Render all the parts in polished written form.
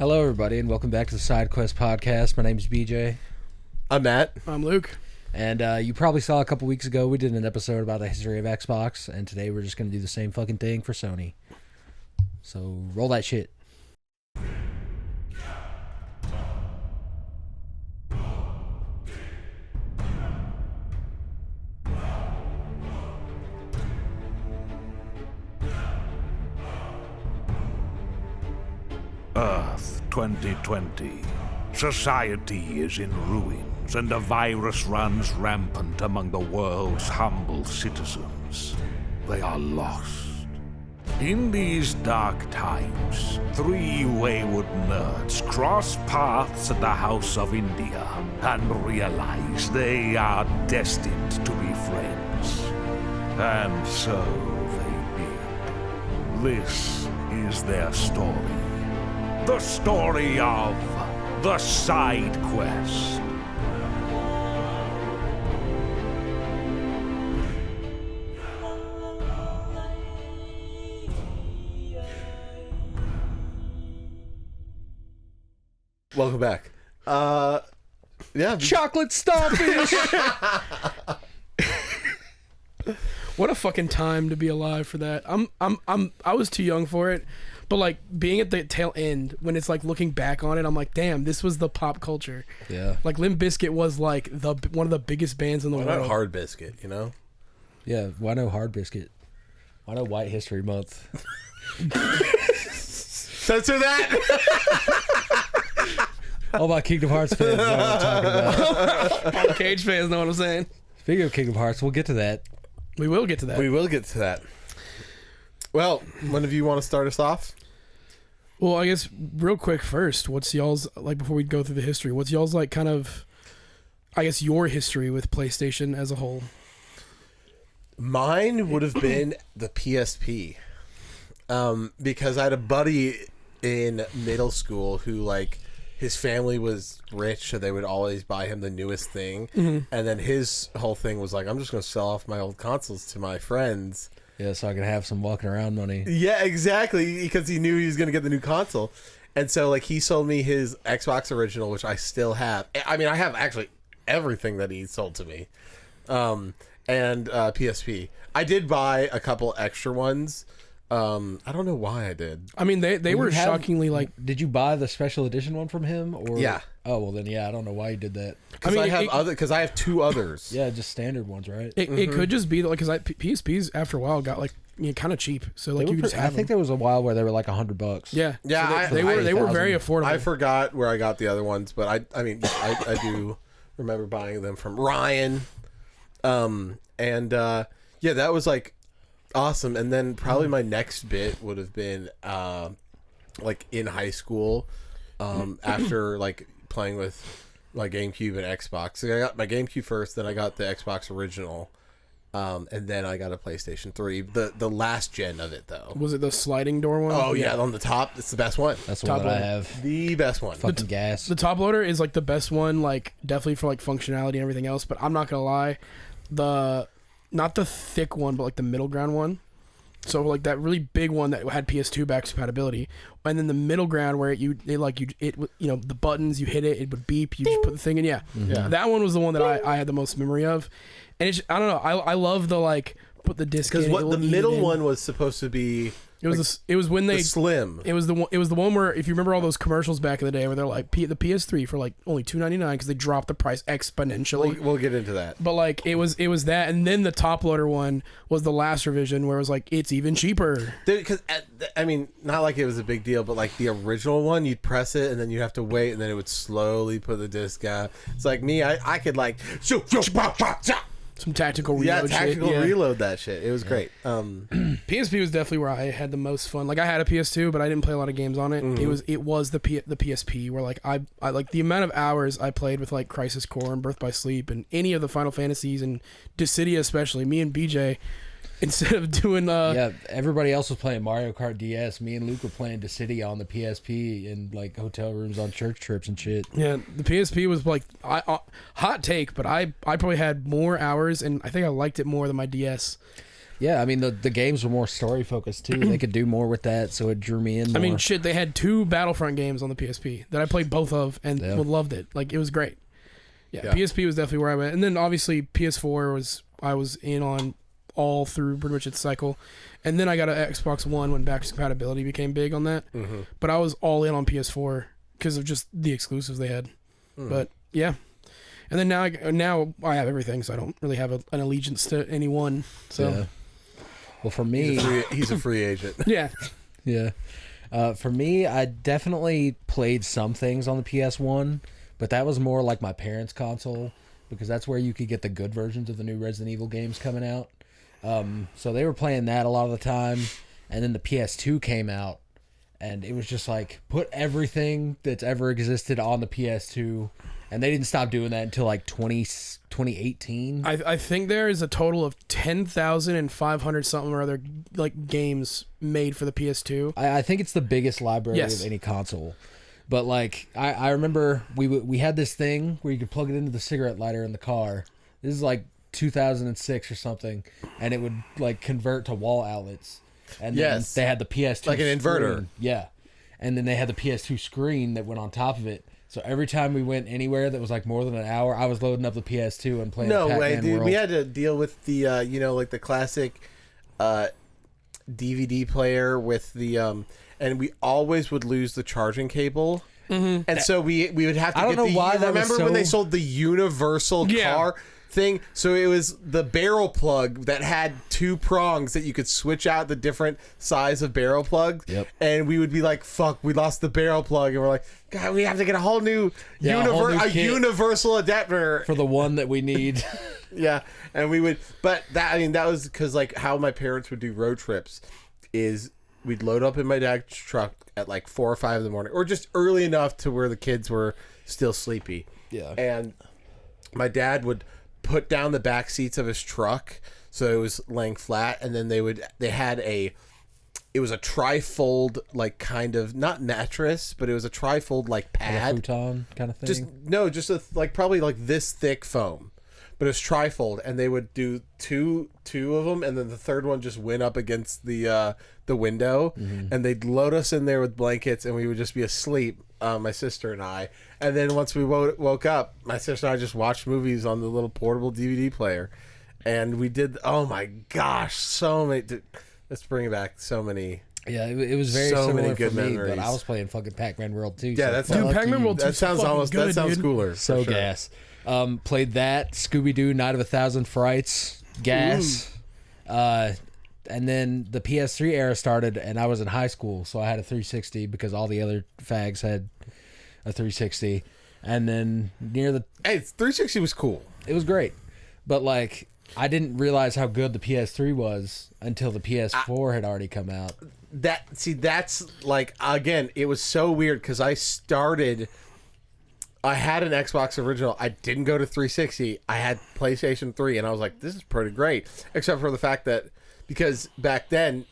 Hello, everybody, and welcome back to the Side Quest Podcast. My name is BJ. I'm Matt. I'm Luke. And you probably saw a couple weeks ago, we did an episode about the history of Xbox, and today we're just going to do the same fucking thing for Sony. So, roll that shit. Earth 2020. Society is in ruins, and a virus runs rampant among the world's humble citizens. They are lost. In these dark times, three wayward nerds cross paths at the House of India and realize they are destined to be friends. And so they did. This is their story. The story of the Side Quest. Welcome back. Yeah. Chocolate starfish! What a fucking time to be alive for that. I was too young for it, but like being at the tail end when it's like looking back on it, I'm like, damn, this was the pop culture. Yeah. Like Limp Bizkit was like one of the biggest bands in the Why world. not Hard Biscuit, you know? Yeah, why no Hard Biscuit? Why no White History Month? Censor that! All my Kingdom Hearts fans know what I'm talking about. All the Cage fans know what I'm saying. Speaking of Kingdom Hearts, we'll get to that. We will get to that. We will get to that. Well, one of you want to start us off? Well, I guess real quick first, what's y'all's, like before we go through the history, what's y'all's like kind of, I guess your history with PlayStation as a whole? Mine would have been the PSP. Because I had a buddy in middle school who, like, his family was rich, so they would always buy him the newest thing. Mm-hmm. And then his whole thing was like, I'm just going to sell off my old consoles to my friends. Yeah, so I can have some walking around money. Yeah, exactly, because he knew he was going to get the new console. And so, like, he sold me his Xbox original, which I still have. I mean, I have actually everything that he sold to me. And PSP. I did buy a couple extra ones. I don't know why I did. I mean, they were shockingly like... Did you buy the special edition one from him? Or Yeah. Oh, well then, yeah, I don't know why you did that. Because I have two others. Yeah, just standard ones, right? It could just be like, because PSPs after a while got like kind of cheap, so like you could just have I think there was a while where they were like $100. Yeah, Yeah, so they were very affordable. I forgot where I got the other ones, but I do remember buying them from Ryan. Yeah, that was like awesome. And then probably my next bit would have been like in high school, after like playing with my GameCube and Xbox. So I got my GameCube first, then I got the Xbox original, and then I got a PlayStation 3. The last gen of it though. Was it the sliding door one? Oh yeah, on the top. It's the best one. That's the one Top that I loader. have. The best one. Fucking gas. The top loader is like the best one, like definitely for like functionality and everything else. But I'm not gonna lie, not the thick one, but like the middle ground one. So like that really big one that had PS2 backwards compatibility, and then the middle ground where the buttons, you hit it would beep, you just put the thing in. Yeah, that one was the one that I had the most memory of, and it's, I don't know, I love the like put the disc in. Because what the middle one was supposed to be. It was when they slim. It was the one where, if you remember all those commercials back in the day where they're like the PS3 for like only $299 because they dropped the price exponentially. We'll get into that. But like it was that, and then the top loader one was the last revision where it was like it's even cheaper. Because I mean, not like it was a big deal, but like the original one, you'd press it and then you'd have to wait, and then it would slowly put the disc out. It's like me, I could like some tactical reload. Reload that shit. It was great. PSP was definitely where I had the most fun. Like I had a PS2, but I didn't play a lot of games on it. Mm-hmm. It was the PSP where like I like the amount of hours I played with like Crisis Core and Birth by Sleep and any of the Final Fantasies and Dissidia especially. Me and BJ, instead of doing everybody else was playing Mario Kart DS. Me and Luke were playing Dissidia on the PSP in like hotel rooms on church trips and shit. Yeah, the PSP was like hot take, but I probably had more hours, and I think I liked it more than my DS. Yeah, I mean the games were more story focused too. They could do more with that, so it drew me in more. I mean, shit, they had 2 Battlefront games on the PSP that I played both of and loved it. Like, it was great. Yeah, PSP was definitely where I went. And then, obviously, PS4 I was in on all through pretty much its cycle. And then I got an Xbox One when backwards compatibility became big on that. Mm-hmm. But I was all in on PS4 because of just the exclusives they had. But, yeah. And then now I have everything, so I don't really have an allegiance to any one. So... Yeah. Well, for me... He's a free agent. Yeah. Yeah. For me, I definitely played some things on the PS1, but that was more like my parents' console, because that's where you could get the good versions of the new Resident Evil games coming out. So they were playing that a lot of the time, and then the PS2 came out, and it was just like, put everything that's ever existed on the PS2, and they didn't stop doing that until like 2018. I think there is a total of 10,500 something or other like games made for the PS2. I think it's the biggest library of any console. But like I remember we had this thing where you could plug it into the cigarette lighter in the car. This is like 2006 or something, and it would like convert to wall outlets. And then they had the PS2 like an inverter. Screen. Yeah. And then they had the PS2 screen that went on top of it. So every time we went anywhere that was like more than an hour, I was loading up the PS2 and playing. No Pac-Man way, dude. World. We had to deal with the like the classic DVD player with the and we always would lose the charging cable. Mm-hmm. And so we would have to I don't know why that was remember when they sold the universal car thing? So it was the barrel plug that had 2 prongs that you could switch out the different size of barrel plugs. Yep. And we would be like, fuck, we lost the barrel plug. And we're like, God, we have to get a whole new, universal adapter. For the one that we need. Yeah. And we would, but that was because like how my parents would do road trips is we'd load up in my dad's truck at like 4 or 5 in the morning, or just early enough to where the kids were still sleepy. Yeah. And my dad would put down the back seats of his truck so it was laying flat, and then it was a trifold, like kind of not mattress, but it was a trifold like pad, like a futon kind of thing. Just probably like this thick foam, but it was trifold, and they would do two of them, and then the third one just went up against the window, and they'd load us in there with blankets, and we would just be asleep, my sister and I. And then once we woke up, my sister and I just watched movies on the little portable DVD player, and we did. Oh my gosh, so many. Let's bring it back. So many. Yeah, it was very so similar many good for me, memories. but I was playing fucking Pac-Man World too. Yeah, so that's dude, Pac-Man World 2 that sounds almost good, that sounds dude. cooler. So sure. gas. Played that Scooby-Doo Night of 1,000 Frights, gas. And then the PS3 era started, and I was in high school, so I had a 360 because all the other fags had a 360. And then Hey, 360 was cool. It was great, but like I didn't realize how good the PS3 was until the PS4 had already come out. That's like, again, it was so weird because I had an Xbox original. I didn't go to 360. I had PlayStation 3, and I was like, this is pretty great, except for the fact that because back then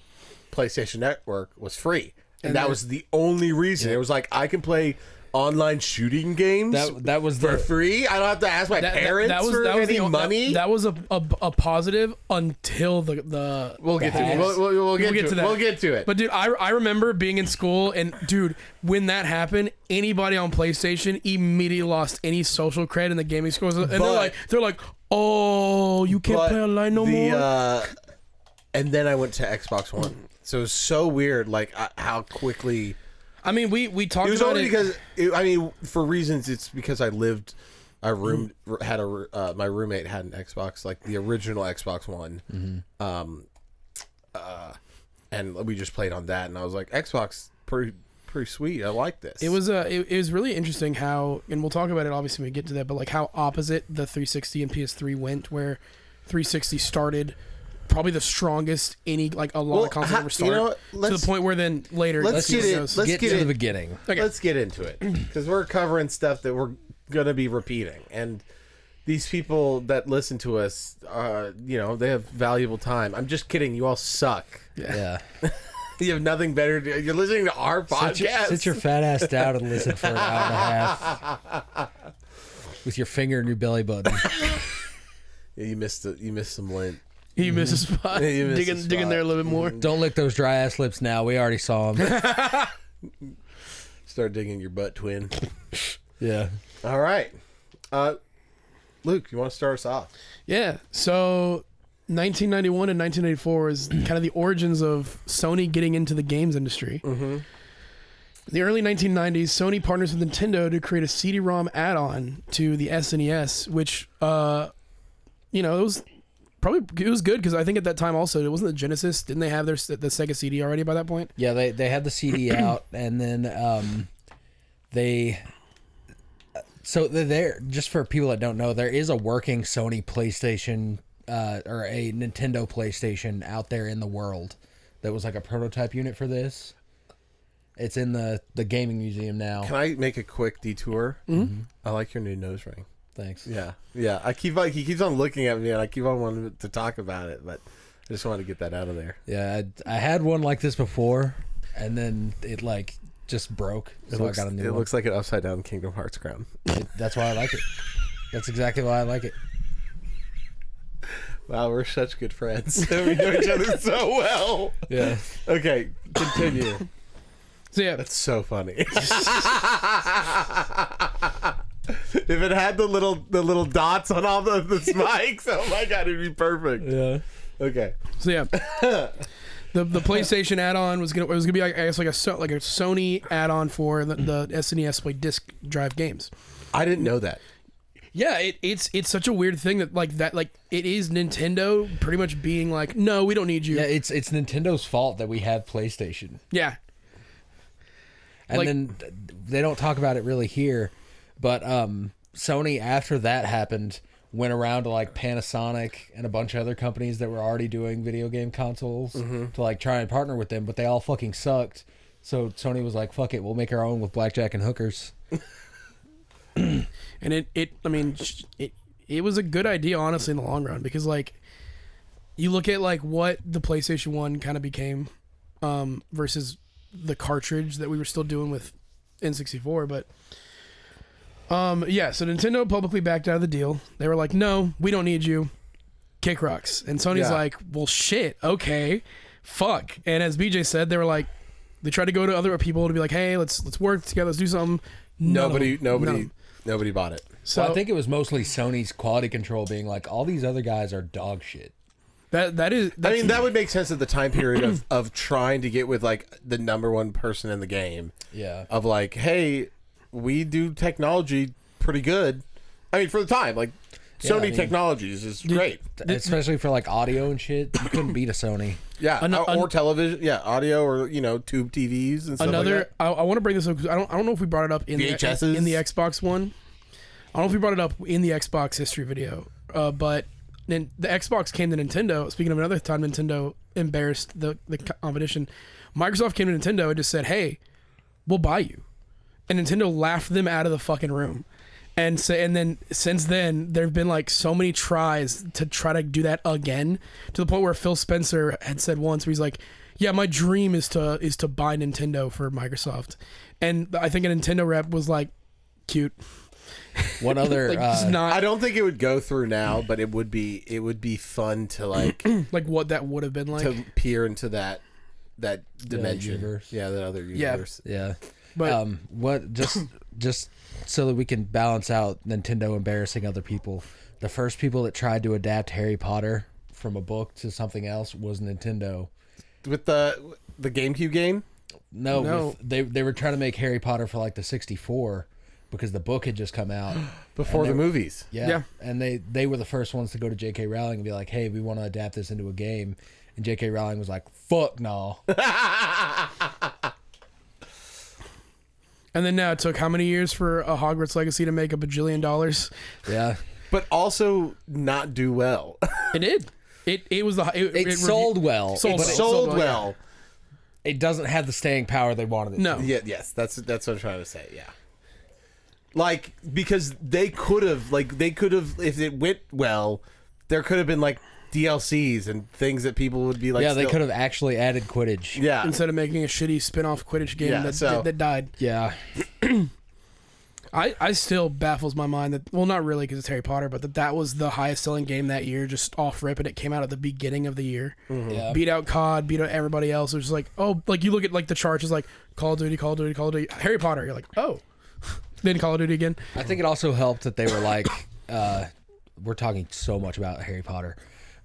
PlayStation Network was free, and that was the only reason. It was like, I can play online shooting games that was for free. I don't have to ask my parents for any money. That was a positive until the we'll get to it. We'll get to it. But dude, I remember being in school, and dude, when that happened, anybody on PlayStation immediately lost any social cred in the gaming schools, and they're like, oh, you can't play online no more. And then I went to Xbox One, so it was so weird, like how quickly. I mean, we talked about it. It was only because, for reasons, it's because I my roommate had an Xbox, like the original Xbox One. And we just played on that, and I was like, Xbox, pretty sweet. I like this. It was it was really interesting how, and we'll talk about it obviously when we get to that, but like how opposite the 360 and PS3 went, where 360 started probably the strongest a lot of consoles ever started, to the point where then later let's get to the beginning. Okay. Let's get into it, because we're covering stuff that we're gonna be repeating, and these people that listen to us, they have valuable time. I'm just kidding. You all suck. Yeah. You have nothing better to do. You're listening to our podcast. Sit your fat ass down and listen for an hour and a half with your finger in your belly button. Yeah, you missed some lint. He missed a spot. He missed a digging spot. there a little bit more. Don't lick those dry ass lips now. We already saw them. Start digging your butt, twin. Yeah. All right. Luke, you want to start us off? Yeah. So 1991 and 1984 is kind of the origins of Sony getting into the games industry. Mm-hmm. In the early 1990s, Sony partners with Nintendo to create a CD-ROM add-on to the SNES, which, it was good because I think at that time also, it wasn't the Genesis. Didn't they have the Sega CD already by that point? Yeah, they had the CD out, and then so there, just for people that don't know, there is a working Sony PlayStation or a Nintendo PlayStation out there in the world that was like a prototype unit for this. It's in the gaming museum now. Can I make a quick detour? Mm-hmm. I like your new nose ring. Thanks. Yeah. He keeps on looking at me, and I keep on wanting to talk about it, but I just wanted to get that out of there. Yeah, I had one like this before, and then it like just broke, so I got a new one. It looks like an upside down Kingdom Hearts crown. That's why I like it. That's exactly why I like it. Wow, we're such good friends. We know each other so well. Yeah. Okay, continue. So yeah, That's so funny. If it had the little dots on all the mics, oh my god, it'd be perfect. Yeah. Okay. So yeah, the PlayStation add-on was gonna be I guess like a Sony add-on for the SNES play disc drive games. I didn't know that. Yeah, it's such a weird thing that it is Nintendo pretty much being like, no, we don't need you. Yeah, it's Nintendo's fault that we have PlayStation. Yeah. And then they don't talk about it really here, but Sony, after that happened, went around to like Panasonic and a bunch of other companies that were already doing video game consoles to like try and partner with them, but they all fucking sucked. So Sony was like, fuck it, we'll make our own with blackjack and hookers. And it was a good idea, honestly, in the long run, because like you look at like what the PlayStation 1 kind of became versus the cartridge that we were still doing with N64, but so Nintendo publicly backed out of the deal. They were like, no, we don't need you, kick rocks. And Sony's like, well shit, okay, fuck. And as BJ said, they were like, they tried to go to other people to be like, hey, let's work together, let's do something. Nobody bought it. So I think it was mostly Sony's quality control being like, all these other guys are dog shit. That would make sense at the time period of trying to get with like the number one person in the game. Yeah. Of like, hey, we do technology pretty good. I mean, for the time, like Sony Technologies is great, especially for like audio and shit. You couldn't beat a Sony. Yeah, or television, audio, or tube TVs and stuff like that. I want to bring this up because I don't know if we brought it up in VHSs? in the Xbox one. I don't know if we brought it up in the Xbox history video, but then the Xbox came to Nintendo. Speaking of another time Nintendo embarrassed the competition, Microsoft came to Nintendo and just said, "Hey, we'll buy you," and Nintendo laughed them out of the fucking room. And then since then, there have been like so many tries to try to do that again, to the point where Phil Spencer had said once, where he's like, "Yeah, my dream is to buy Nintendo for Microsoft," and I think a Nintendo rep was like, "Cute." One other, I don't think it would go through now, but it would be fun to like like what that would have been like to peer into that dimension, universe. that other universe. Yeah. But what just so that we can balance out Nintendo embarrassing other people. The first people that tried to adapt Harry Potter from a book to something else was Nintendo. With the GameCube game? No. They were trying to make Harry Potter for like the 64 because the book had just come out Before the movies. Yeah. And they were the first ones to go to J.K. Rowling and be like, "Hey, we want to adapt this into a game." And J.K. Rowling was like, "Fuck no." And then now it took how many years for a Hogwarts Legacy to make $1 bajillion? Yeah. But also not do well. It did. It was It sold well. It sold well. It doesn't have the staying power they wanted it No. to. Yeah, yes, that's what I'm trying to say. Yeah, like because they could have if it went well, there could have been like DLCs and things that people would be like. Yeah, they could have actually added Quidditch. Yeah, instead of making a shitty spin-off Quidditch game that died. Yeah. I still baffles my mind that, well, not really because it's Harry Potter, but that was the highest selling game that year, just off rip, and it came out at the beginning of the year. Yeah. Beat out COD, beat out everybody else. It was just like, oh, like you look at like the charts, it's like Call of Duty, Call of Duty, Call of Duty, Harry Potter. You're like, oh, then Call of Duty again. I think it also helped that they were like, we're talking so much about Harry Potter,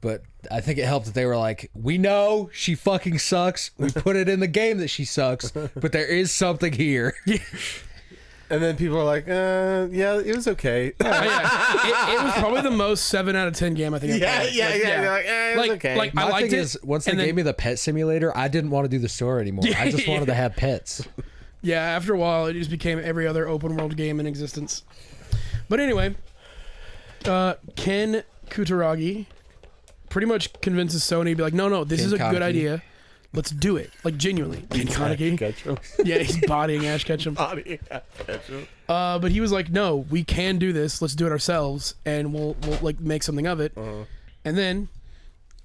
but I think it helped that they were like, we know she fucking sucks. We put it in the game that she sucks, but there is something here. And then people are like, yeah, it was okay. It was probably the most 7 out of 10 game I think. Yeah, I've played. yeah, Like, yeah. You're like, it was okay. like I My liked thing it. is, once they and then- gave me the pet simulator, I didn't want to do the story anymore. I just wanted to have pets. Yeah, after a while, it just became every other open world game in existence. But anyway, Ken Kutaragi pretty much convinces Sony to be like, no, this Ken is a good Kaneki. idea. Let's do it. Like, genuinely. Ken Kaneki. Yeah, he's bodying Ash Ketchum. But he was like, no, we can do this. Let's do it ourselves, and we'll like make something of it. And then,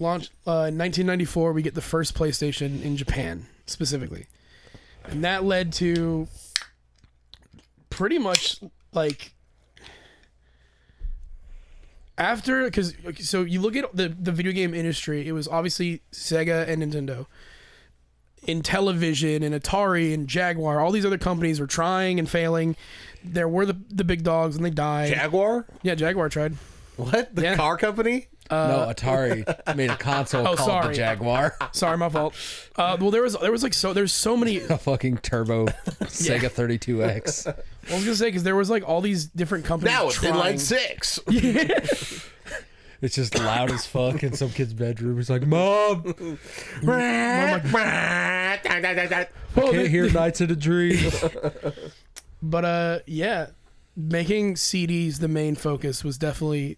launch 1994, we get the first PlayStation in Japan, specifically. And that led to pretty much like after, because so you look at the video game industry, it was obviously Sega and Nintendo. In television and Atari and Jaguar, all these other companies were trying and failing. There were the big dogs and they died. Jaguar? Yeah, Jaguar tried. What? The Yeah. car company? No, Atari made a console called sorry. the Jaguar. Sorry, my fault. Well, there's so many. A fucking turbo Sega 32X. I was gonna say because there was like all these different companies. Now it's trying. Inline 6. It's just loud as fuck in some kid's bedroom. He's like, Mom, I can't hear Nights in a Dream. But yeah, making CDs the main focus was definitely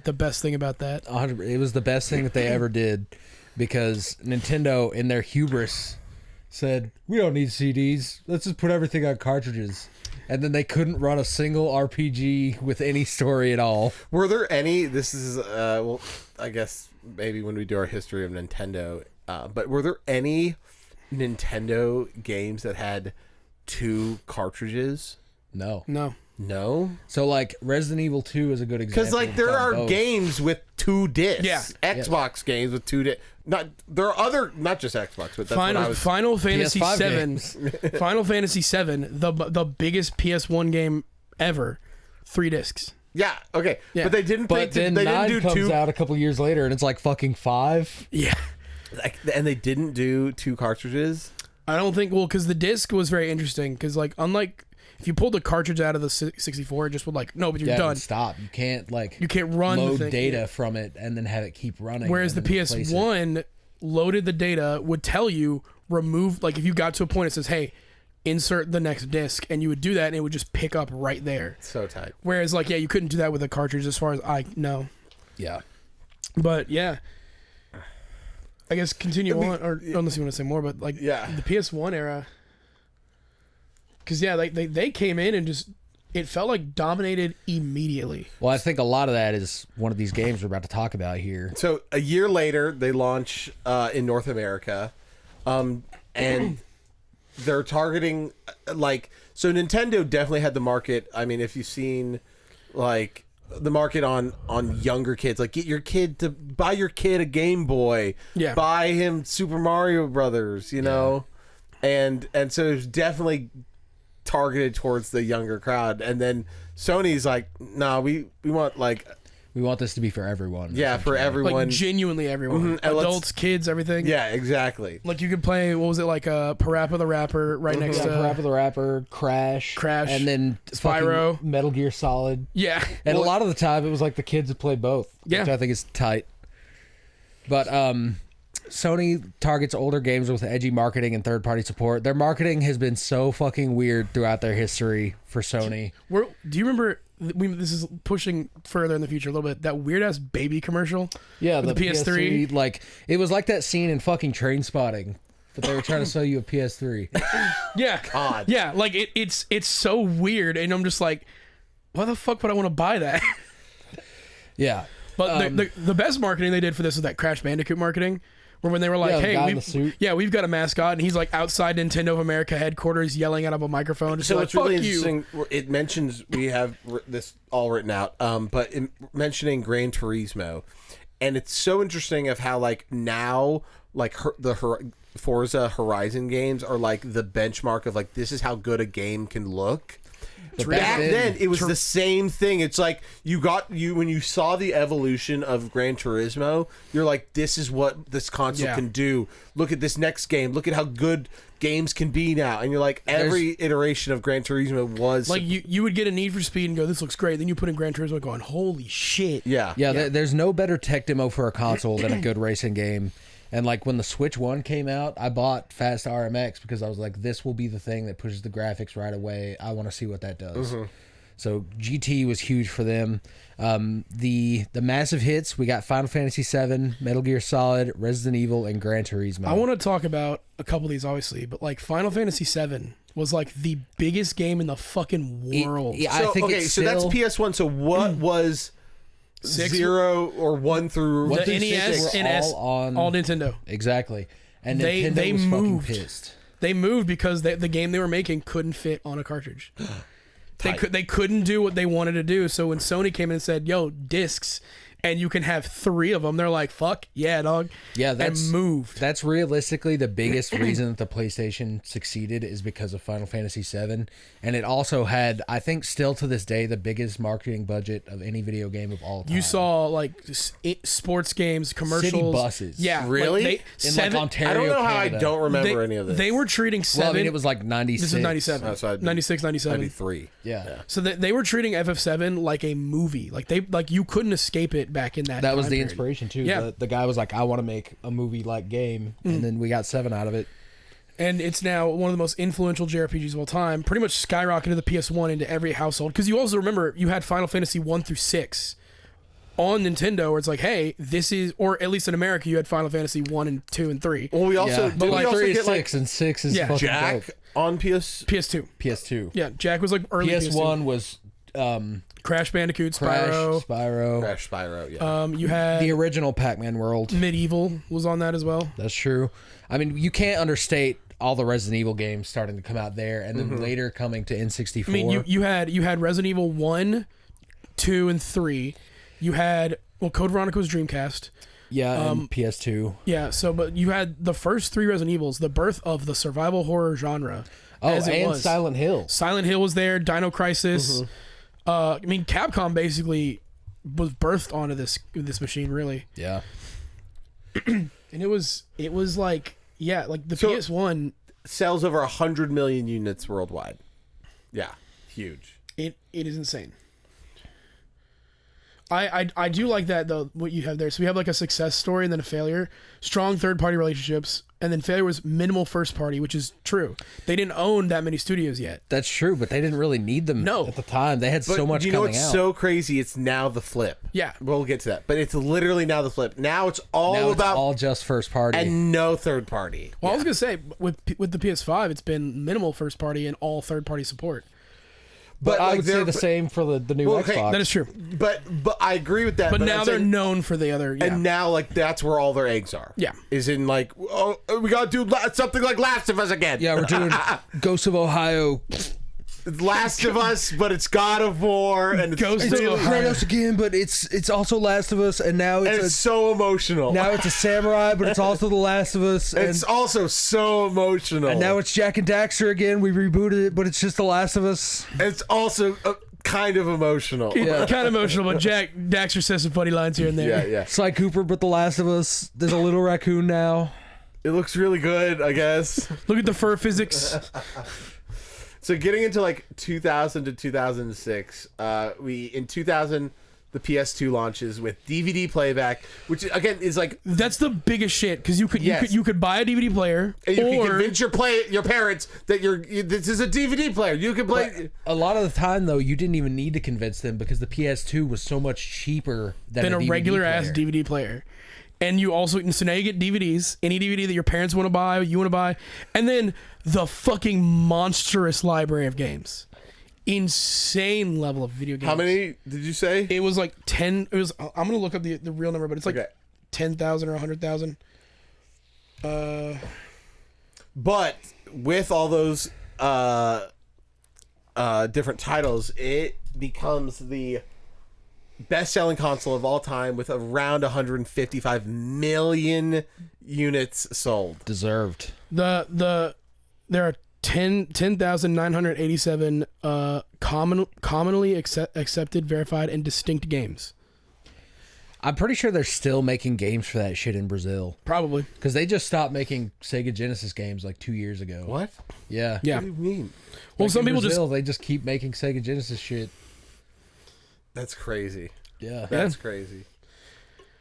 the best thing about that. 100 It was the best thing that they ever did because Nintendo, in their hubris, said, we don't need CDs. Let's just put everything on cartridges. And then they couldn't run a single RPG with any story at all. Were there any? This is well, I guess maybe when we do our history of Nintendo. But were there any Nintendo games that had 2 cartridges? No. No, So, like, Resident Evil 2 is a good example. because like there of are both. games with 2 discs. Yeah. Xbox games with 2 discs. There are other, not just Xbox, but that's what I was. Final Fantasy PS5 VII. games. Final Fantasy VII, the biggest PS1 game ever, 3 discs. Yeah, okay, Yeah. but they didn't. But they then didn't 9 do comes 2. out a couple years later, and it's like fucking 5. Yeah. And they didn't do 2 cartridges. I don't think, well, because the disc was very interesting, because like unlike if you pulled the cartridge out of the 64, it just would like, no, but you're Yeah, done. stop. You can't, like, You can't run the load thing. data from it and then have it keep running. Whereas the and then replace it. PS1 loaded the data, would tell you remove, like if you got to a point it says, hey, insert the next disc, and you would do that and it would just pick up right there. So tight. Whereas like, yeah, you couldn't do that with a cartridge as far as I know. Yeah. But yeah, I guess continue on, or unless you want to say more, but like Yeah. the PS1 era, because yeah, like they came in and just, it felt like dominated immediately. Well, I think a lot of that is one of these games we're about to talk about here. So a year later, they launch in North America, and they're targeting like, so Nintendo definitely had the market. I mean, if you've seen like the market on younger kids, like get your kid to buy your kid a Game Boy, Yeah. buy him Super Mario Brothers, you know, and so it's definitely targeted towards the younger crowd. And then Sony's like, nah, we want like, We want this to be for everyone. yeah, for everyone. Like genuinely everyone, Mhm, and let's- adults, kids, everything. Yeah, exactly. Like you could play, what was it, like Parappa the Rapper right next to Parappa the Rapper, Crash, and then Spyro. fucking Metal Gear Solid. Yeah. And Well, a lot of the time, it was like the kids would play both, Yeah. which I think is tight. But Sony targets older games with edgy marketing and third-party support. Their marketing has been so fucking weird throughout their history for Sony. do you remember? This is pushing further in the future a little bit. That weird ass baby commercial. Yeah, with the PS3. like it was like that scene in fucking Train Spotting, but they were trying to sell you a PS3. Yeah. God. Yeah, like it's so weird, and I'm just like, why the fuck would I want to buy that? Yeah, But the best marketing they did for this was that Crash Bandicoot marketing, Where when they were like, Yeah, the "Hey, guy in the suit. we've got a mascot," and he's like outside Nintendo of America headquarters yelling out of a microphone. Just So like, it's really "Fuck you." interesting. It mentions we have this all written out, but mentioning Gran Turismo, and it's so interesting of how like now like Forza Horizon games are like the benchmark of like this is how good a game can look. But Back then, it was the same thing. It's like when you saw the evolution of Gran Turismo, you're like, this is what this console can do. Look at this next game. Look at how good games can be now. And you're like, every iteration of Gran Turismo was like you would get a Need for Speed and go, "This looks great." Then you put in Gran Turismo, going, "Holy shit!" Yeah. There's no better tech demo for a console than a good racing game. And like when the Switch 1 came out, I bought Fast RMX because I was like, this will be the thing that pushes the graphics right away. I want to see what that does. So GT was huge for them. The massive hits, we got Final Fantasy VII, Metal Gear Solid, Resident Evil, and Gran Turismo. I want to talk about a couple of these, obviously, but like Final Fantasy VII was like the biggest game in the fucking world. I think okay, it's so that's still- PS1. So what was 0 or 1 through The through NES, six were NS, all on all Nintendo. Exactly. And They- Nintendo they was moved. fucking pissed. They moved because the game they were making couldn't fit on a cartridge. They couldn't do what they wanted to do. So when Sony came in and said, "Yo, discs," and you can have 3 of them, they're like, "Fuck yeah, dog!" Yeah, that's and moved. That's realistically the biggest reason that the PlayStation succeeded is because of Final Fantasy VII, and it also had, I think, still to this day, the biggest marketing budget of any video game of all time. You saw like sports games, commercials, City buses. Yeah, Really? Like, in like Ontario, I don't know how I Canada. don't remember any of this. They were treating 7. Well, I mean, it was like 96. This is 97. Oh, so I'd be- 96, I'd 97. be 3. Yeah. So they were treating FF7 like a movie. Like you couldn't escape it back in that. That was time the period. inspiration too. Yeah. The guy was like, "I want to make a movie-like game," and then we got 7 out of it. And it's now one of the most influential JRPGs of all time. Pretty much skyrocketed the PS1 into every household. Because you also remember you had Final Fantasy 1 through 6 on Nintendo, where it's like, hey, this is, or at least in America, you had Final Fantasy 1 and 2 and 3. Well, we also Yeah. did But we like also 3 get is 6, like and 6 is Yeah. fucking Jack dope. on PS2. PS2. Yeah, Jack was like early PS1 PS2. was Crash Bandicoot, Crash, Spyro. Spyro. Crash Spyro. Yeah. You had The original Pac-Man world. Medieval was on that as well. That's true. I mean, you can't understate all the Resident Evil games starting to come out there, and then later coming to N64. I mean, you had Resident Evil 1, 2, and 3. You had Code Veronica was Dreamcast. yeah, and PS2. Yeah, but you had the first 3 Resident Evils, the birth of the survival horror genre. Oh, as it and was. Silent Hill. Silent Hill was there, Dino Crisis. I mean, Capcom basically was birthed onto this machine, really. Yeah. And it was like, yeah, like the So- PS1, Sells over 100 million units worldwide. Yeah, huge. it is insane. I do like that though, what you have there. So we have like a success story and then a failure, strong third party relationships, and then failure was minimal first party, which is true. They didn't own that many studios yet. That's true, but they didn't really need them No. at the time. They had But so much you know coming what's out. so crazy? It's now the flip. Yeah. We'll get to that. But it's literally now the flip. Now it's all now about it's all just first party. and no third party. Well, I was gonna say with the PS5, it's been minimal first party and all third party support. but I would say they're- the same for the new Well, okay, Xbox. That is true. But I agree with that. But now I'm they're saying- known for the other. Yeah. And now, like, that's where all their eggs are. Yeah. Is in, like, oh, we gotta do something like Last of Us again. Yeah, we're doing Ghosts of Ohio. It's Last of Us, but it's God of War, and it's Ghost of really- Ohio. Kratos again, but it's also Last of Us, and now and it's it's so emotional. now it's a samurai, but it's also The Last of Us, and, it's also so emotional. and now it's Jack and Daxter again. We rebooted it, but it's just The Last of Us. it's also kind of emotional. kind of emotional, but Daxter says some funny lines here and there. Yeah. Sly Cooper, but The Last of Us. There's a little raccoon now. It looks really good, I guess. Look at the fur physics. So getting into like 2000 to 2006, in 2000 the PS2 launches with DVD playback, which again is like, That's the biggest shit because you Yes. could buy a DVD player and you can or convince your parents that this is a DVD player. You can play. A lot of the time, though, you didn't even need to convince them because the PS2 was so much cheaper than a DVD regular player. ass DVD player. And you also, so now you get DVDs, any DVD that your parents want to buy, you want to buy, and then the fucking monstrous library of games. Insane level of video games. How many did you say? It was like 10, I'm going to look up the real number, but it's like Okay. 10,000 or 100,000. But with all those different titles, it becomes the best-selling console of all time with around 155 million units sold. Deserved. There are 10,987 commonly accepted, verified, and distinct games. I'm pretty sure they're still making games for that shit in Brazil. Probably. Because they just stopped making Sega Genesis games like 2 years ago. What? Yeah. Yeah. What do you mean? Well, Like some in people Brazil, they just keep making Sega Genesis shit. That's crazy. Yeah. That's crazy.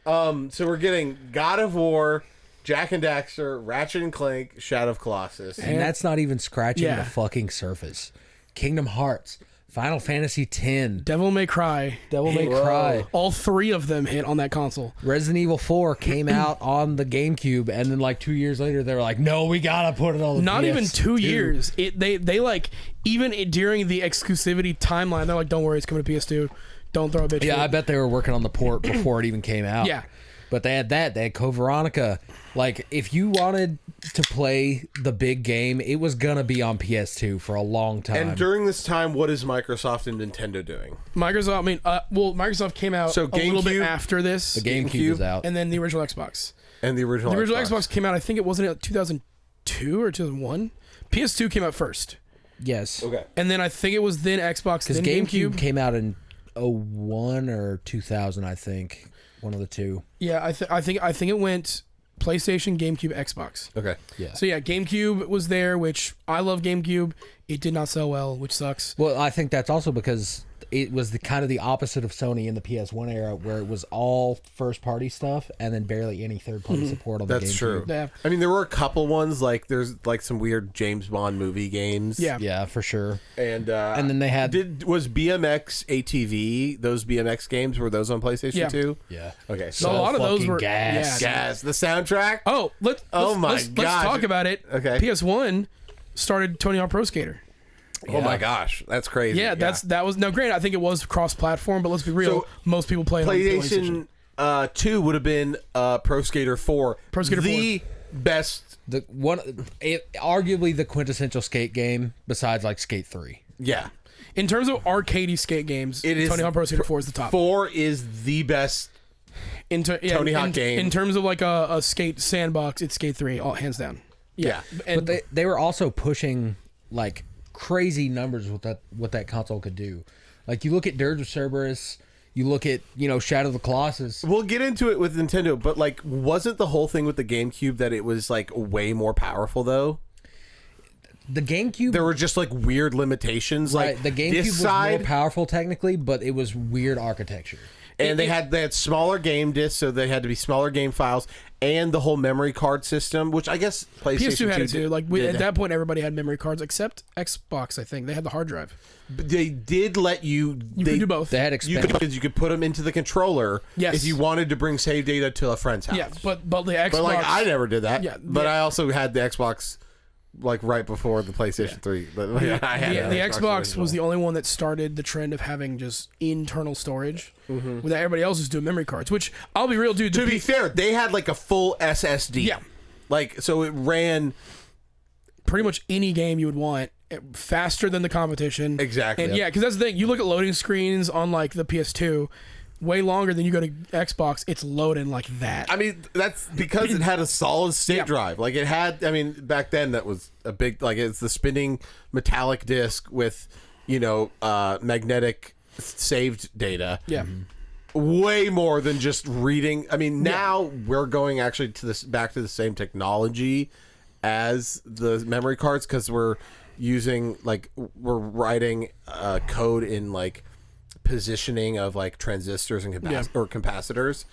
So we're getting God of War, Jack and Daxter, Ratchet and Clank, Shadow of Colossus. And that's not even scratching Yeah. the fucking surface. Kingdom Hearts, Final Fantasy X, Devil May Cry. Devil May Whoa. Cry. All three of them hit on that console. Resident Evil 4 came out on the GameCube, and then like 2 years later, they were like, "No, we gotta put it on the Not even PS2." 2 years. They like even during the exclusivity timeline, they're like, "Don't worry, it's coming to PS2. Don't throw a bitch." Yeah, fit." I bet they were working on the port before it even came out. Yeah. But they had that. They had Code Veronica. Like, if you wanted to play the big game, it was gonna be on PS2 for a long time. And during this time, what is Microsoft and Nintendo doing? Microsoft. I mean, Microsoft came out So a little bit GameCube- after this, the GameCube is out. and then the original Xbox. And the original The original Xbox came out. I think it wasn't it 2002 or 2001. PS2 came out first, Yes. Okay. and then I think it was then Xbox, Because then GameCube GameCube. came out in 01 or 2000, I think. One of the two. Yeah, I think it went PlayStation, GameCube, Xbox. Okay. Yeah. So yeah, GameCube was there, which I love GameCube. It did not sell well, which sucks. Well, I think that's also because it was the kind of the opposite of Sony in the PS1 era, where it was all first-party stuff and then barely any third-party support on the GameCube. That's true. Yeah. I mean, there were a couple ones, like there's like some weird James Bond movie games. Yeah. Yeah, for sure. And then they had was BMX ATV, those BMX games, were those on PlayStation Yeah. 2? yeah. Okay. So a lot of those fucking were gas. Yeah. Gas, the soundtrack? Oh, let's gosh. talk about it. Okay. PS1 started Tony Hawk Pro Skater. Oh my gosh, that's crazy. Yeah, that was no great. I think it was cross-platform, but let's be real. So, most people play it on PlayStation. PlayStation 2 would have been Pro Skater 4. Pro Skater the best. Arguably the quintessential skate game, besides like Skate 3. Yeah. In terms of arcadey skate games, It is Tony Hawk Pro Skater 4 is the top. 4 is the best. Tony Hawk game. In terms of like a skate sandbox, it's Skate 3, all hands down. Yeah. And But they were also pushing like crazy numbers with what that console could do. Like you look at Dirge of Cerberus, you look at Shadow of the Colossus. We'll get into it with Nintendo, but like, wasn't the whole thing with the GameCube that it was like way more powerful though? The GameCube, There were just like weird limitations. right? Like The GameCube this was side, more powerful technically, but it was weird architecture. and they had smaller game discs, so they had to be smaller game files, and the whole memory card system, which I guess PlayStation PS2 had it 2 too. Like did. at that point, everybody had memory cards except Xbox. I think they had the hard drive. They did let you. You could do both. They had You could put them into the controller Yes. if you wanted to bring save data to a friend's house. Yeah, but the Xbox. But like I never did that. Yeah, but yeah. I also had the Xbox like right before the PlayStation 3. But I had the an Xbox was the original. only one that started the trend of having just internal storage, without everybody else was doing memory cards. Which I'll be real, dude. To be fair, they had like a full SSD. Yeah. Like so it ran pretty much any game you would want faster than the competition. Exactly. And yeah, because that's the thing. You look at loading screens on like the PS2, way longer than you go to Xbox. It's loading like that. I mean, that's because it had a solid state Yeah. drive. Like it had, I mean, back then that was a big, like it's the spinning metallic disc with, magnetic saved data. Yeah. Way more than just reading. I mean, now we're going actually back to the same technology as the memory cards because we're writing code in like positioning of like transistors and or capacitors,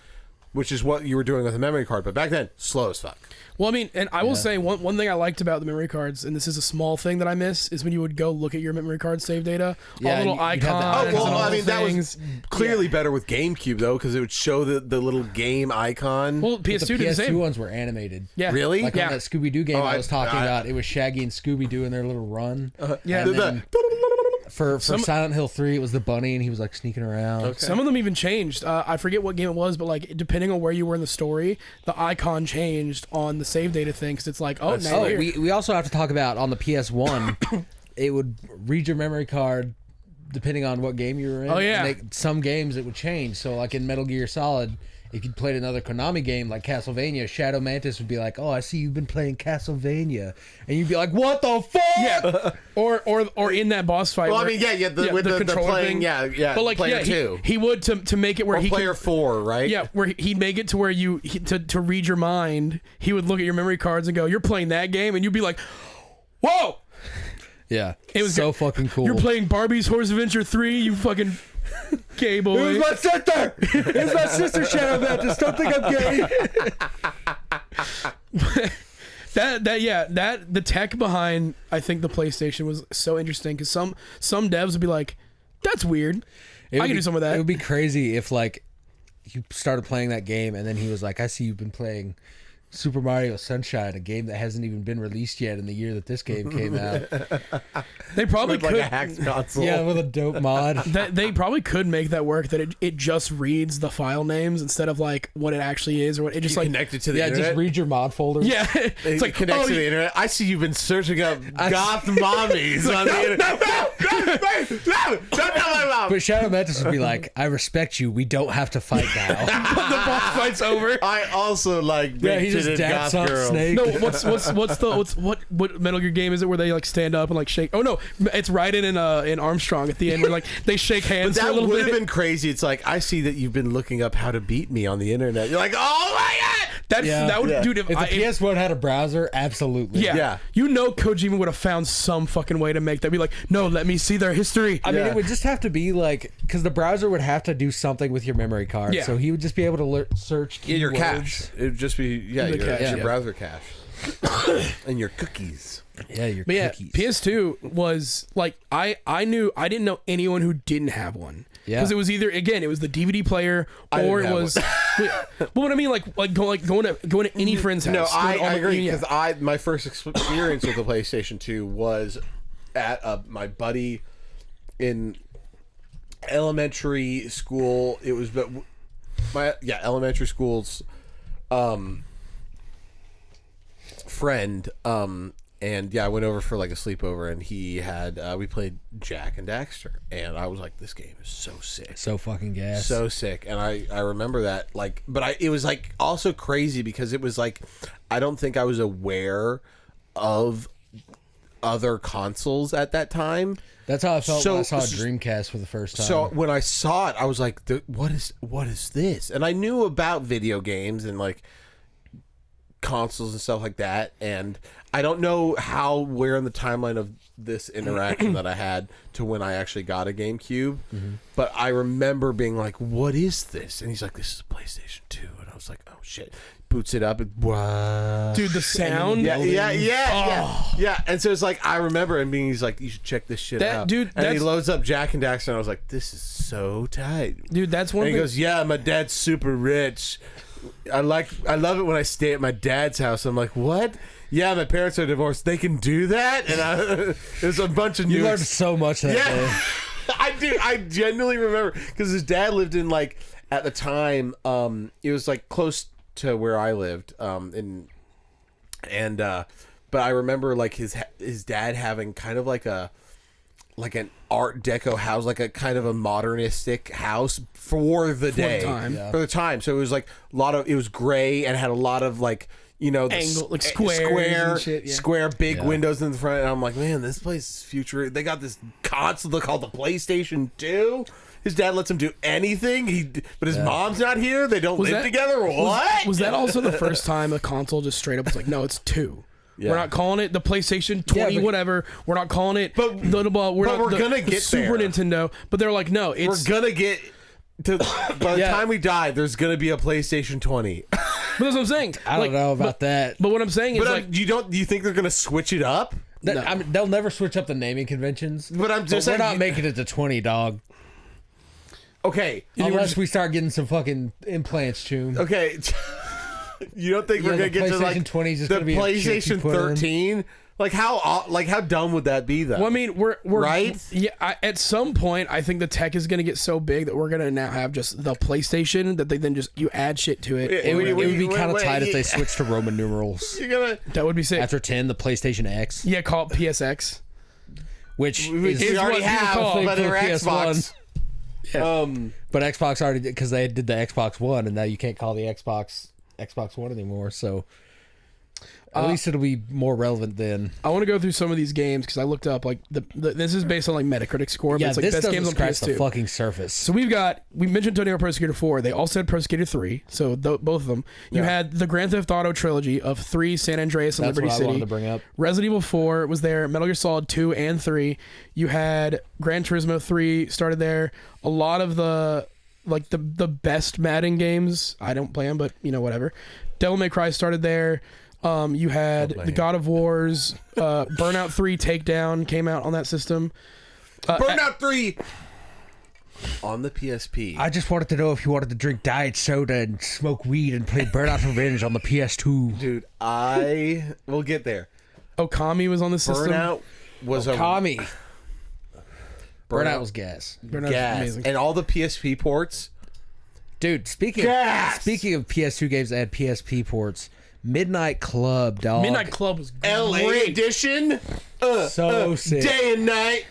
which is what you were doing with a memory card. But back then, slow as fuck. Well, I mean, and I will say one thing I liked about the memory cards, and this is a small thing that I miss, is when you would go look at your memory card save data, Yeah, all the little and you'd have the icons. icons. and all I the mean, that was things. clearly better with GameCube though, because it would show the little game icon. Well, The PS2 did the PS2 same. ones were animated. Yeah. Really? Like Yeah. on that Scooby Doo game Oh, I was talking I- about, it was Shaggy and Scooby Doo in their little run. Yeah. The- then- For Silent Hill 3, it was the bunny, and he was like sneaking around. Okay. Some of them even changed. I forget what game it was, but like depending on where you were in the story, the icon changed on the save data thing. Cause it's like, oh, That's now Oh, you're here. we also have to talk about on the PS1, it would read your memory card depending on what game you were in. Oh, yeah. And some games it would change. So like in Metal Gear Solid, if you played another Konami game like Castlevania, Shadow Mantis would be like, "Oh, I see you've been playing Castlevania," and you'd be like, "What the fuck?" Yeah, or in that boss fight. Well, I where- mean, with the controller playing, thing. yeah, But like, player yeah, 2. he would to make it where Or he player could, 4, right? yeah, where he'd make it to where to read your mind. He would look at your memory cards and go, "You're playing that game," and you'd be like, "Whoa!" Yeah, It was so fucking cool. You're playing Barbie's Horse Adventure 3. You fucking gay boy. It was my sister. It was my sister, Shadow Mantis. Don't think I'm gay. The tech behind I think the PlayStation was so interesting because some devs would be like, "That's weird. I can do some of that." It would be crazy if like you started playing that game and then he was like, "I see you've been playing Super Mario Sunshine, a game that hasn't even been released yet in the year that this game came out." They probably With like could. a hacked console. Yeah, with a dope mod. They probably could make that work. That it just reads the file names instead of like what it actually is, or what it just You like. connect it to the Yeah, internet. just read your mod folder. Yeah, It's it's like connect oh, to the internet. I see you've been searching up goth mommies on the internet. No. But Shadow Mantis would be like, "I respect you. We don't have to fight now." the boss fight's over. I also like Yeah, he just big-titted daps goth up girls. Snake. No, what Metal Gear game is it where they like stand up and like shake? Oh no, it's Raiden and Armstrong at the end where like they shake hands for a That little would have bit. been crazy. It's like, I see that you've been looking up how to beat me on the internet. You're like, oh my god! That would, Yeah. dude. If the PS1 had a browser, absolutely. Yeah. Yeah. You know Kojima would have found some fucking way to make that be like, no, let me see their history. I mean, Yeah. it would just have to be like, because the browser would have to do something with your memory card. Yeah. So he would just be able to search keywords. Yeah, your cache. It would just be your cache, your yeah. browser cache and your cookies. Yeah, your But yeah, cookies. PS2 was like I didn't know anyone who didn't have one. Yeah. Because it was either it was the DVD player I or didn't it have was. But what I mean, like going to any friend's house. No, I going on the- agree yeah. because my first experience with the PlayStation 2 was at my buddy in elementary school. It was elementary school's friend. And I went over for like a sleepover, and he had we played Jack and Daxter, and I was like, this game is so sick. So fucking gas. So sick. And I remember that, like, but it was like also crazy because it was like, I don't think I was aware of other consoles at that time. That's how I felt when I saw a So- Dreamcast for the first time. So when I saw it, I was like, what is this? And I knew about video games and like consoles and stuff like that, and I don't know where in the timeline of this interaction that I had to when I actually got a GameCube, but I remember being like, what is this? And he's like, this is a PlayStation 2, and I was like, oh shit. Boots it up and wow. Dude, the sound. Yeah. And so it's like, I remember him being, he's like, you should check this shit That- out. dude, and he that's- loads up Jack and Daxter, and I was like, this is so tight. Dude, that's one And he thing. goes, yeah, my dad's super rich. I love it when I stay at my dad's house. I'm like, what? Yeah, my parents are divorced. They can do that? And there's a bunch of you new learned so much that day. Yeah. I genuinely remember because his dad lived in like at the time it was like close to where I lived but I remember like his dad having kind of like an Art Deco house, like a kind of a modernistic house for the day, time. Yeah. for the time. So it was like it was gray and had a lot of like, you know, the Angle, like squares and shit, yeah. square big Yeah. windows in the front. And I'm like, man, this place is future. They got this console called the PlayStation 2. His dad lets him do anything. But his mom's not here. They don't live together. What? Was that also the first time a console just straight up was like, no, it's 2. Yeah. We're not calling it the PlayStation 20, but- whatever. We're not calling it. But we're gonna the get Super there. Nintendo. But they're like, no, We're it's. gonna get to by the Yeah. time we die. There's gonna be a PlayStation 20. But that's what I'm saying. I don't know about that. But what I'm saying is But like, you think they're gonna switch it up? That- No. I mean, they'll never switch up the naming conventions. But I'm just we're saying, not making it to 20, dog. Okay. Unless we start getting some fucking implants tuned. Okay. You don't think Yeah, we're gonna the get to like PlayStation 20 is just the gonna be a chip you PlayStation put in. 13 Like how dumb would that be though? Well, I mean, we're right. Yeah, at some point, I think the tech is going to get so big that we're going to now have just the PlayStation that they then just you add shit to it. It would be kind of tight if they switched to Roman numerals. That would be sick. After 10, the PlayStation X. Yeah, call it PSX. Which we already have, but they're Xbox. Yeah. But Xbox already did, because they did the Xbox One, and now you can't call the Xbox One anymore. So at least it'll be more relevant then. I want to go through some of these games because I looked up like this is based on like Metacritic score. Yeah, but it's like this best doesn't games on scratch the PS2. fucking surface. So we mentioned Tony Hawk Pro Skater 4. They also had Pro Skater 3. So both of them. You had the Grand Theft Auto trilogy of 3, San Andreas, and That's Liberty what I City. wanted to bring up. Resident Evil 4 was there. Metal Gear Solid 2 and 3. You had Gran Turismo 3 started there. A lot of the best Madden games. I don't play them, but whatever. Devil May Cry started there. You had the God of Wars, Burnout 3 Takedown came out on that system. Burnout 3 on the PSP. I just wanted to know if you wanted to drink diet soda and smoke weed and play Burnout Revenge on the PS2. Dude, we'll get there. Okami was on the system. Burnout was Okami. Burnout Burnout was gas. Burnout was gas, amazing. and all the PSP ports. Dude, speaking Gas! of PS2 games that had PSP ports, Midnight Club, dog. Midnight Club was LA great. edition, So sick. day and night.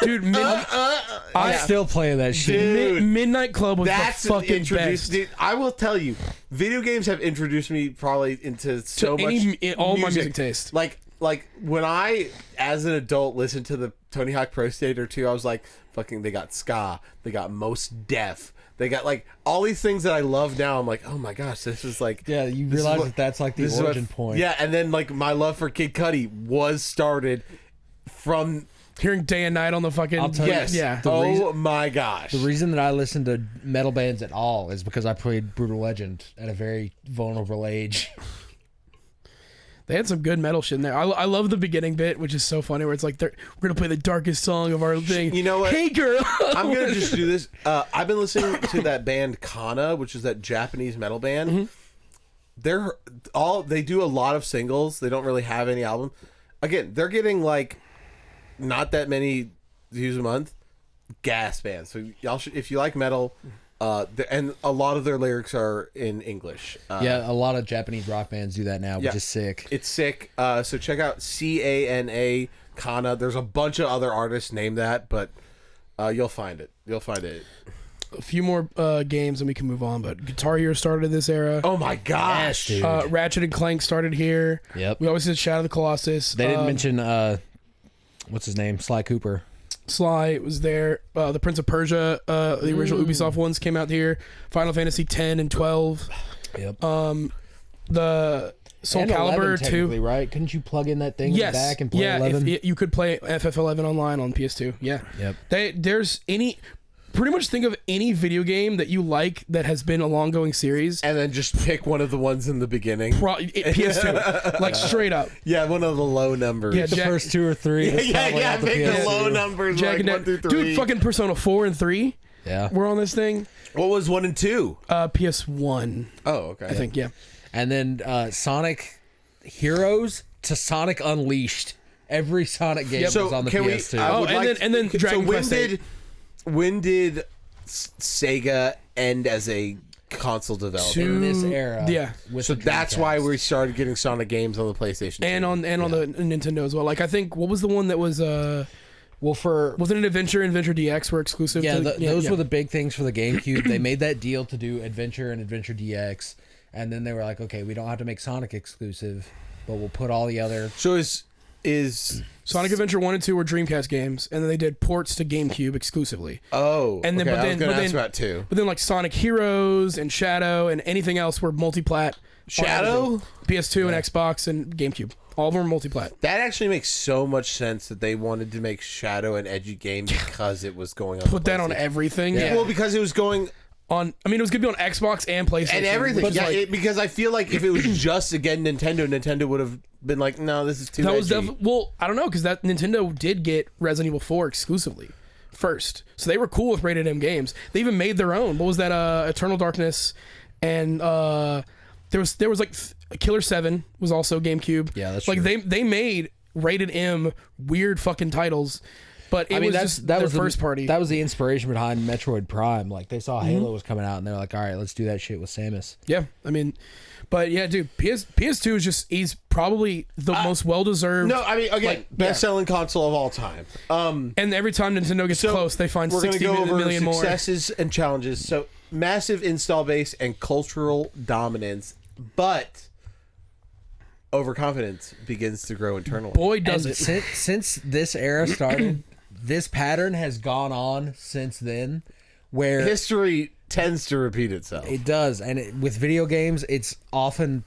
Dude, I'm still playing that shit. Dude, Midnight Club was that's the fucking introduced. best. Dude, I will tell you, video games have introduced me probably into so much all my music taste. Like when I, as an adult, listened to the Tony Hawk Pro Skater 2, I was like, fucking, they got ska, they got Most Def, they got like all these things that I love now. I'm like, oh my gosh, this is like, Yeah, you realize that that's like the this is what- origin point. Yeah, and then like my love for Kid Cudi was started from Hearing Day and Night on the fucking I'll tell you- yes. yeah. Oh my gosh. The reason that I listen to metal bands at all is because I played Brutal Legend at a very vulnerable age. They had some good metal shit in there. I love the beginning bit, which is so funny, where it's like we're gonna play the darkest song of our thing. You know what? Hey girl, I'm gonna just do this. I've been listening to that band Kana, which is that Japanese metal band. They do a lot of singles. They don't really have any album. Again, they're getting like not that many views a month. Gas band. So y'all should, if you like metal, and a lot of their lyrics are in English. Yeah, a lot of Japanese rock bands do that now, which is sick. It's sick. So check out Kana, Kana. There's a bunch of other artists named that, but you'll find it. You'll find it. a few more games and we can move on. But Guitar Hero started in this era. Oh my gosh, dude. Ratchet and Clank started here. Yep. We always did Shadow of the Colossus. They didn't mention what's his name, Sly Cooper. Sly was there. The Prince of Persia, the original Ubisoft ones came out here. Final Fantasy 10 and 12. Yep. The Soul And Calibur 11, technically, 2. right? Couldn't you plug in that thing in the Yes. back and play yeah, 11? you could play FF11 online on PS2. Yeah. Yep. There's any... Pretty much think of any video game that you like that has been a long-going series. and then just pick one of the ones in the beginning. PS2. Like, straight up. Yeah, one of the low numbers. Yeah, The Jack- first two or three. that's probably out the pick the PS2. low numbers. Jack Like and 1 through 3. Dude, fucking Persona 4 and 3 Yeah. were on this thing. What was 1 and 2? PS1, Oh, okay. I think, yeah. And then Sonic Heroes to Sonic Unleashed. Every Sonic game was on the PS2. I would and then Dragon Quest VIII. when did Sega end as a console developer? in this era. Yeah. With So the that's why Dreamcast. we started getting Sonic games on the PlayStation 2. And on the Nintendo as well. Like, I think, what was the one that was, Well, for wasn't it Adventure and Adventure DX were exclusive? yeah, to, those were the big things for the GameCube. They made that deal to do Adventure and Adventure DX, and then they were like, okay, we don't have to make Sonic exclusive, but we'll put all the other. So is Sonic Adventure 1 and 2 were Dreamcast games, and then they did ports to GameCube exclusively. and then but I was then- going but to ask then- about 2. But then, like, Sonic Heroes and Shadow and anything else were multi-plat. Shadow? PS2 and Xbox and GameCube. All of them were multi-plat. That actually makes so much sense that they wanted to make Shadow an edgy game because it was going on. Put that on everything. Yeah. Well, because it was going I mean, it was going to be on Xbox and PlayStation. and everything. which is Yeah, like- because I feel like if it was just again Nintendo would have been like, no, this is too. that was edgy. definitely... Well, I don't know, because that Nintendo did get Resident Evil 4 exclusively first. So they were cool with rated M games. They even made their own. What was that? Eternal Darkness. And there was like Killer 7 was also GameCube. Yeah, that's like true. they made rated M, weird fucking titles. But it was just their first party. That was the inspiration behind Metroid Prime. Like they saw Halo was coming out, and they're like, "All right, let's do that shit with Samus." Yeah, I mean, but yeah, dude, PS2 is just he's probably the most well deserved. No, I mean, again, best selling console of all time. And every time Nintendo gets close, they find 60 million more successes and challenges. So massive install base and cultural dominance, but overconfidence begins to grow internally. Boy, does And it! Since this era started, this pattern has gone on since then, where History tends to repeat itself. it does, and with video games, it's often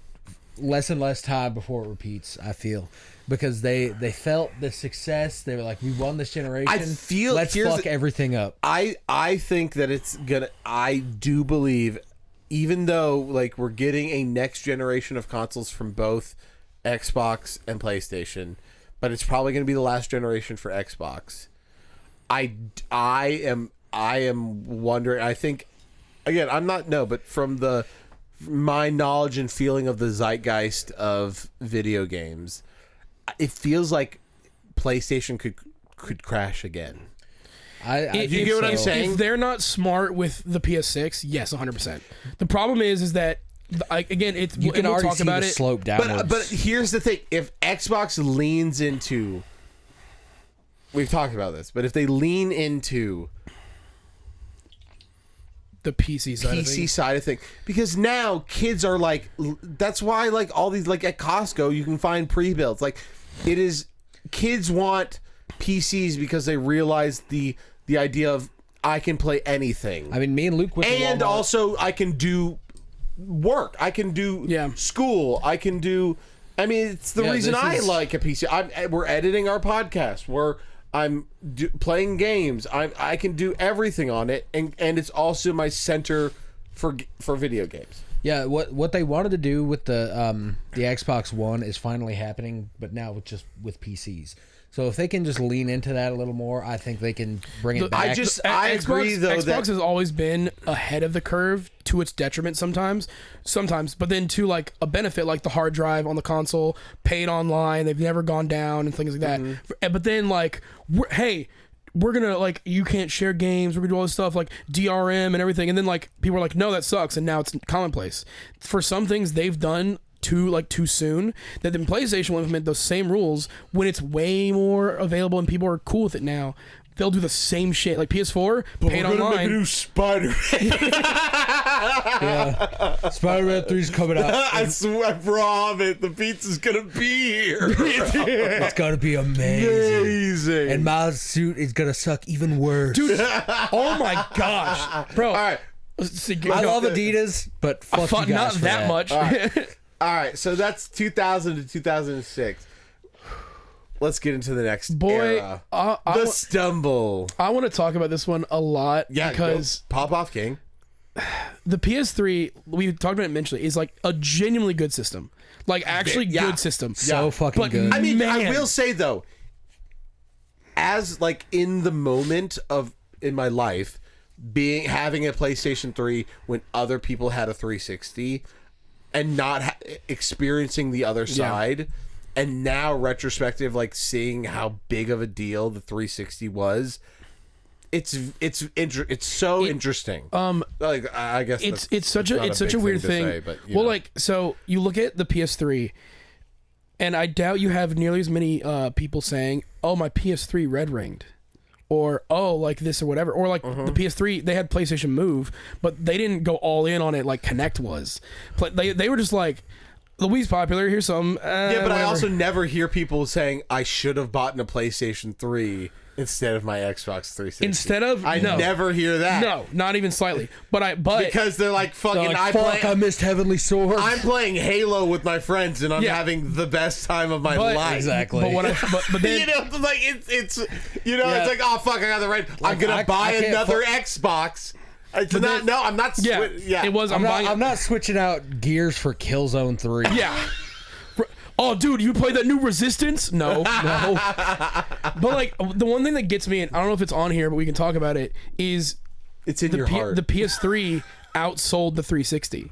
less and less time before it repeats. I feel because they felt the success. They were like, "We won this generation. I feel let's fuck everything up." I think that it's gonna. I do believe, even though like we're getting a next generation of consoles from both Xbox and PlayStation, but it's probably going to be the last generation for Xbox. I am wondering. I think again, but from my knowledge and feeling of the zeitgeist of video games, it feels like PlayStation could crash again. You get what I'm saying? If they're not smart with the PS6, yes, 100%. The problem is that again, You can already see the slope downwards. But here's the thing: if Xbox leans into, we've talked about this, but if they lean into the PC side of things, because now kids are like, that's why like all these, like at Costco you can find pre-builds. Like it is, kids want PCs because they realize the idea of I can play anything. I mean, me and Luke went to and Walmart. also I can do work, I can do school, I can do. I mean, it's the reason I like a PC. We're editing our podcast. I'm playing games. I can do everything on it, and it's also my center for video games. Yeah, what they wanted to do with the Xbox One is finally happening, but now with PCs. So if they can just lean into that a little more, I think they can bring it back. I agree though. Xbox has always been ahead of the curve to its detriment sometimes, but then to like a benefit, like the hard drive on the console, paid online, they've never gone down and things like that. But then like, we're gonna like, you can't share games, we're gonna do all this stuff like DRM and everything, and then like people are like, no, that sucks, and now it's commonplace. For some things they've done too soon, that then PlayStation will implement those same rules when it's way more available and people are cool with it now. They'll do the same shit like PS4 paid online. Make a new Spider-Man. Yeah, Spider-Man 3's coming out. I swear, I promise, the pizza's gonna be here. It's gonna be amazing. And Miles' suit is gonna suck even worse. Dude, oh my gosh, bro. All right, I love Adidas, but fuck you guys not for that much. All right, so that's 2000 to 2006. Let's get into the next era. The Stumble. I want to talk about this one a lot because pop off, King. The PS3, we talked about it mentioned, is like a genuinely good system. Like actually good system. So fucking good. I mean, I will say though, as like in the moment in my life, having a PlayStation 3 when other people had a 360 and not experiencing the other side, and now retrospective, like seeing how big of a deal the 360 was, it's so interesting. Like I guess it's such a weird thing. Say, but, like, so you look at the PS3, and I doubt you have nearly as many people saying, "Oh, my PS3 red ringed," or "Oh, like this or whatever," or like the PS3 they had PlayStation Move, but they didn't go all in on it like Kinect was. They were just like, the Wii's popular. Here's some. But whatever. I also never hear people saying I should have bought a PlayStation 3 instead of my Xbox 360. I never hear that. No, not even slightly. But because they're like fucking. I missed Heavenly Sword. I'm playing Halo with my friends and I'm having the best time of my life. Exactly. But then like it's like, oh fuck, I got the right. I'm gonna buy another Xbox. It's not. No, I'm not. It was. I'm not switching out Gears for Killzone 3. Yeah. Oh, dude, you played that new Resistance? No. But like the one thing that gets me, and I don't know if it's on here, but we can talk about it. Is it's in your heart? The PS3 outsold the 360.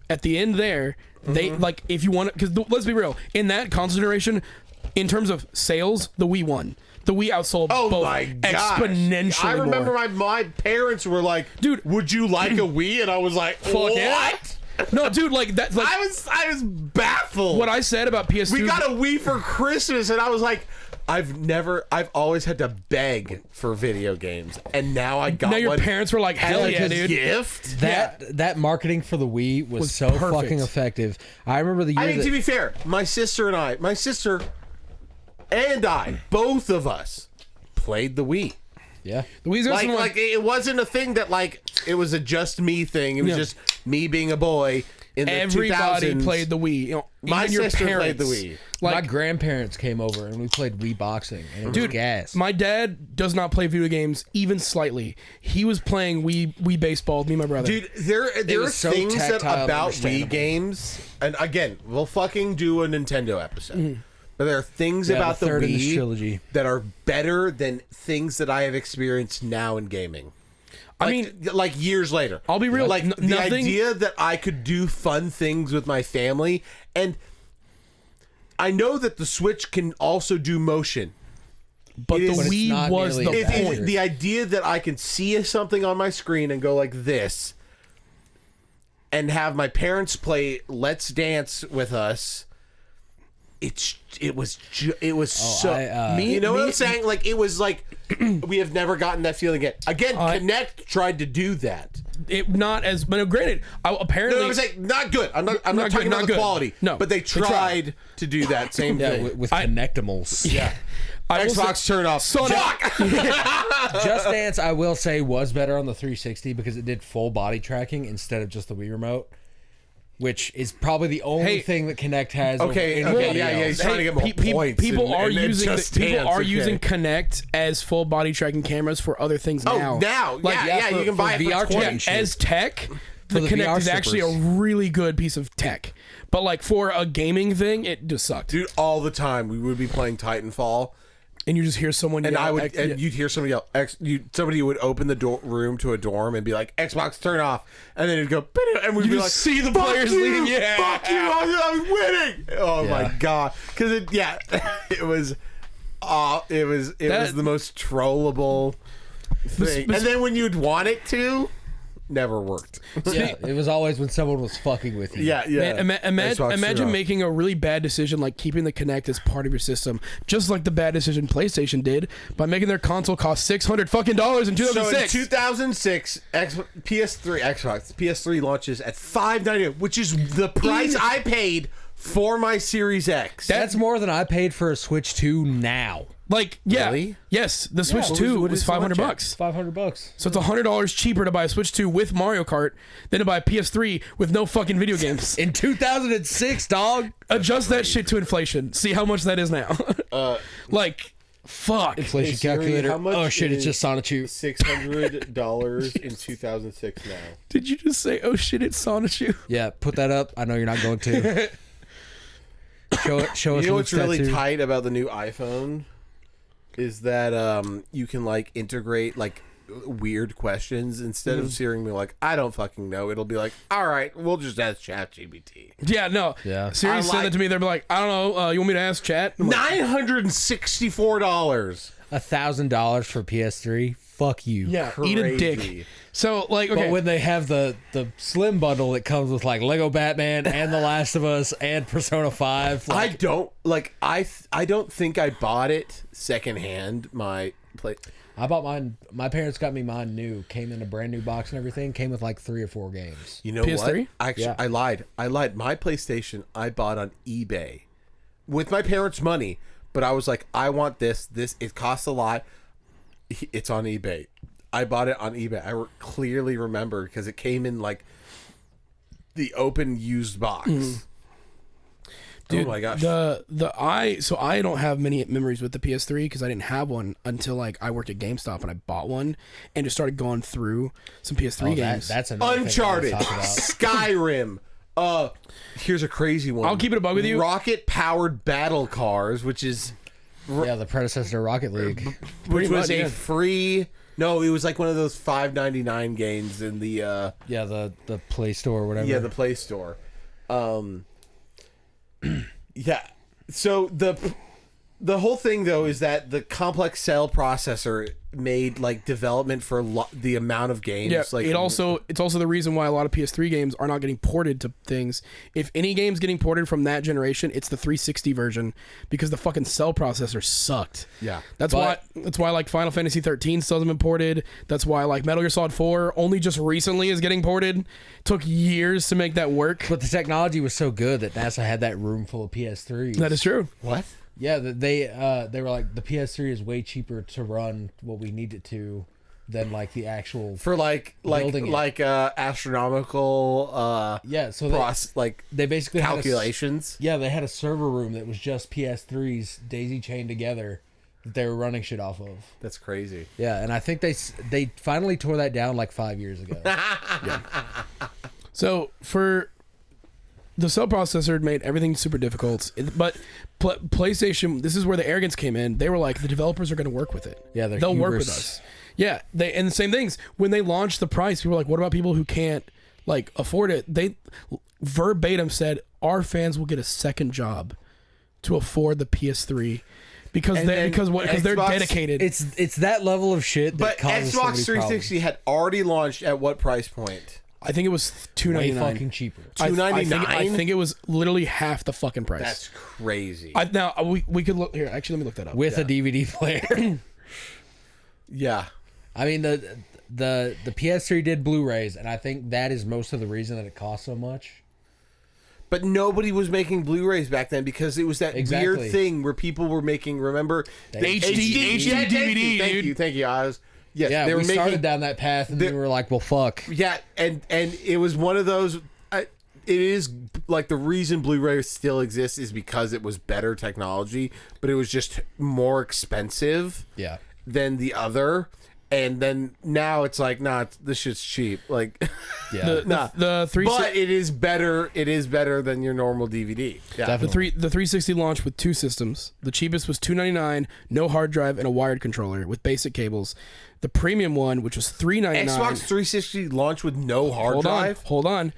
At the end there, they like, if you want, because let's be real, in that console generation, in terms of sales, the Wii won. The Wii outsold Oh both my gosh. exponentially I remember more. my parents were like, Dude. would you like a Wii? And I was like, Fuck yeah. what? No, dude, like that. Like I was baffled. what I said about PS2. We got a Wii for Christmas, and I was like, I've always had to beg for video games, and now I got now your one parents were like, hell as yeah, a dude. gift. That marketing for the Wii was so perfect. fucking effective. I remember the year I mean, that, to be fair, my sister and I, both of us played the Wii. yeah. The Wii's got some, Like it wasn't a thing that like it was a just me thing. It was Yeah. just me being a boy in the everybody 2000s. played the Wii. You know, My even your sister parents. played the Wii. My Like, grandparents came over and we played Wii boxing, and it was Dude, gas. my dad does not play video games even slightly. He was playing Wii baseball with me and my brother. Dude, there are was so things that tactile and about Wii understandable. games, and again, we'll fucking do a Nintendo episode. But there are things Yeah, about the the third in this Wii trilogy. that are better than things that I have experienced now in gaming. I mean, like years later. I'll be real, Like the nothing- idea that I could do fun things with my family, and I know that the Switch can also do motion. but it the is- But it's Wii not was the nearly as point. accurate. The idea that I can see something on my screen and go like this, and have my parents play Let's Dance with us. It was so. You know what I'm saying? Like it was like we have never gotten that feeling again. Again, Kinect tried to do that. It not as, but granted, apparently No, I'm saying not good. I'm not Not talking good, about not the good. quality. No, but they tried to do that same yeah, thing. with Connectimals. Yeah. I will Xbox say- turn off. Fuck! Just Dance, I will say, was better on the 360 because it did full body tracking instead of just the Wii remote, which is probably the only Hey, thing that Kinect has. Okay, over okay, anybody yeah, else. he's trying to get more points. People are and using Just people Dance, are okay. using Kinect as full body tracking cameras for other things now. Oh, now, Like, yeah, for- you can for buy it VR for 20. chat. Shit. As tech, the the Kinect VR is actually a strippers. really good piece of tech. But like for a gaming thing, it just sucked. Dude, all the time we would be playing Titanfall, And you just hear someone and yell, I would, and yeah. you'd hear somebody yell, somebody would open the room to a dorm and be like, "Xbox, turn off," and then it'd go, and we'd You be just like, see the "Fuck players you, leaving, yeah. fuck you, I'm winning." Oh my Yeah. god, because it was the most trollable thing. And then when you'd want it to, never worked. Yeah, it was always when someone was fucking with you. yeah. Man, Xbox, turn imagine off. making a really bad decision like keeping the Kinect as part of your system, just like the bad decision PlayStation did by making their console cost $600 fucking in 2006. So in 2006, PS3 launches at $599, which is the price I paid for my Series X. That's more than I paid for a Switch 2 now. Like, yeah, Really? yes, the Switch what 2 what was is the $500. launch It's $500. So it's $100 cheaper to buy a Switch 2 with Mario Kart than to buy a PS3 with no fucking video games. In 2006, dog. Adjust that shit to inflation. See how much that is now. Like, fuck. Inflation Hey, Siri, calculator. how much Oh shit, it's is- just Sonichu. $600 in 2006 now. Did you just say, oh shit, it's Sonichu? Yeah, put that up. I know you're not going to. Show us. You know Luke's what's really tattoo. tight about the new iPhone is that you can like integrate like weird questions instead of Siri being like, I don't fucking know. It'll be like, all right, we'll just ask ChatGPT. Yeah, no. Yeah. Siri I sent like- it to me. They're like, I don't know. You want me to ask chat? I'm like, $964. $1,000 for PS3. Fuck you. yeah, eat a dick. Crazy. So, like, okay. But when they have the slim bundle that comes with like Lego Batman and The Last of Us and Persona 5, like, I don't like. I don't think I bought it secondhand. My play. I bought mine. My parents got me mine new. Came in a brand new box and everything. Came with like 3 or 4 games. You know PS3? what? Actually, Yeah. I lied. My PlayStation I bought on eBay with my parents' money. But I was like, I want this. It costs a lot. It's on eBay. I bought it on eBay. I clearly remember because it came in like the open used box. Dude, oh my gosh! I don't have many memories with the PS3 because I didn't have one until like I worked at GameStop and I bought one and just started going through some PS3 games. That's another Uncharted, thing I wanna talk about. Skyrim. Here's a crazy one. I'll keep it a bug with you. Rocket powered battle cars, which is Yeah, the predecessor to Rocket League. which was much, a yeah. free. No, it was like one of those $5.99 games in the Yeah, the Play Store or whatever. the Play Store. Yeah. So The whole thing, though, is that the complex cell processor made like development for the amount of games. Yeah, like it's also the reason why a lot of PS3 games are not getting ported to things. If any game's getting ported from that generation, it's the 360 version because the fucking cell processor sucked. Yeah, that's why like Final Fantasy 13 still hasn't been ported. That's why like Metal Gear Solid 4 only just recently is getting ported. Took years to make that work. But the technology was so good that NASA had that room full of PS3s. That is true. What? Yeah, they were like, the PS3 is way cheaper to run what we need it to than like the actual for astronomical yeah. So they basically calculations. They had a server room that was just PS3s daisy chained together that they were running shit off of. That's crazy. Yeah, and I think they finally tore that down like 5 years ago. Yeah. So for the cell processor made everything super difficult, but PlayStation, this is where the arrogance came in. They were like, the developers are going to work with it. Yeah, they'll work with us. Yeah, and the same things when they launched the price. People were like, what about people who can't like afford it? They verbatim said our fans will get a second job to afford the PS3 because they're dedicated. It's that level of shit. That But causes so Xbox many 360 had already launched at what price point? I think it was $299. Way fucking cheaper. $299. I think it was literally half the fucking price. That's crazy. Now we could look here. Actually, let me look that up. With a DVD player. Yeah. I mean the PS3 did Blu-rays, and I think that is most of the reason that it costs so much. But nobody was making Blu-rays back then because it was that weird thing where people were making. Remember the HD DVD? Thank you. I was. Yes, yeah, they were started down that path, and we were like, "Well, fuck." Yeah, and it was one of those. It is like the reason Blu-ray still exists is because it was better technology, but it was just more expensive. Yeah. Than the other, and then now it's like, nah, this shit's cheap. Like, yeah, the 360, but it is better. It is better than your normal DVD. Yeah, definitely. The 360 launched with 2 systems. The cheapest was $299, no hard drive, and a wired controller with basic cables. The premium one, which was $399. Xbox 360 launched with no hard drive. Hold on,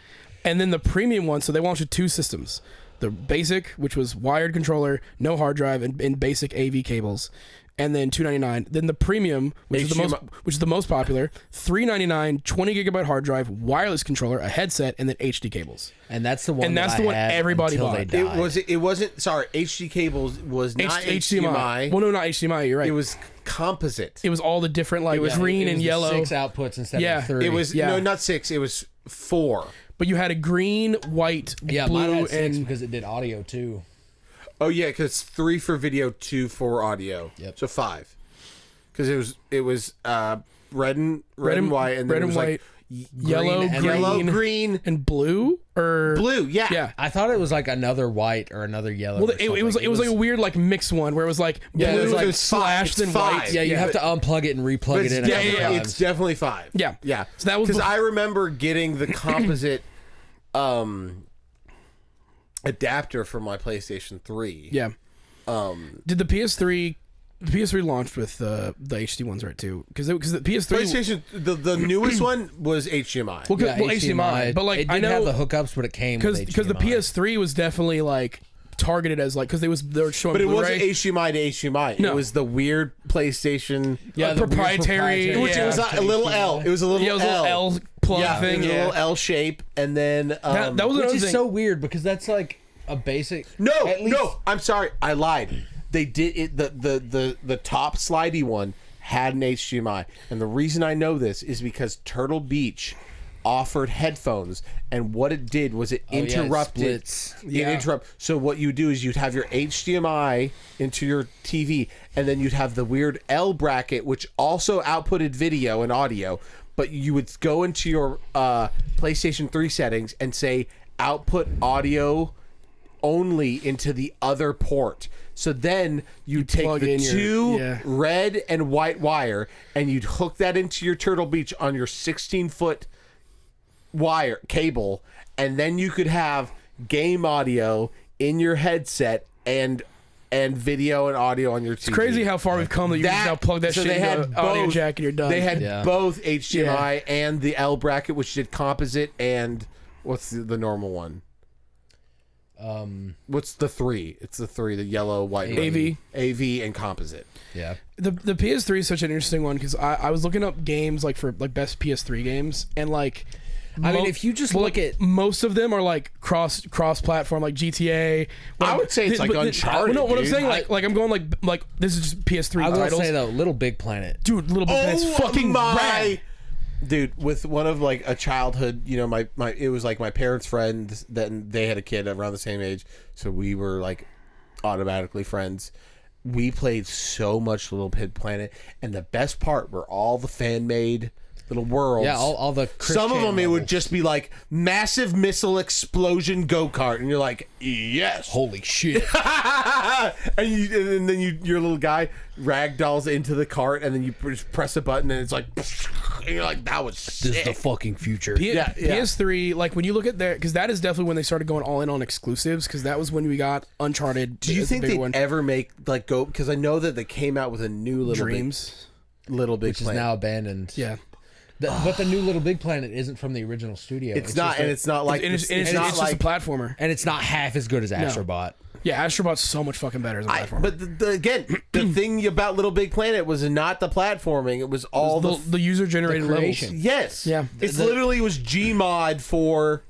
and then the premium one. So they launched with 2 systems. The basic, which was wired controller, no hard drive, and basic AV cables. And then $299. Then the premium, which is the most popular, $399, 20 gigabyte hard drive, wireless controller, a headset, and then HD cables. And that's the one. And that's the one everybody bought. It wasn't. Sorry, HD cables was not HDMI. Well, no, not HDMI. You're right. It was composite. It was all the different green and yellow. 6 outputs instead of 3. It was no, not 6. It was 4. But you had a green, white, blue, mine had 6 and because it did audio too. Oh yeah, because 3 for video, 2 for audio. Yep. So 5. Because it was red and white, and then it was like yellow, green, and blue or blue. Yeah, yeah. I thought it was like another white or another yellow. Well, it was like a weird like mixed one where it was like blue, it was like slashed and white. Yeah, you have to unplug it and replug it in. It's definitely 5. Yeah, yeah. So that was because I remember getting the composite. Adapter for my PlayStation 3. Yeah. Did the PS3 launched with the HD ones, right, too? Because the PS3 PlayStation the newest one was HDMI. Well, HDMI, but like it didn't have the hookups, but it came with HDMI. Because the PS3 was definitely like targeted as like because they were showing. But it Blu-ray. wasn't HDMI to HDMI. No. It was the weird PlayStation. Yeah, proprietary. Which it was a little L. It was a little L plug thing. It was a little L shape, and then that was which another is thing. so weird because that's like a basic. No. I'm sorry, I lied. They did it. The top slidey one had an HDMI, and the reason I know this is because Turtle Beach offered headphones, and what it did was it interrupted. So what you do is you'd have your HDMI into your TV, and then you'd have the weird L bracket, which also outputted video and audio. But you would go into your PlayStation 3 settings and say output audio only into the other port. So then you take the two red and white wire and you'd hook that into your Turtle Beach on your 16-foot wire cable, and then you could have game audio in your headset and video and audio on your TV. It's crazy how far we've come that you can just now plug that shit into an audio jack and you're done. They had both HDMI and the L bracket, which did composite, and what's the normal one? What's the 3? It's the 3: the yellow, white, AV, and composite. Yeah. The PS3 is such an interesting one because I was looking up games like for like best PS3 games, and like I mean, if you just look at most of them are like cross platform, like GTA. I would say it's like Uncharted. No, what I'm dude. saying, like I'm going like this is just PS3 I will titles. say though, Little Big Planet. Dude, Little Big Planet's fucking rad. Dude, with one of like a childhood, you know, my it was like my parents' friends. Then they had a kid around the same age, so we were like automatically friends. We played so much Little Big Planet, and the best part were all the fan made little worlds. Yeah, all the some of them it would just be like massive missile explosion go-kart, and you're like, yes, holy shit. and then your little guy ragdolls into the cart, and then you just press a button, and it's like, and you're like, that was sick. This is the fucking future. PS3, like when you look at their, because that is definitely when they started going all in on exclusives, because that was when we got Uncharted. Do you think they'd one. ever make like go? Because I know that they came out with a new Little Dreams, Little Big which is Planet. now abandoned. yeah. But the new Little Big Planet isn't from the original studio. It's not, and it's not like It's not just like a platformer. and it's not half as good as Astrobot. Yeah, Astrobot's so much fucking better as a platformer. But again, the thing about Little Big Planet was not the platforming; it was all the user generated the levels. creation. Yes, Yeah. It's literally was Gmod for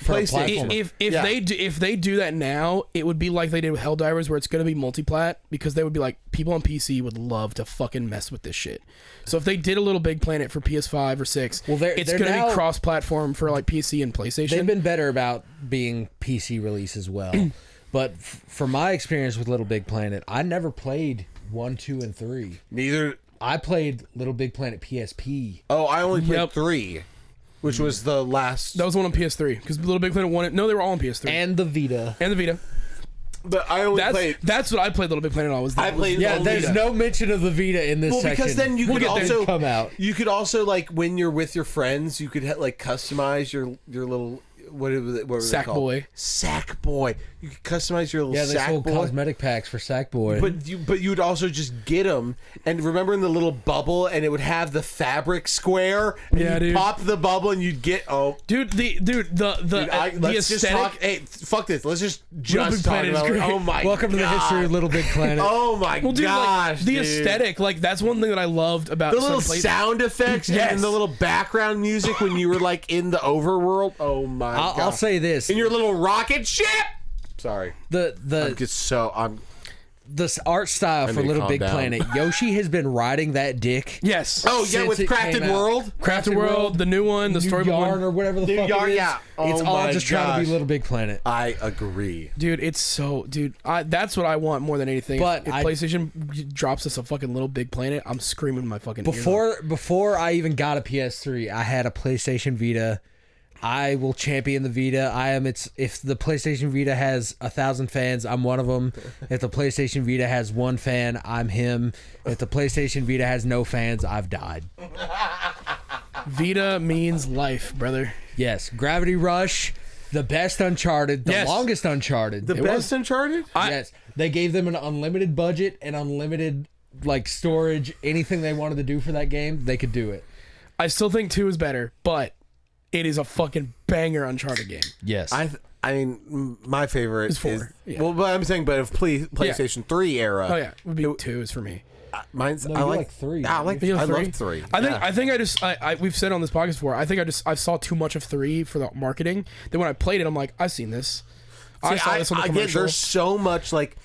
PlayStation. If they do that now, it would be like they did with Helldivers, where it's going to be multiplat, because they would be like, people on PC would love to fucking mess with this shit. So if they did a Little Big Planet for PS5 or 6, Well, it's they're going to now- be cross-platform for like PC and PlayStation. They've been better about being PC release as well. But from my experience with Little Big Planet, I never played 1, 2, and 3. Neither. I played Little Big Planet PSP. Oh, I only played Yep. 3, which was the last. That was one on PS3, because Little Big Planet 1... No, they were all on PS3. And the Vita. And the Vita. But I only played. That's what I played Little Big Planet on. I played. Yeah, only there's Vita. no mention of the Vita in this Well, section. because then you could We'll get there. also Come out. You could also like when you're with your friends, you could like customize your little what was Sack it called? Boy. Sack Boy. You could customize your little Yeah, they Sack sold Boy. cosmetic packs for Sackboy. But you'd also just get them, and remember in the little bubble, and it would have the fabric square. And Yeah, you'd dude. pop the bubble, and you'd get Dude, the let's just aesthetic... talk. Hey, fuck this. Let's just Big talk Planet is about. great. Oh my! Welcome to the God. history of Little Big Planet. Oh my Well, dude, gosh! like, the dude. aesthetic, like, that's one thing that I loved about The little Sony PlayStation. sound effects Yes. and the little background music when you were like in the overworld. Oh my god! I'll say this. In your little rocket ship. Sorry, the art style for need to Little calm Big down. Planet. Yoshi has been riding that dick. Yes. Oh yeah, Since with it Crafted came out. World. Crafted World, the new one, the New storybook Yarn one. or whatever the New fuck Yarn, it is. yeah. It's Oh all my just trying to gosh. be Little Big Planet. I agree. Dude, it's so... Dude, that's what I want more than anything. But if PlayStation drops us a fucking Little Big Planet, I'm screaming my fucking ears off. Before I even got a PS3, I had a PlayStation Vita. I will champion the Vita. If the PlayStation Vita has 1,000 fans, I'm one of them. If the PlayStation Vita has 1 fan, I'm him. If the PlayStation Vita has no fans, I've died. Vita means life, brother. Yes, Gravity Rush, the best Uncharted, the Yes. longest Uncharted. The best Uncharted. Yes, they gave them an unlimited budget and unlimited like storage. Anything they wanted to do for that game, they could do it. I still think 2 is better, but it is a fucking banger Uncharted game. Yes, I mean, my favorite It's 4, is yeah. well, but I'm saying, but if PlayStation 3 era. Oh, yeah. Would be 2 is for me. Mine's No, I you like like 3. I like. You I like love 3? 3. I think we've said on this podcast before, I saw too much of 3 for the marketing. Then when I played it, I'm like, I've seen this. I saw this on the again, commercial. there's so much like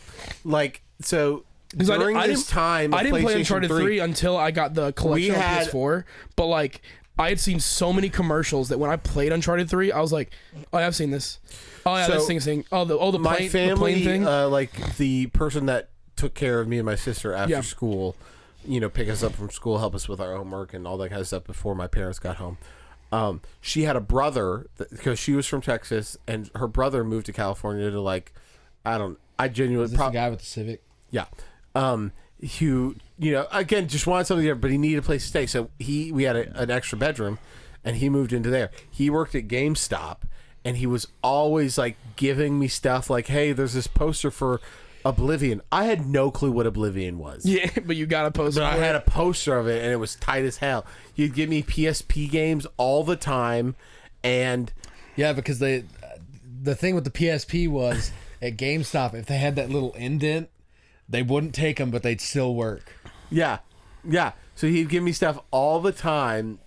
so 'Cause during this time. I of didn't play PlayStation Uncharted 3 until I got the collection on had- PS4. But like, I had seen so many commercials that when I played Uncharted 3, I was like, oh, yeah, I've seen this. Oh yeah, So, this thing. Oh, the my plane, family, the plane thing. like the person that took care of me and my sister after Yeah. school, pick us up from school, help us with our homework and all that kind of stuff before my parents got home. She had a brother because she was from Texas, and her brother moved to California to I genuinely is this the guy with the Civic? yeah. Who again just wanted something there, but he needed a place to stay, so we had an extra bedroom, and he moved into there. He worked at GameStop, and he was always like giving me stuff like, "Hey, there's this poster for Oblivion." I had no clue what Oblivion was. Yeah, but you got to post. But I had a poster of it, and it was tight as hell. He'd give me PSP games all the time, and Yeah, because the thing with the PSP was at GameStop, if they had that little indent, they wouldn't take them, but they'd still work. Yeah. So he'd give me stuff all the time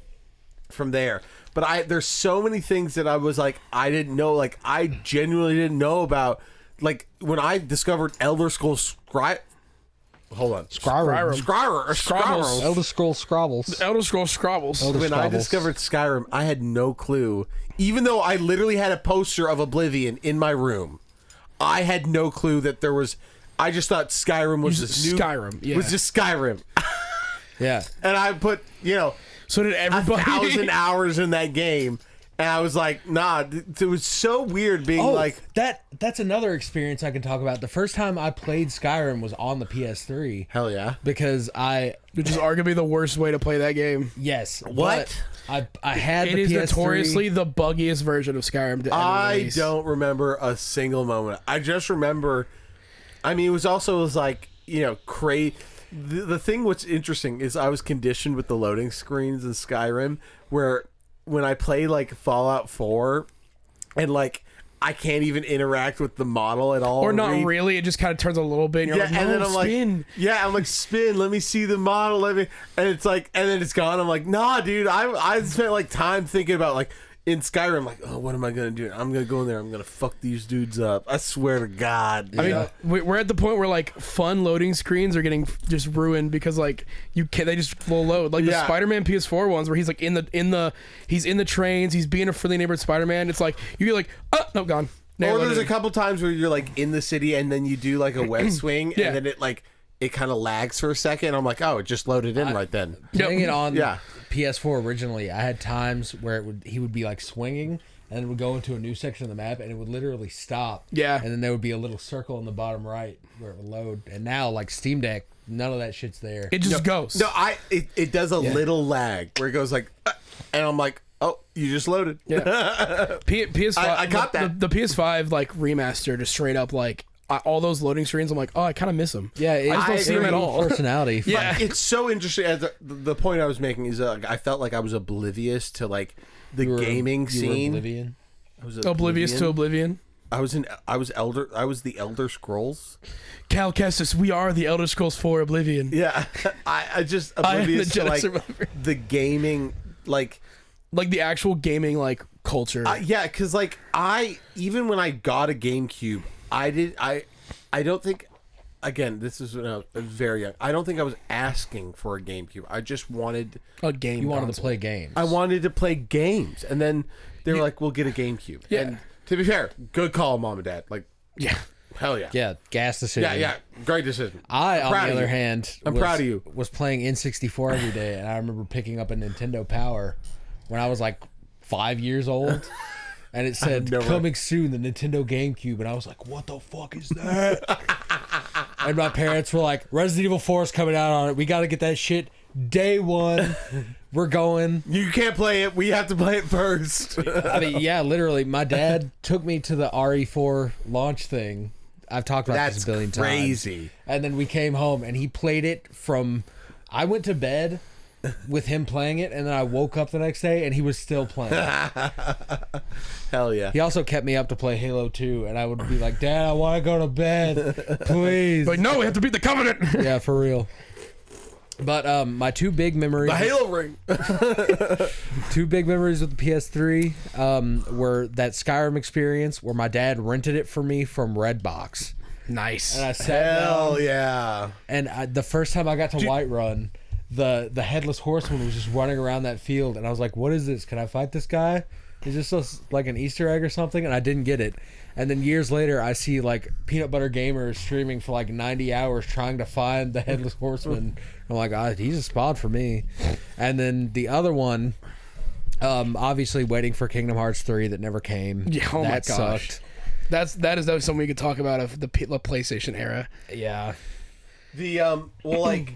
from there. But there's so many things that I was like, I didn't know. Like, I genuinely didn't know about. Like, when I discovered Elder Scrolls Hold on. Skyrim. Elder Scrolls Scrabbles. Elder Scrolls Scrabbles. When I discovered Skyrim, I had no clue. Even though I literally had a poster of Oblivion in my room, I had no clue that there was. I just thought Skyrim was this new. Skyrim, yeah. Was just Skyrim. Yeah. And I put, So did everybody. 1,000 hours in that game. And I was like, nah, it was so weird being that's another experience I can talk about. The first time I played Skyrim was on the PS3. Hell yeah. Because Which is arguably the worst way to play that game. Yes. What? But I had It the is PS3. notoriously the buggiest version of Skyrim to ever I release. don't remember a single moment. I just remember, it was like, crazy. The thing what's interesting is I was conditioned with the loading screens in Skyrim where when I play like Fallout 4 and like I can't even interact with the model at all. Or not really. It just kind of turns a little bit. And you're like, and then I'm spin. I'm like, spin. Let me see the model. And it's like, and then it's gone. I'm like, nah, dude. I spent like time thinking about like in Skyrim, like, oh, what am I gonna do? I'm gonna go in there. I'm gonna fuck these dudes up. I swear to God. I mean, we're at the point where like fun loading screens are getting just ruined because like they just full load. Like the Spider-Man PS4 ones where he's like he's in the trains, he's being a friendly neighborhood Spider-Man. It's like you get like, oh no, gone. Or there's a couple times where you're like in the city and then you do like a web swing and then it kind of lags for a second. I'm like, oh, it just loaded in right then. Playing it on PS4 originally, I had times where he would be like swinging and it would go into a new section of the map and it would literally stop. Yeah. And then there would be a little circle in the bottom right where it would load. And now like Steam Deck, none of that shit's there. It just goes. No, it does a little lag where it goes like, and I'm like, oh, you just loaded. Yeah. PS5. I got that. The PS5 like remaster just straight up like all those loading screens. I'm like, oh, I kind of miss them. Yeah, I just don't see them at all. Personality. Yeah. It's so interesting. The point I was making is I felt like I was oblivious to like the gaming scene. Oblivion. I was Oblivious to Oblivion. I was the Elder Scrolls. Cal Kestis, we are the Elder Scrolls 4 Oblivion. Yeah, I just oblivious to like the gaming like the actual gaming like culture. Yeah, because like even when I got a GameCube, I don't think, again, this is when I was very young. I don't think I was asking for a GameCube. I just wanted a game. You wanted to play games. I wanted to play games, and then they were like, "We'll get a GameCube." Yeah. And to be fair, good call, Mom and Dad. Like, yeah, hell yeah, Yeah, gas decision. yeah, great decision. I, on the other hand, I'm proud of you. Was playing N64 every day, and I remember picking up a Nintendo Power when I was like 5 years old. And it said, coming soon, the Nintendo GameCube. And I was like, what the fuck is that? And my parents were like, Resident Evil 4 is coming out on it. We got to get that shit day one. We're going. You can't play it. We have to play it first. I mean, yeah, literally. My dad took me to the RE4 launch thing. I've talked about this a billion times. That's crazy. And then we came home, and he played it from... I went to bed with him playing it, and then I woke up the next day, and he was still playing. Hell yeah. He also kept me up to play Halo 2, and I would be like, Dad, I want to go to bed. Please. Like, no, we have to beat the Covenant. Yeah, for real. But my two big memories... The Halo ring. Two big memories with the PS3 were that Skyrim experience where my dad rented it for me from Redbox. Nice. And I sat Hell down, yeah. and the first time I got to Whiterun, the Headless Horseman was just running around that field, and I was like, what is this? Can I fight this guy? Is this like an Easter egg or something? And I didn't get it. And then years later, I see like Peanut Butter Gamer streaming for like 90 hours trying to find the Headless Horseman. I'm like, he's a spot for me. And then the other one, obviously waiting for Kingdom Hearts 3 that never came. Yeah, oh that my gosh. sucked. That is something we could talk about of the PlayStation era. Yeah. The well, like,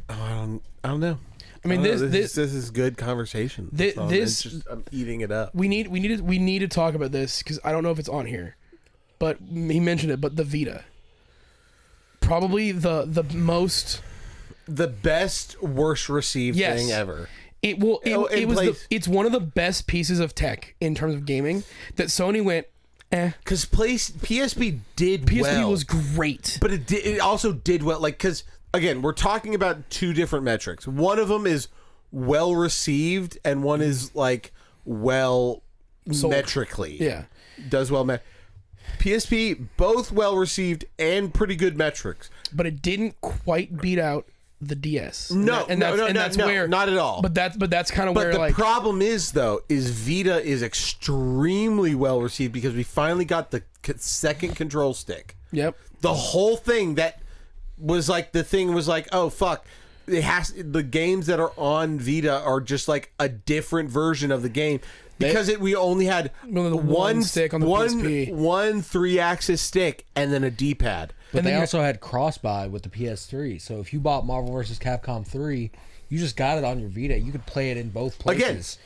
I don't know. I mean, this is good conversation. I'm eating it up. We need to talk about this because I don't know if it's on here, but he mentioned it. But the Vita, probably the best, worst received thing ever. It's one of the best pieces of tech in terms of gaming that Sony went. Because PSP did PSP well. was great, But it also did well. Like, because, again, we're talking about two different metrics. One of them is well received, and one is, like, well Sold. metrically. Yeah. Does well. PSP, both well received and pretty good metrics. but it didn't quite beat out the DS. No, That's where not at all. But that's kind of But where the like problem is, though, is Vita is extremely well received because we finally got the second control stick. yep. The whole thing that was like the thing was like, oh fuck, the games that are on Vita are just like a different version of the game because we only had one stick on the PSP. one 3-axis stick and then a D-pad. But And they then also had cross-buy with the PS3. So if you bought Marvel vs. Capcom 3, you just got it on your Vita. You could play it in both places.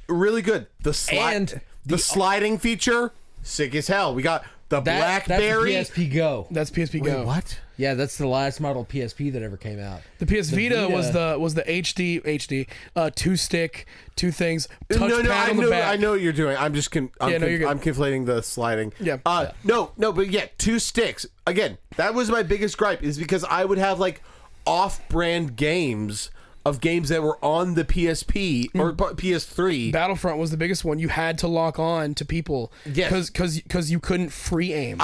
Again, really good. The sliding feature, sick as hell. We got the BlackBerry. That's the PSP Go. That's PSP Wait, Go. what? Yeah, that's the last model PSP that ever came out. The PS Vita was Vita- the HD 2-stick, 2 things, touchpad No, on the back. I know what you're doing. I'm just you're good. I'm conflating the sliding. Yeah. No, but yeah, 2 sticks. Again, that was my biggest gripe is because I would have like off-brand games that were on the PSP or PS3. Battlefront was the biggest one. You had to lock on to people Yes. because you couldn't free aim.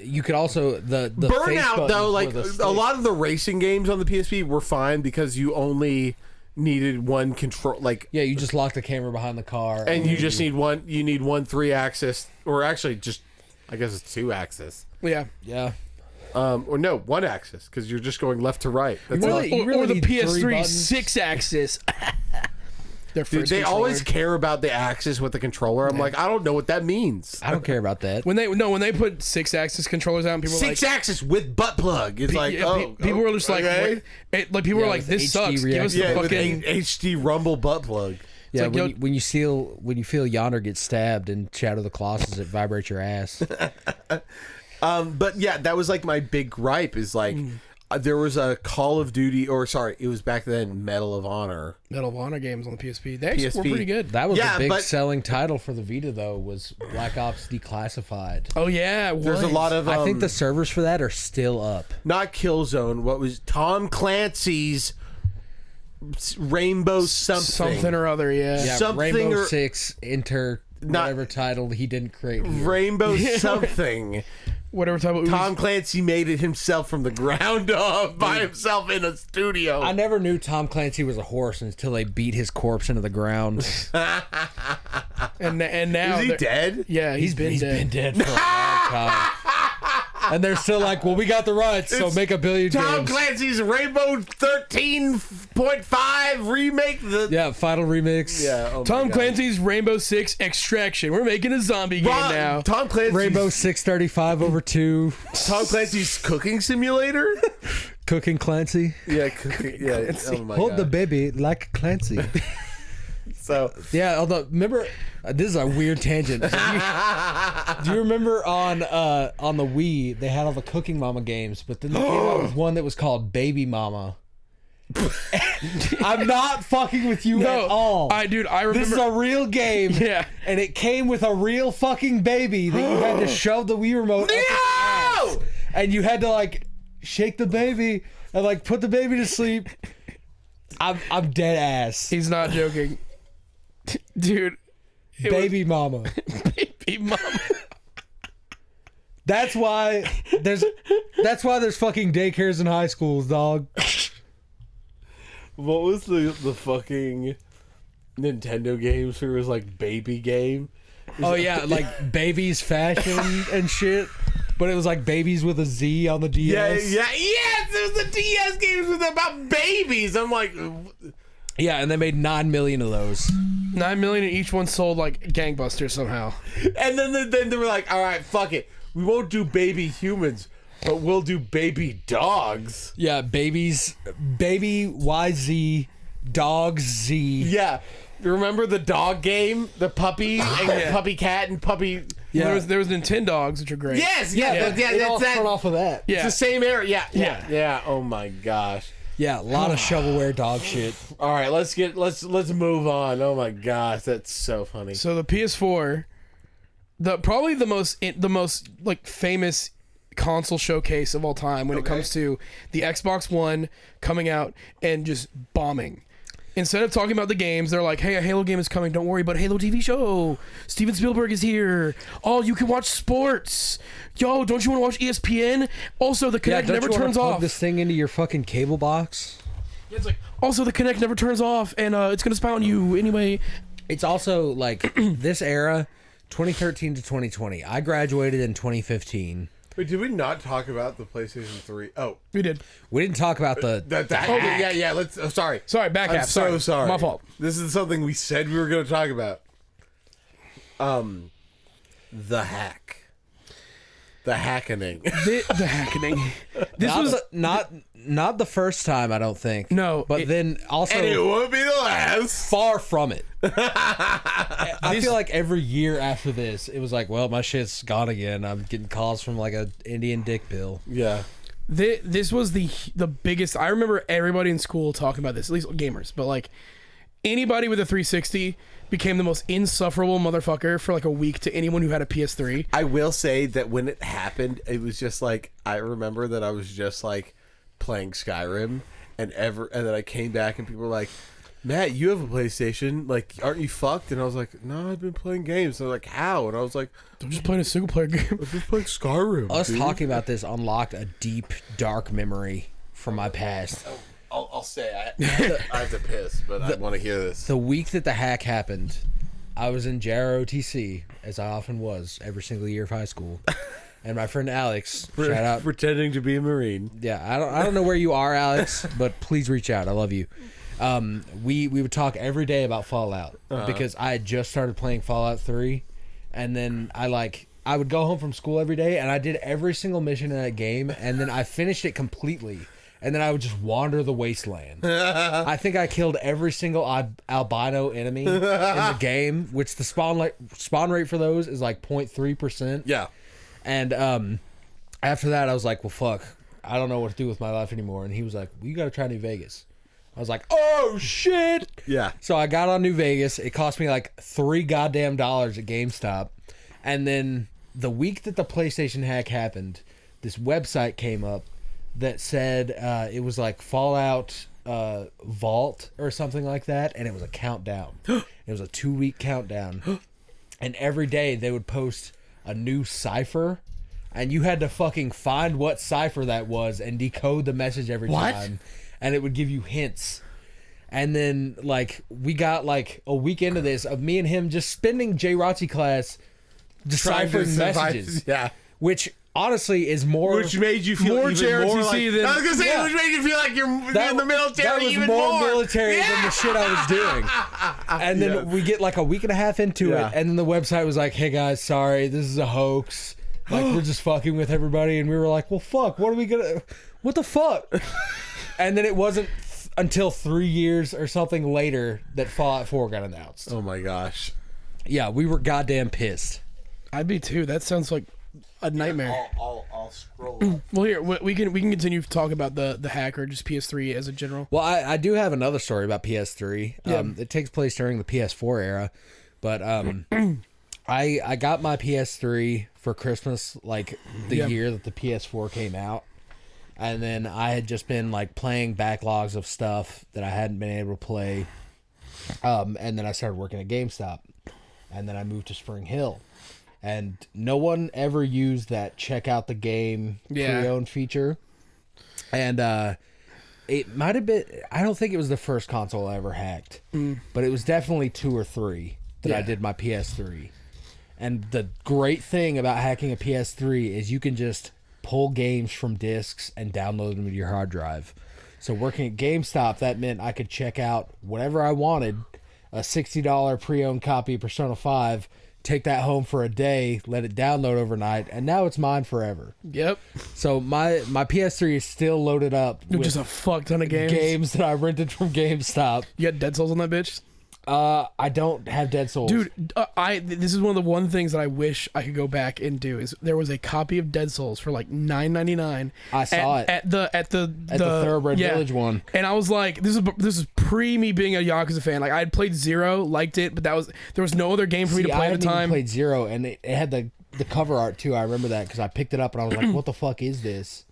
You could also the face Burnout though, buttons like were the a stick. lot of the racing games on the PSP were fine because you only needed one control, like Yeah, you just lock the camera behind the car, and you just need one. You need one 3-axis, or actually just, I guess it's 2-axis. yeah. yeah. Or no, 1-axis because you're just going left to right. That's Really? all. You really or the need 3 PS3 buttons? 6-axis. Their Dude, first they controller. always care about the axis with the controller. I'm like, I don't know what that means. I don't care about that. when they put 6-axis controllers out, and people were like, 6-axis with butt plug. It's like, people were just like, okay. people were Yeah, like, with this HD sucks. Give us the Yeah, with fucking. HD rumble butt plug. Yeah, like, when you feel Yonder get stabbed in Shadow of the Colossus, it vibrates your ass. But yeah, that was like my big gripe is like there was a Call of Duty, or sorry, it was back then Medal of Honor. Medal of Honor games on the PSP. They actually were PSP. pretty good. That was Yeah, the big but- selling title for the Vita, though, was Black Ops Declassified. Oh yeah, it There's a was. lot of I think the servers for that are still up. not Killzone. What was Tom Clancy's Rainbow something or other. Yeah. Yeah, Something Rainbow or- Six whatever title he didn't create. Here. Rainbow something. Whatever type of. Tom Clancy made it himself from the ground up by himself in a studio. I never knew Tom Clancy was a horse until they beat his corpse into the ground. and now Is he they're- dead? Yeah, he's been dead. dead for a long time. And they're still like, well, we got the rights, so It's make a billion Tom games. Clancy's Rainbow 13.5 remake. Yeah, Final Remix. Yeah. Oh my Tom God. Clancy's Rainbow Six Extraction. We're making a zombie game now. Tom Clancy's Rainbow 635/2. Tom Clancy's cooking simulator. Cooking Clancy. Yeah, cooking. Yeah. Oh my Hold God. the baby like Clancy. So Yeah, although remember, this is a weird tangent. Do you remember on the Wii they had all the Cooking Mama games, but then they came out with one that was called Baby Mama. I'm not fucking with you at all. I remember. This is a real game. Yeah. And it came with a real fucking baby that you had to shove the Wii remote up its ass. And you had to like shake the baby and like put the baby to sleep. I'm dead ass. He's not joking, dude. Baby mama. Baby mama. That's why there's fucking daycares in high schools, dog. what was the fucking Nintendo games where it was like baby game? Oh yeah, like babies fashion and shit. But it was like babies with a Z on the DS. Yes, it was the DS games with about babies. I'm like, Yeah, and they made 9 million of those. 9 million and each one sold like gangbusters somehow. and then they were like, all right, fuck it, we won't do baby humans, but we'll do baby dogs. Yeah, baby YZ, dog Z. Yeah, remember the dog game, the puppy and puppy cat and puppy. Yeah. There was Nintendogs, which are great. Yes, It all that's that. spun off of that. Yeah. It's the same era. Yeah. Oh my gosh. Yeah, a lot of shovelware dog shit. All right, let's move on. Oh my gosh, that's so funny. So the PS4, probably the most like famous console showcase of all time when it comes to the Xbox One coming out and just bombing. Instead of talking about the games, they're like, hey, a Halo game is coming, don't worry, but Halo TV show, Steven Spielberg is here. Oh, you can watch sports. Yo, don't you want to watch ESPN? Also, the Kinect never turns off. Plug this thing into your fucking cable box. Yeah, it's like, also, the Kinect never turns off, and it's going to spy on you anyway. It's also, like, this era, 2013 to 2020. I graduated in 2015. Wait, did we not talk about the PlayStation 3? Oh, We did. We didn't talk about the hack. Yeah. Let's. Oh, sorry. Sorry, back I'm half. so sorry. My fault. This is something we said we were going to talk about. The hack. The hackening. The hackening. This was not the first time, I don't think. No, but then also And it won't be the last. far from it. I feel like every year after this, it was like, well, my shit's gone again. I'm getting calls from like a Indian dick bill. Yeah. This was the biggest. I remember everybody in school talking about this, at least gamers, but like anybody with a 360 became the most insufferable motherfucker for like a week to anyone who had a PS3. I will say that when it happened, it was just like, I remember that I was just like playing Skyrim and then I came back and people were like, Matt, you have a PlayStation, like, aren't you fucked? And I was like, no, I've been playing games. And they're like, how? And I was like, I'm just playing a single player game. I'm just playing Skyrim. Us dude. talking about this unlocked a deep, dark memory from my past. I'll say I have to piss, but I want to hear this. The week that the hack happened, I was in JROTC, as I often was every single year of high school. And my friend Alex, shout out. Pretending to be a Marine. Yeah, I don't know where you are, Alex, but please reach out. I love you. We would talk every day about Fallout because I had just started playing Fallout 3, and then I would go home from school every day, and I did every single mission in that game, and then I finished it completely. And then I would just wander the wasteland. I think I killed every single albino enemy in the game, which the spawn rate for those is like 0.3%. Yeah. And after that, I was like, well, fuck. I don't know what to do with my life anymore. And he was like, well, you got to try New Vegas. I was like, oh, shit. Yeah. So I got on New Vegas. It cost me like $3 goddamn at GameStop. And then the week that the PlayStation hack happened, this website came up that said it was like Fallout Vault or something like that, and it was a countdown. It was a 2-week countdown, and every day they would post a new cipher, and you had to fucking find what cipher that was and decode the message every time, and it would give you hints. And then like we got like a week into this of me and him just spending JROTC class deciphering messages, Yeah. which honestly is more, Which made you feel more even more like, JROTC than- I was gonna say, Yeah. which made you feel like you're in the military that was even more more. military than the shit I was doing. And then we get like a week and a half into Yeah. it, and then the website was like, hey guys, sorry, this is a hoax, like we're just fucking with everybody. And we were like, well fuck, what the fuck? And then it wasn't until 3 years or something later that Fallout 4 got announced. Oh my gosh. Yeah, we were goddamn pissed. I'd be too. That sounds like a nightmare. I'll scroll up. Well, here we can continue to talk about the hack or just PS3 as a general. Well, I do have another story about PS3. It takes place during the PS4 era, but I got my PS3 for Christmas, like the year that the PS4 came out, and then I had just been like playing backlogs of stuff that I hadn't been able to play, and then I started working at GameStop, and then I moved to Spring Hill. And no one ever used that check out the game pre-owned feature. And it might have been, I don't think it was the first console I ever hacked, but it was definitely 2 or 3 that I did my PS3. And the great thing about hacking a PS3 is you can just pull games from discs and download them to your hard drive. So working at GameStop, that meant I could check out whatever I wanted, a $60 pre-owned copy of Persona 5, take that home for a day, let it download overnight, and now it's mine forever. Yep. So my PS3 is still loaded up with Just a fuck ton of games. that I rented from GameStop. You got Dead Souls on that bitch? I don't have Dead Souls. Dude, this is one of the one things that I wish I could go back and do is there was a copy of Dead Souls for like $9.99. I saw it at the Thoroughbred Village one, and I was like, this is pre me being a Yakuza fan. Like I had played Zero, liked it, but there was no other game for me to play at the time. I hadn't even played Zero, and it had the cover art too. I remember that because I picked it up and I was like, what the fuck is this?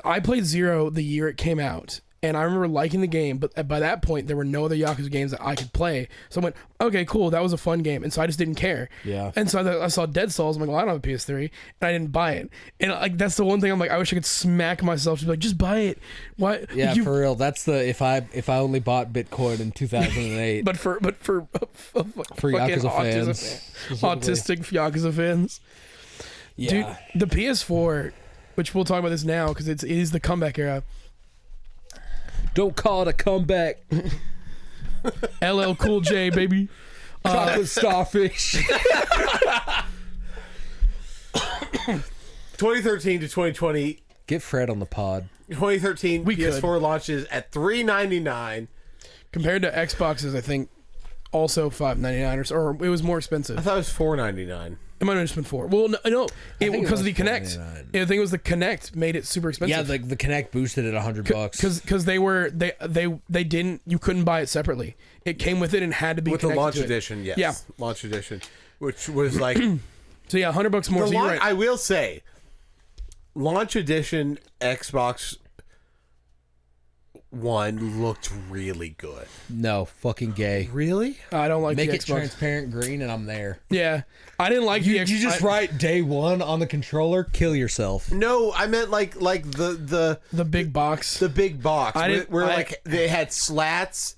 I played Zero the year it came out. And I remember liking the game, but by that point, there were no other Yakuza games that I could play. So I went, okay, cool, that was a fun game. And so I just didn't care. Yeah. And so I saw Dead Souls. I'm like, well, I don't have a PS3. And I didn't buy it. And like that's the one thing I'm like, I wish I could smack myself to be like, just buy it. Why? Yeah, for real. That's the if I only bought Bitcoin in 2008. but for Yakuza fans. Autistic Yakuza fans. Yeah. Dude, the PS4, which we'll talk about this now because it is the comeback era. Don't call it a comeback. LL Cool J, baby. Chocolate starfish. 2013 to 2020. Get Fred on the pod. 2013 We PS4 could. launches at $399. Compared to Xboxes, I think also $5.99 or it was more expensive. I thought it was $499. It might have just been $4. Well, no, think it because of was the Kinect. $4.99. I think it was the Kinect made it super expensive. Yeah, the Kinect boosted it $100. Because they didn't, you couldn't buy it separately. It came with it and had to be With the connected launch to it. edition, yes. Yeah. Launch edition, which was like So yeah, $100 more. the So you're launch, right. I will say, launch edition Xbox One looked really good. No, fucking gay. Really? I don't like Make the it Xbox. transparent green and I'm there. Yeah, I didn't like the You Xbox. just write day one on the controller, kill yourself. No, I meant like the big box. the big box I didn't- where I- like they had slats,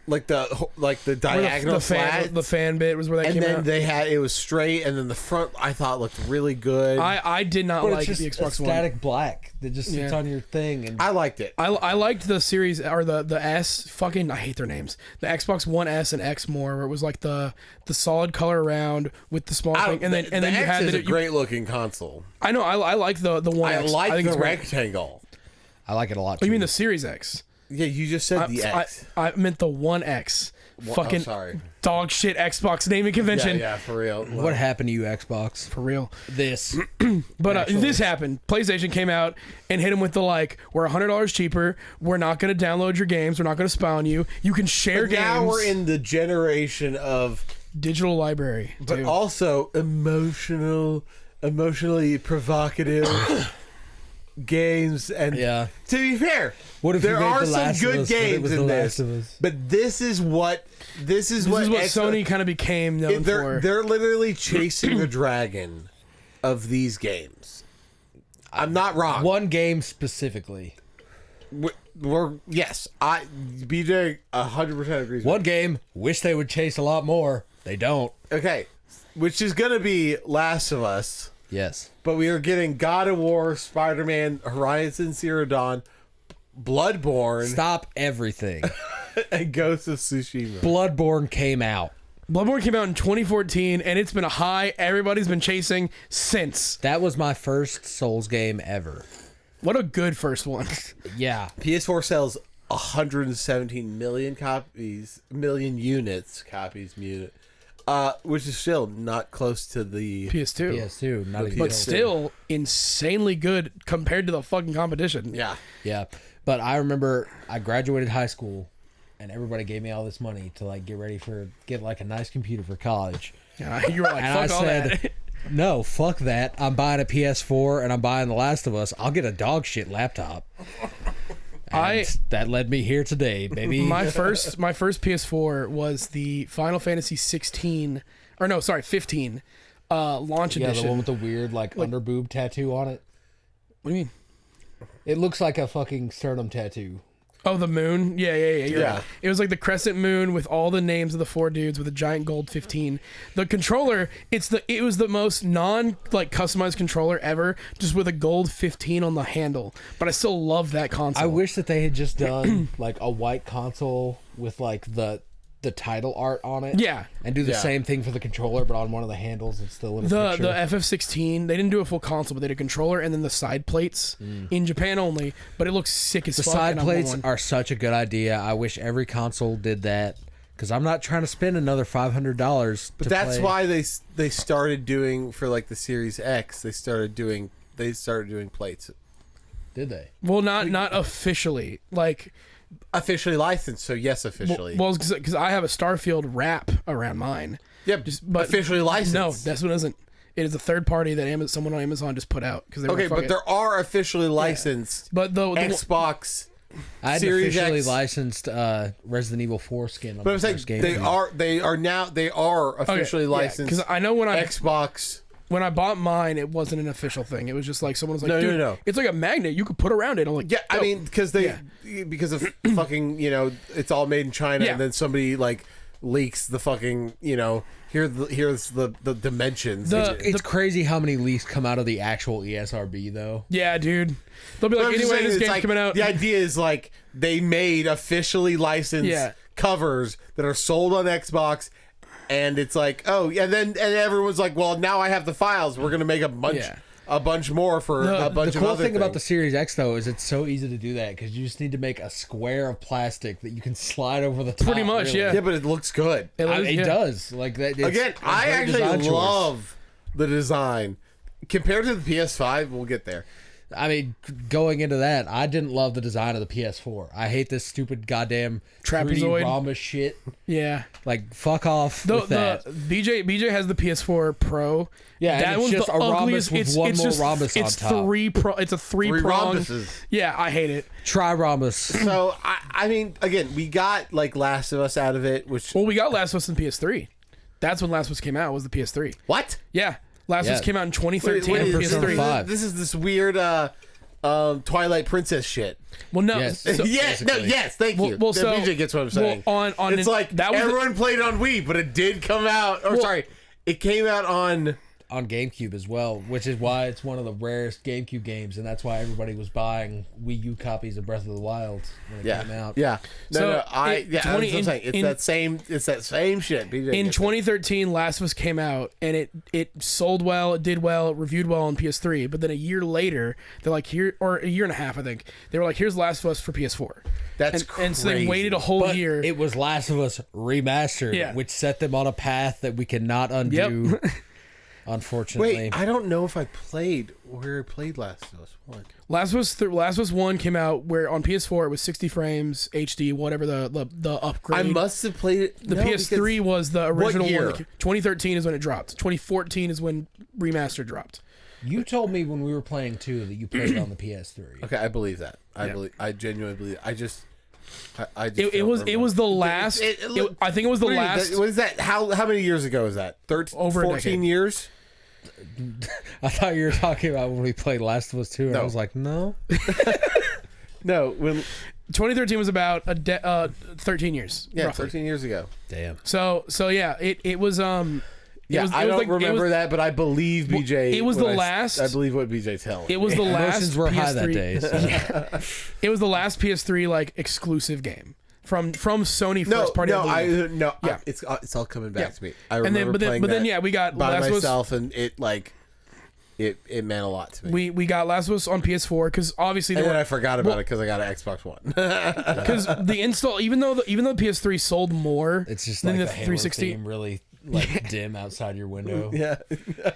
like the diagonal the slats. the fan bit was where that and came then out. they had it was straight, and then the front I thought looked really good. I did not But like it's the just a Xbox One. static black that just sits Yeah. on your thing. And I liked it. I liked the series or the S fucking I hate their names. The Xbox One S and X more where it was like the solid color around with the small thing and then the you X had is the a great looking console. I know I like the One I X. like think the it's great. rectangle. I like it a lot Oh, too. you mean the Series X? Yeah, you just said the X. I meant the One X. Fucking sorry. dog shit Xbox naming convention. Yeah, for real. What happened to you, Xbox? For real. This. But this happened. PlayStation came out and hit him with the like, we're $100 cheaper. We're not going to download your games. We're not going to spy on you. You can share But games. now we're in the generation of, digital library. but too. also emotionally provocative games. And Yeah. to be fair, What if there you made are The some Last of good Us, but it games was in The this. Last of Us? But this is what Sony kind of became known for. they're literally chasing the dragon of these games. I'm not wrong. One game specifically. Yes, BJ 100% agrees. One game. Wish they would chase a lot more. They don't. Okay, which is gonna be Last of Us, Yes. but we are getting God of War, Spider-Man, Horizon Zero Dawn, Bloodborne, Stop everything. and Ghost of Tsushima. Bloodborne came out. Bloodborne came out in 2014, and it's been a high everybody's been chasing since. That was my first Souls game ever. What a good first one. Yeah. PS4 sells 117 million units, which is still not close to the PS2. PS2. Not even But close. still insanely good compared to the fucking competition. Yeah. Yeah. But I remember I graduated high school and everybody gave me all this money to like get like a nice computer for college. Yeah, you were like, And fuck I all said, that. no, fuck that. I'm buying a PS4 and I'm buying The Last of Us. I'll get a dog shit laptop. And that led me here today, baby. My first PS4 was the Final Fantasy 15 launch yeah, edition. the one with the weird like underboob tattoo on it. What do you mean? It looks like a fucking sternum tattoo. Oh, the moon? Yeah. You're Yeah. right. It was like the crescent moon with all the names of the four dudes with a giant gold 15. The controller, it was the most customized controller ever, just with a gold 15 on the handle. But I still love that console. I wish that they had just done like a white console with like the title art on it. Yeah. And do the Yeah. same thing for the controller, but on one of the handles it's still in a The picture. FF16, they didn't do a full console, but they did a controller and then the side plates in Japan only. But it looks sick as The fuck. side and I want plates one. are such a good idea. I wish every console did that because I'm not trying to spend another $500. But that's why they started doing for like the Series X. They started doing plates. Did they? Well, not officially. Like Officially licensed, so yes, officially. Well, because I have a Starfield wrap around mine. Yep, but officially licensed. No, this one isn't. It is a third party that someone on Amazon just put out. Okay, but there are officially licensed but the Xbox I had Series officially X. licensed Resident Evil 4 skin on But my I'm saying first game. they are officially licensed. Because I know when Xbox. When I bought mine, it wasn't an official thing. It was just like someone was like, No, "Dude, no. it's like a magnet you could put around it." I'm like, Yeah, I "Dope." mean, because of fucking, it's all made in China, Yeah. and then somebody like leaks the fucking, here's the dimensions. It's crazy how many leaks come out of the actual ESRB though. Yeah, dude. They'll be But like, I'm just "Anyway, saying, this it's game's like, coming out." the idea is like they made officially licensed covers that are sold on Xbox. And it's like, oh, and everyone's like, well, now I have the files. We're gonna make a bunch more for a bunch The of cool other thing about the things. Series X though is it's so easy to do that because you just need to make a square of plastic that you can slide over the top. Pretty much, really. yeah. Yeah, but it looks good. It It was- does like that. Again, it's I great design actually choice. love the design compared to the PS5. We'll get there. I mean, going into that, I didn't love the design of the PS4. I hate this stupid goddamn Trapezoid. 3D Rhombus shit. Yeah. Like, fuck off with that. BJ has the PS4 Pro. Yeah, that and it's one's just the a rhombus ugliest. with one more rhombus on it's top. It's a three Three prong. rhombuses. Yeah, I hate it. Try rhombus. So I mean, again, we got like Last of Us out of it, which Well, we got Last of Us in PS3. That's when Last of Us came out. Was the PS3? what? Yeah, Last of Us Yeah. came out in 2013 Wait, on is Persona PS3. 5. This is this weird Twilight Princess shit. Well, no. Yes. so- Yes, thank you. well, so- BJ gets what I'm saying. well, on it's like that was everyone played on Wii, but it did come out. Or sorry, it came out on. On GameCube as well, which is why it's one of the rarest GameCube games, and that's why everybody was buying Wii U copies of Breath of the Wild when it came out. Yeah. No, So, no. That's what I'm in- saying. It's in- that same shit. BJ in gets it. 2013, Last of Us came out, and it sold well, it did well, it reviewed well on PS3. But then a year later, they're like, or a year and a half, I think, they were like, "Here's Last of Us for PS4." That's and so they crazy. waited a whole But year. it was Last of Us remastered, Yeah. which set them on a path that we cannot undo. Unfortunately, Wait, I don't know if I played where I played Last of Us 1. Last of Us 1 came out where on PS4 it was 60 frames HD, whatever the upgrade. I must have played it. The PS3 was the original year? one. 2013 is when it dropped. 2014 is when remaster dropped. you told me when we were playing 2 that you played it on the PS3. Okay, I believe that. I genuinely believe. I just It don't was remember. the last. I think it was the What do you mean? last. What is that? How many years ago was that? 13, Over a 14 decade. years? I thought you were talking about when we played Last of Us 2, and No. I was like, no. No, when 2013 was about 13 years. yeah, roughly. 13 years ago. Damn. So yeah, it was Yeah, was- it I was don't like- it remember was- that, but I believe BJ. it was when the I- last- I believe what BJ telling. It was the last Emotions were high that PS3 day. So. It was the last PS3 like exclusive game from Sony first party. Yeah. It's all coming back Yeah. to me. I And remember then playing but then that yeah, we got by Last of Us. myself, and it meant a lot to me. We got Last of Us on PS4 because obviously And there then were, I forgot about it because I got an Xbox One. because the install even though the PS3 sold more It's just than like the the Halo 360. theme really like dim outside your window. yeah.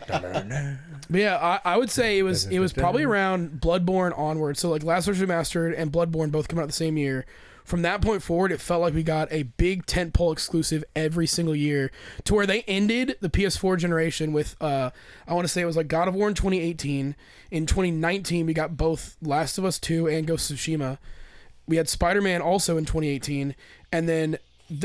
But yeah, I would say it was probably around Bloodborne onward. So like Last of Us Remastered and Bloodborne both come out the same year. From that point forward, it felt like we got a big tentpole exclusive every single year, to where they ended the PS4 generation with I want to say it was like God of War in 2018. In 2019, we got both Last of Us 2 and Ghost of Tsushima. We had Spider-Man also in 2018, and then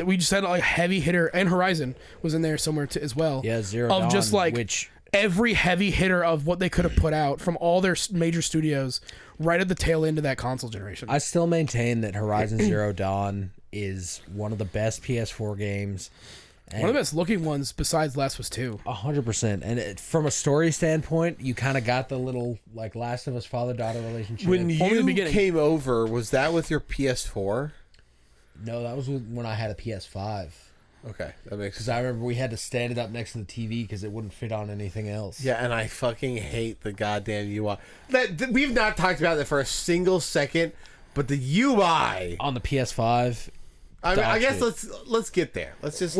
we just had like a heavy hitter, and Horizon was in there somewhere as well. Yeah, Zero of Dawn, just like which every heavy hitter of what they could have put out from all their major studios right at the tail end of that console generation. I still maintain that Horizon Zero Dawn is one of the best PS4 games. One of the best looking ones besides Last of Us 2. 100%. And from a story standpoint, you kind of got the little like Last of Us father-daughter relationship. When Only the you beginning. came over, was that with your PS4? No, that was when I had a PS5. Okay, that makes Because sense. I remember we had to stand it up next to the TV because it wouldn't fit on anything else. Yeah, and I fucking hate the goddamn UI. We've not talked about that for a single second, but the UI. On the PS5, I guess shit. let's get there. Let's just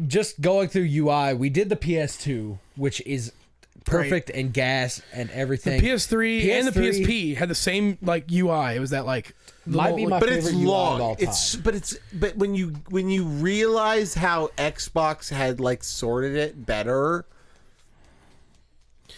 just going through UI, we did the PS2, which is perfect and gas and everything. PS3 and the PSP had the same like UI. It was that like might be my but favorite it's UI long. of all time. But when you realize how Xbox had like sorted it better,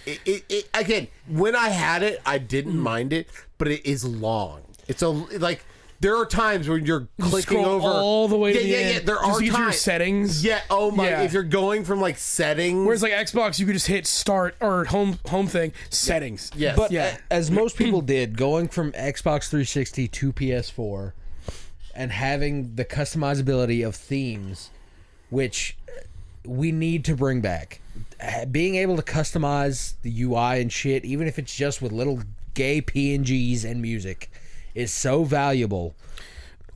it again, when I had it, I didn't mind it, but it is long. It's like there are times when you're clicking over all the way to the end. Yeah, there are to times. Your settings. Yeah. Oh my! If you're going from like settings, whereas like Xbox, you could just hit start or home thing settings. Yes. But as most people did, going from Xbox 360 to PS4 and having the customizability of themes, which we need to bring back. Being able to customize the UI and shit, even if it's just with little gay PNGs and music, is so valuable.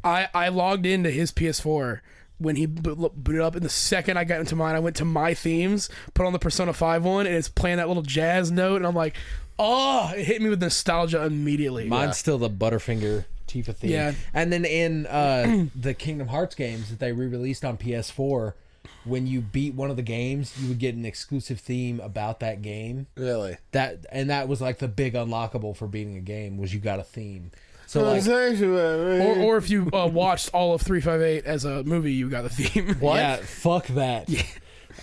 I logged into his PS4 when he booted up, and the second I got into mine, I went to my themes, put on the Persona 5 one, and it's playing that little jazz note, and I'm like, oh, it hit me with nostalgia immediately. Mine's still the Butterfinger Tifa theme. Yeah. And then in the Kingdom Hearts games that they re-released on PS4, when you beat one of the games, you would get an exclusive theme about that game. really. That was like the big unlockable for beating a game, was you got a theme. So like, or if you watched all of 358 as a movie, you got the theme. what? Yeah, fuck that. Yeah.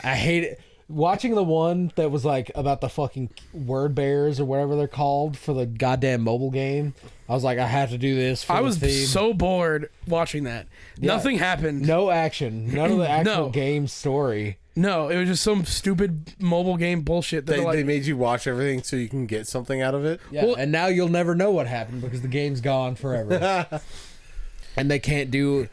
I hate it. Watching the one that was like about the fucking word bears or whatever they're called for the goddamn mobile game, I was like, I have to do this for I the was theme. so bored watching that. Yeah. Nothing happened. No action. None of the actual No. game story. No, it was just some stupid mobile game bullshit. That They made you watch everything so you can get something out of it. Yeah, Well- and now you'll never know what happened because the game's gone forever. And they can't do...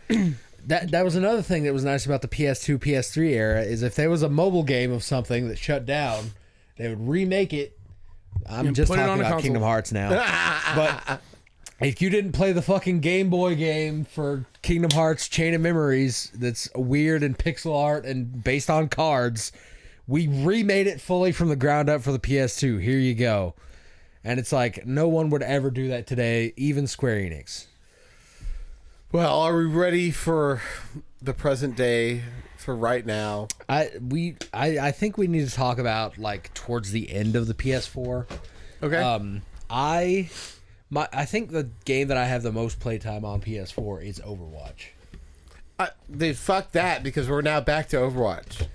That was another thing that was nice about the PS2, PS3 era, is if there was a mobile game of something that shut down, they would remake it. I'm just put it talking on a about console. Kingdom Hearts now. But if you didn't play the fucking Game Boy game for Kingdom Hearts Chain of Memories that's weird and pixel art and based on cards, we remade it fully from the ground up for the PS2. Here you go. And it's like, no one would ever do that today, even Square Enix. Well, are we ready for the present day? For right now, I think we need to talk about like towards the end of the PS4. okay. I think the game that I have the most playtime on PS4 is Overwatch. They fucked that because we're now back to Overwatch.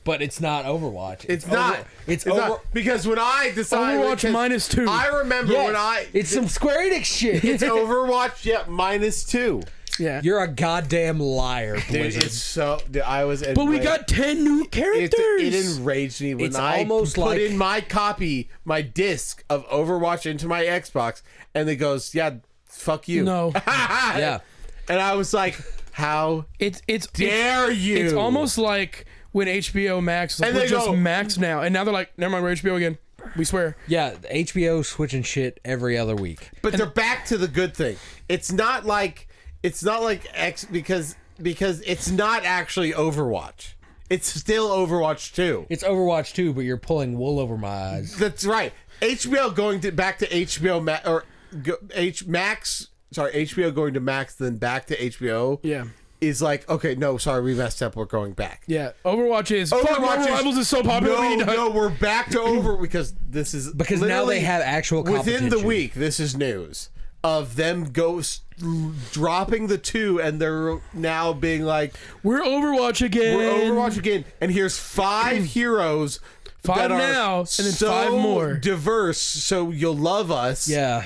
But it's not Overwatch. It's not. It's not. over. Because when I decided Overwatch -2. I remember Yes, when I it's some Square Enix shit. it's Overwatch. Yeah, -2. Yeah. You're a goddamn liar, Dude, Blizzard. it's so. Dude, I was. But we got 10 new characters. It enraged me when It's I almost put like- in my disc of Overwatch into my Xbox, and it goes, "Yeah, fuck you." No. Yeah. And I was like, "How It's dare you?" It's almost like when HBO Max was like, And we're they just go- Max now. And now they're like, never mind, we're HBO again. We swear. Yeah, HBO switching shit every other week. But they're back to the good thing. It's not like X because it's not actually Overwatch. It's still Overwatch 2. It's Overwatch 2, but you're pulling wool over my eyes. That's right. HBO going back to HBO Max. Sorry, HBO going to Max, then back to HBO. Yeah. Is like, okay, no, sorry, we messed up. We're going back. Yeah. Overwatch is. Fuck, Marvel Rivals is so popular. we need to- No, we're back to over because this is Because now literally they have actual competition. within the week. This is news of them dropping the 2, and they're now being like, We're Overwatch again. we're Overwatch again, and here's 5 heroes. 5 that are now, and then so 5 more. diverse, so you'll love us. Yeah.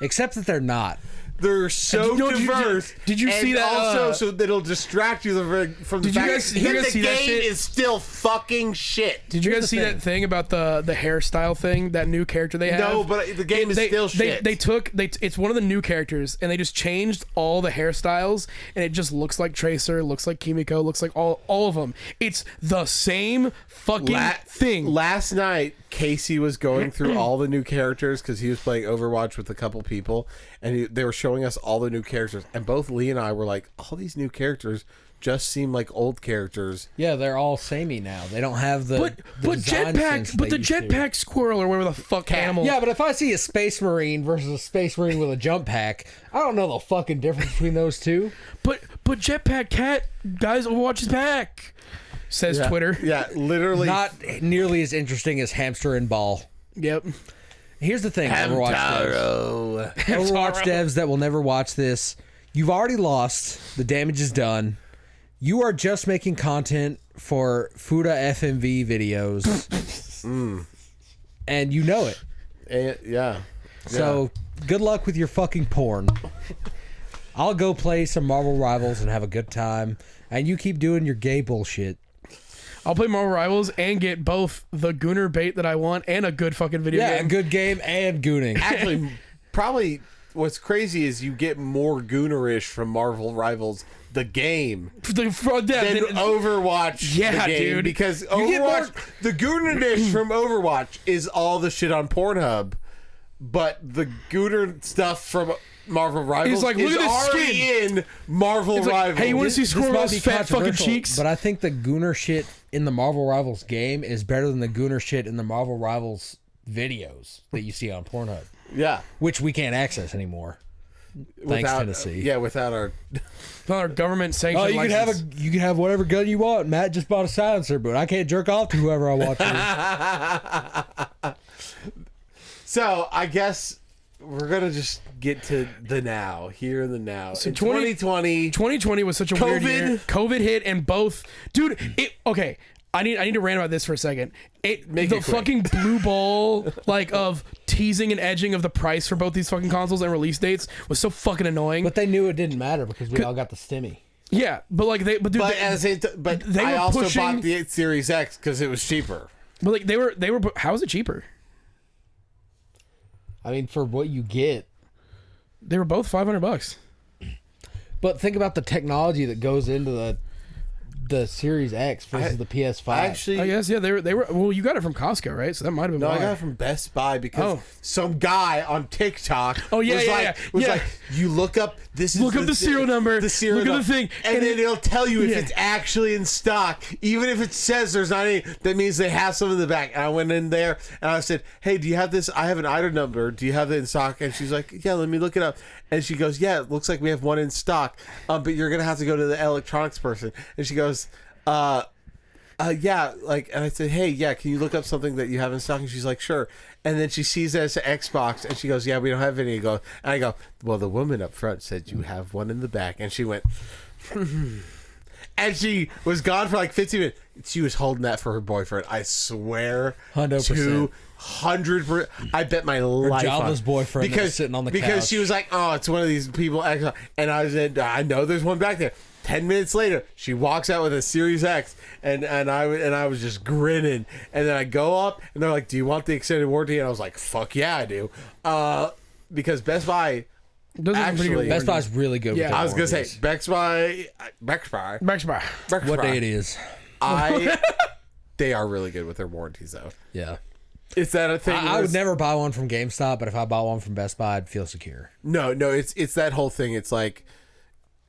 Except that they're not. They're so diverse. Did you and see that, Also, so that it'll distract you from the Did you fact guys- that you guys the see that game shit? is still fucking shit. Did you guys see that thing about the hairstyle thing? That new character they have? No, but the game is still shit. It's one of the new characters, and they just changed all the hairstyles, and it just looks like Tracer, looks like Kimiko, looks like all of them. It's the same fucking thing. Last night, Casey was going through all the new characters because he was playing Overwatch with a couple people, and they were showing us all the new characters, and both Lee and I were like, all these new characters just seem like old characters. Yeah, they're all samey now. They don't have the jetpack squirrel or whatever the fuck animal. Yeah, but if I see a space marine versus a space marine with a jump pack, I don't know the fucking difference between those two. But jetpack cat, guys, Overwatch is back. Says Twitter. Yeah, literally. Not nearly as interesting as hamster and ball. Yep. Here's the thing, Overwatch devs that will never watch this. You've already lost. The damage is done. You are just making content for Fuda FMV videos. And you know it. Yeah. So, good luck with your fucking porn. I'll go play some Marvel Rivals and have a good time. And you keep doing your gay bullshit. I'll play Marvel Rivals and get both the Gooner bait that I want and a good fucking video game. Yeah, a good game and gooning. Actually, probably what's crazy is you get more Goonerish from Marvel Rivals, the game, than Overwatch. Yeah, the game, dude. Because Overwatch, the Goonerish from Overwatch is all the shit on Pornhub, but the Gooner stuff from Marvel Rivals like, is look at this already skin. in Marvel It's like, Rivals. hey, you want to see This might Squirrel's be fat fucking controversial, cheeks? But I think the Gooner shit in the Marvel Rivals game is better than the Gooner shit in the Marvel Rivals videos that you see on Pornhub, Yeah. which we can't access anymore. Thanks, Tennessee. Yeah, without our... Our government sanctioned you can have whatever gun you want. Matt just bought a silencer, but I can't jerk off to whoever I want to. So, I guess we're going to just get to the now. Here in the now. So in 2020... 2020 was such a weird year. COVID hit and both... Dude, okay. I need to rant about this for a second. The fucking blue ball of teasing and edging of the price for both these fucking consoles and release dates was so fucking annoying. But they knew it didn't matter because we all got the stimmy. Yeah, but they I were also pushing, bought the Series X because it was cheaper. But like they were how is it cheaper? I mean, for what you get. They were both $500. But think about the technology that goes into the Series X versus the PS5. Actually, I guess they were. Well, you got it from Costco, right? So that might have been. no, why. I got it from Best Buy because some guy on TikTok was like, you look up the serial number, the serial look number, at the thing, and then it'll tell you if it's actually in stock. Even if it says there's not any, that means they have some in the back. And I went in there and I said, hey, do you have this? I have an item number. Do you have it in stock? And she's like, yeah, let me look it up. And she goes, yeah, it looks like we have one in stock, but you're gonna have to go to the electronics person. And she goes, yeah, like, and I said, hey, yeah, can you look up something that you have in stock? And she's like, sure. And then she sees that it's an Xbox, and she goes, yeah, we don't have any. And I go, well, the woman up front said you have one in the back. And she went, and she was gone for like 15 minutes. She was holding that for her boyfriend. I swear, 100%. 200%. I bet my life. Jobless boyfriend that was sitting on the couch. Because she was like, oh, it's one of these people. And I said, I know there's one back there. 10 minutes later, she walks out with a Series X, and I was just grinning. And then I go up, and they're like, do you want the extended warranty? And I was like, fuck yeah, I do. Because Best Buy... Best Buy's really good. Yeah, with I was gonna say warranties. Best Buy. What day it is? They are really good with their warranties, though. Yeah, is that a thing? I would never buy one from GameStop, but if I bought one from Best Buy, I'd feel secure. No, it's that whole thing. It's like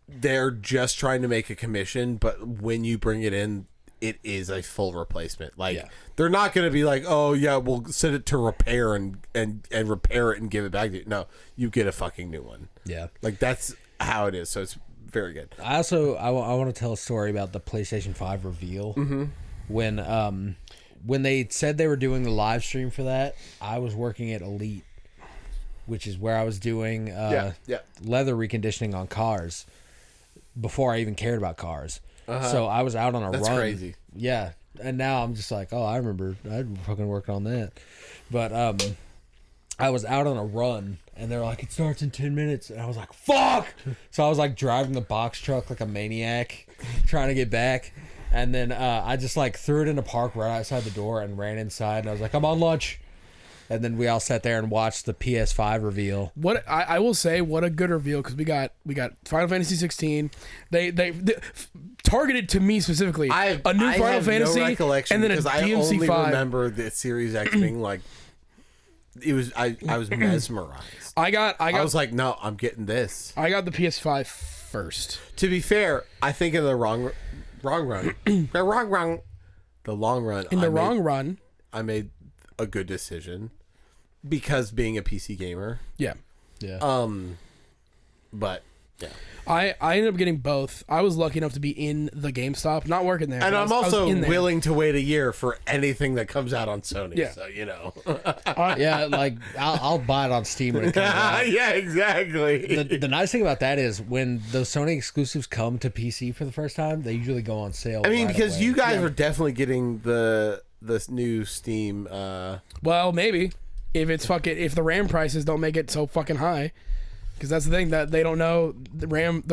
they're just trying to make a commission, but when you bring it in, it is a full replacement. Like they're not going to be like, oh yeah, we'll send it to repair and repair it and give it back to you. No, you get a fucking new one. Yeah, like that's how it is. So it's very good. I also I want to tell a story about the PlayStation 5 reveal. Mm-hmm. When they said they were doing the live stream for that, I was working at Elite, which is where I was doing leather reconditioning on cars before I even cared about cars. So I was out on a run. That's crazy. Yeah. And now I'm just like, oh, I remember I fucking worked on that. But I was out on a run and they're like, it starts in 10 minutes. And I was like, fuck. So I was like driving the box truck like a maniac trying to get back. And then I just like threw it in a park right outside the door and ran inside. And I was like, I'm on lunch. And then we all sat there and watched the PS5 reveal. What I will say, what a good reveal, because we got Final Fantasy 16. They targeted to me specifically a new Final Fantasy, no recollection and then a because I DMC5. only remember the Series X being like, it was I was mesmerized. I was like, no, I'm getting this. I got the PS5 first. To be fair, I think in the wrong run, in the long run, I made a good decision because being a PC gamer. Yeah. But yeah, I ended up getting both. I was lucky enough to be in the GameStop, not working there. and I I'm was also in there. willing to wait a year for anything that comes out on Sony. Yeah. So you know. Yeah, like I'll buy it on Steam when it comes out. Yeah, exactly. The nice thing about that is when those Sony exclusives come to PC for the first time, they usually go on sale. I mean, right because away. you guys are definitely getting this new Steam. Well, maybe if if the RAM prices don't make it so fucking high, because that's the thing that they don't know. The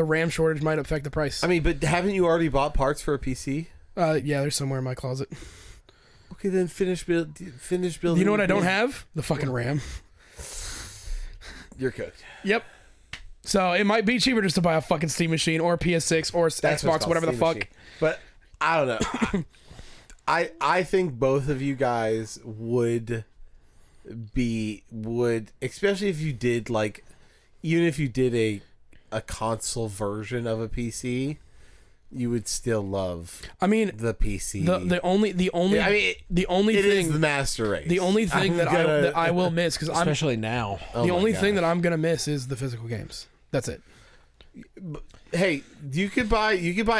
RAM shortage might affect the price. I mean, but haven't you already bought parts for a PC? Yeah, there's somewhere in my closet. Okay, then finish building. You know what I don't have? The fucking RAM. You're cooked. Yep. So it might be cheaper just to buy a fucking Steam machine or a PS6 or That's what it's Xbox, called, whatever the Steam fuck. machine. But I don't know. I think both of you guys would, especially if you did like, even if you did a console version of a PC, you would still love. I mean, the PC. The only I mean, the only it thing is the master race. the only thing that I will miss, because I'm especially now. the only thing that I'm gonna miss is the physical games. That's it. Hey, you could buy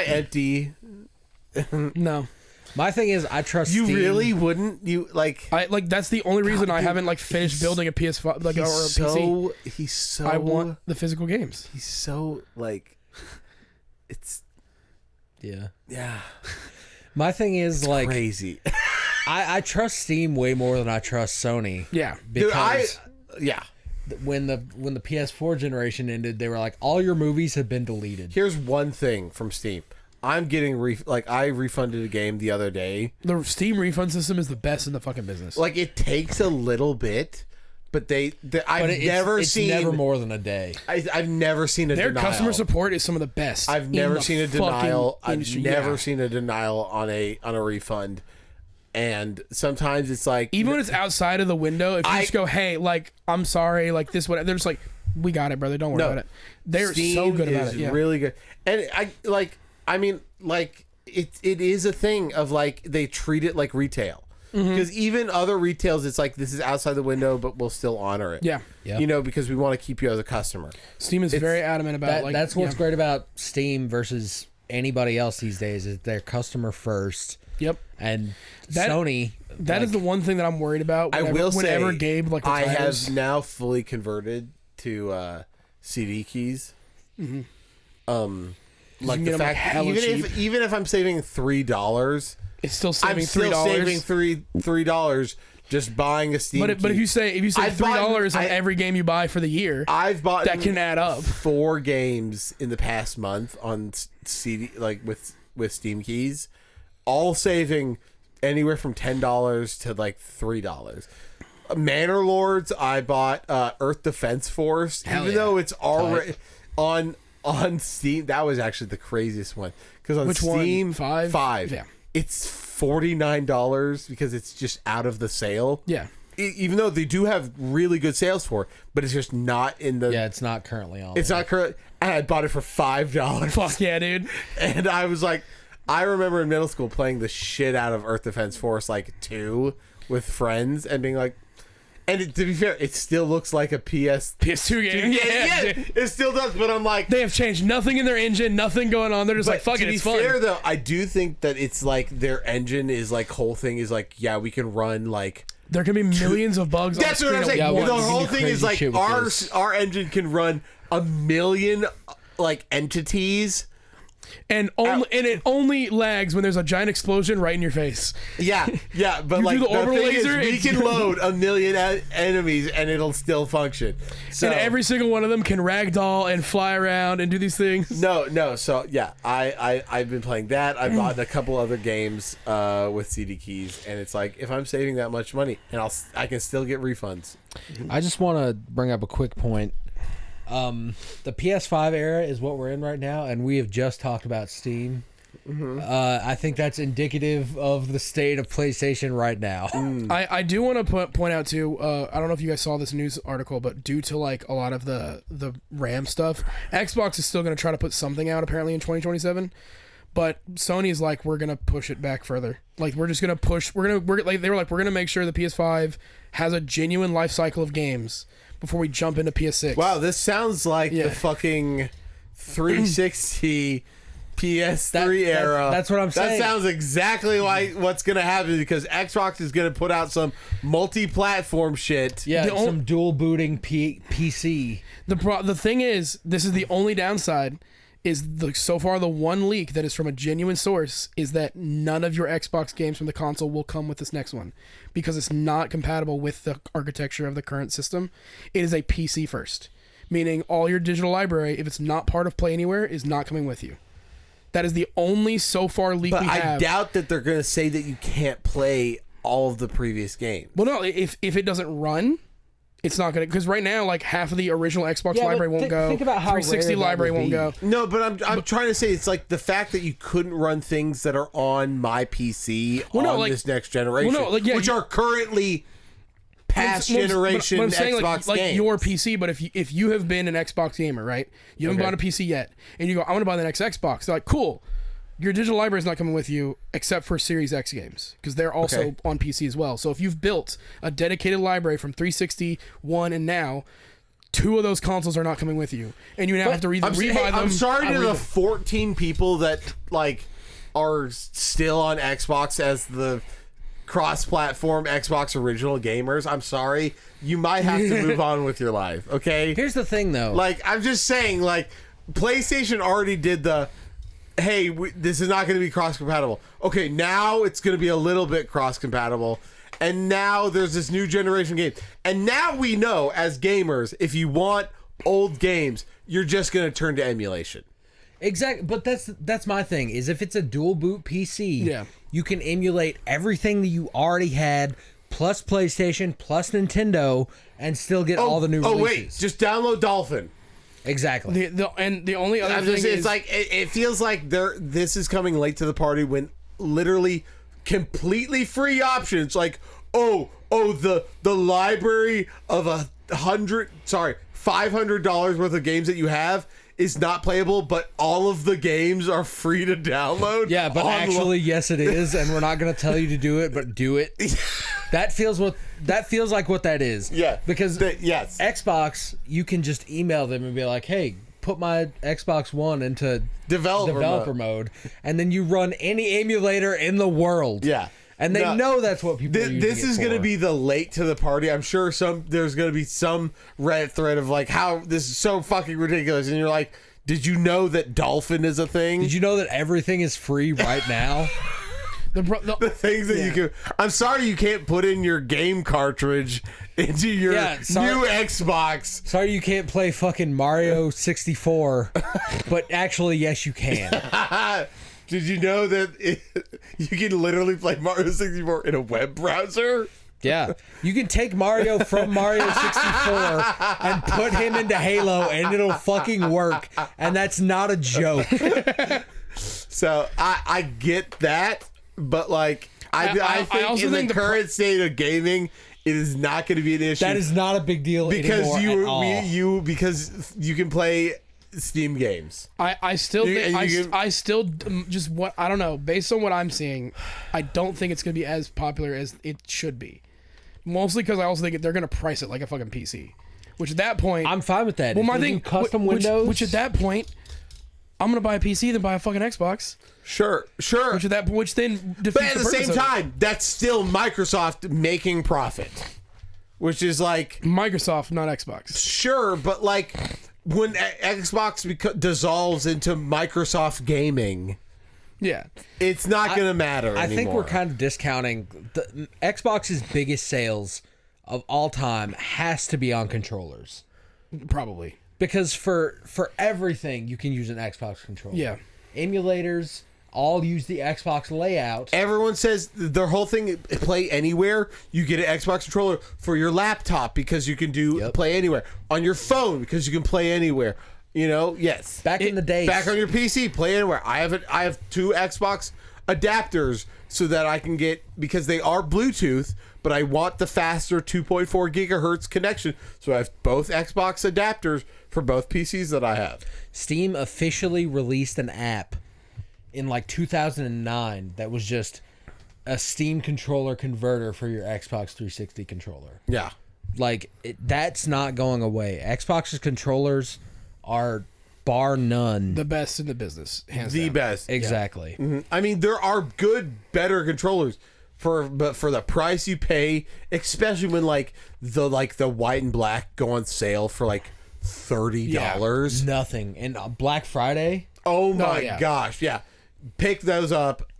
empty. No. My thing is, I trust. You Steam. really wouldn't. You like. That's the only reason I dude, haven't finished building a PS5 or a PC. He's so. I want the physical games. He's so like. It's. Yeah. Yeah. My thing is like crazy. I trust Steam way more than I trust Sony. Yeah. Because yeah. when the PS4 generation ended, they were like, all your movies have been deleted. Here's one thing from Steam. I'm getting I refunded a game the other day. The Steam refund system is the best in the fucking business. Like it takes a little bit, but I've never seen never more than a day. I've never seen a Their denial. customer support is some of the best. I've never seen a denial. I've industry. never seen a denial on a refund. And sometimes it's like, even when it's outside of the window, if you just go, hey, I'm sorry, this, what, they're just like, we got it, brother. Don't worry about it. They're Steam so good about it. Yeah. Really good. And it is a thing of they treat it like retail. Because even other retails, it's like, this is outside the window, but we'll still honor it. Yeah. Yep. Because we want to keep you as a customer. Steam is very adamant about that's what's great about Steam versus anybody else these days is they're customer first. Yep. And That- Sony. That is the one thing that I'm worried about. Whenever Gabe I retires. have now fully converted to CD keys. Mm-hmm. Like can the get 'em, fact, hella cheap. even if I'm saving $3, It's still I'm saving still $3. saving $3 just buying a Steam. But if you say I've $3 bought- on every game you buy for the year, I've bought that can add up. 4 games in the past month on CD, with Steam keys, all saving anywhere from $10 to $3. Manor Lords, I bought Earth Defense Force, even though it's already on Steam. That was actually the craziest one because on Which one? Steam, 5? Yeah. it's $49 because it's just out of the sale. Yeah. Even though they do have really good sales for it, but it's just not in the. Yeah, it's not currently on. It's not current. And I bought it for $5. Fuck yeah, dude. And I was like, I remember in middle school playing the shit out of Earth Defense Force 2 with friends and being like, and to be fair, it still looks like a PS2 game. Yeah, it still does. But I'm like, they have changed nothing in their engine, nothing going on. They're just like, fuck it, it's fun. To be fair though, I do think that it's their engine is whole thing is yeah, we can run there can be millions of bugs. That's on what I'm screen saying. at The once. whole thing is crazy shit with our engine can run a million entities And it only lags when there's a giant explosion right in your face. Yeah, but You like do the orbital thing laser, is, we can load a million enemies and it'll still function. So And every single one of them can ragdoll and fly around and do these things. no. So yeah, I've been playing that. I bought a couple other games with CD keys, and it's like if I'm saving that much money, and I can still get refunds. I just want to bring up a quick point. The PS5 era is what we're in right now, and we have just talked about Steam. I think that's indicative of the state of PlayStation right now. I do want to point out too. I don't know if you guys saw this news article, but due to like a lot of the RAM stuff, Xbox is still going to try to put something out apparently in 2027. But Sony is like, we're gonna push it back further. Like we're just gonna push. We're gonna make sure the PS5 has a genuine life cycle of games before we jump into PS6. Wow, this sounds like the fucking 360 PS3 era. That's what I'm saying. That sounds exactly like what's going to happen because Xbox is going to put out some multi-platform shit. Yeah, some dual booting PC. The thing is, this is the only downside. So far the one leak that is from a genuine source is that none of your Xbox games from the console will come with this next one because it's not compatible with the architecture of the current system. It is a PC first, meaning all your digital library, if it's not part of Play Anywhere, is not coming with you. That is the only so far leak we have. But I doubt that they're going to say that you can't play all of the previous games. Well, no, if it doesn't run, it's not going to, because right now, like half of the original Xbox library won't go. Think about how 360 rare that library would won't be. go. No, but I'm trying to say it's like the fact that you couldn't run things that are on my PC this next generation, which are currently past generation but I'm saying, Xbox like games. your PC, but if you have been an Xbox gamer, right? You haven't bought a PC yet, and you go, I want to buy the next Xbox. They're like, cool. Your digital library is not coming with you except for Series X games because they're also on PC as well. So if you've built a dedicated library from 360, One, and now, 2 of those consoles are not coming with you, and you now have to rebuy them. I'm sorry to the 14 people that like are still on Xbox as the cross-platform Xbox original gamers. I'm sorry. You might have to move on with your life. Okay. Here's the thing, though. Like I'm just saying, like PlayStation already did the. Hey, this is not going to be cross-compatible. Okay, now it's going to be a little bit cross-compatible. And now there's this new generation game. And now we know, as gamers, if you want old games, you're just going to turn to emulation. Exactly, but that's my thing, is if it's a dual boot PC, you can emulate everything that you already had, plus PlayStation, plus Nintendo, and still get all the new releases. Oh, wait, just download Dolphin. Exactly. The only other thing it's like it feels like this is coming late to the party when literally completely free options like the library of $500 worth of games that you have is not playable, but all of the games are free to download. Yeah, but actually, yes, it is, and we're not going to tell you to do it, but do it. That feels like what that is. Yeah, because yes, Xbox, you can just email them and be like, "Hey, put my Xbox One into developer mode," and then you run any emulator in the world. Yeah. And they know that's what people are using This is going to be the late to the party. I'm sure there's going to be some Reddit thread of like how this is so fucking ridiculous. And you're like, did you know that Dolphin is a thing? Did you know that everything is free right now? The things that you can... I'm sorry you can't put in your game cartridge into your new Xbox. Sorry you can't play fucking Mario 64. But actually, yes, you can. Did you know that you can literally play Mario 64 in a web browser? Yeah. You can take Mario from Mario 64 and put him into Halo and it'll fucking work. And that's not a joke. So I get that, but like I think in the current state of gaming, it is not going to be an issue. That is not a big deal because anymore because you can play Steam games. I don't know, based on what I'm seeing, I don't think it's going to be as popular as it should be. Mostly because I also think they're going to price it like a fucking PC. Which at that point, I'm fine with that. Well, my thing, custom Windows. Which at that point, I'm going to buy a PC than buy a fucking Xbox. Sure. Which then defeats but at the same time, that's still Microsoft making profit, which is like Microsoft, not Xbox. Sure, but like when Xbox dissolves into Microsoft Gaming, Yeah. it's not going to matter anymore. I think we're kind of discounting the Xbox's biggest sales of all time has to be on controllers. Probably. Because for everything you can use an Xbox controller. Yeah. Emulators all use the Xbox layout. Everyone says their whole thing, play anywhere. You get an Xbox controller for your laptop because you can play anywhere. On your phone because you can play anywhere. You know, yes. Back in the days. Back on your PC, play anywhere. I have 2 Xbox adapters so that I can get, because they are Bluetooth, but I want the faster 2.4 gigahertz connection. So I have both Xbox adapters for both PCs that I have. Steam officially released an app in like 2009 that was just a Steam controller converter for your Xbox 360 controller. Yeah. Like, that's not going away. Xbox's controllers are, bar none, The best in the business, hands The down. best. exactly. Mhm. I mean, there are good, better controllers but for the price you pay, especially when like the white and black go on sale for like $30. Nothing. And Black Friday, Oh my yeah. gosh, yeah. Pick those up.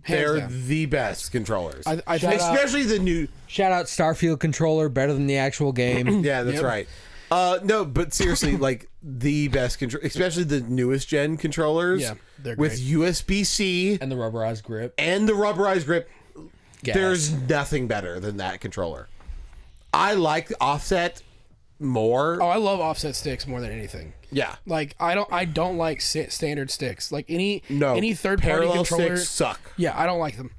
They're down. the best controllers. I think Especially the new. shout out Starfield controller, better than the actual game. Yeah, that's Yep. right. No, but seriously, like the best control, especially the newest gen controllers. Yeah, they're with great. USB-C And the rubberized grip. and the rubberized grip. Gas. There's nothing better than that controller. I like offset more. Oh, I love offset sticks more than anything. Yeah. Like I don't like standard sticks. Like any third party Parallel controller. sticks suck. Yeah, I don't like them.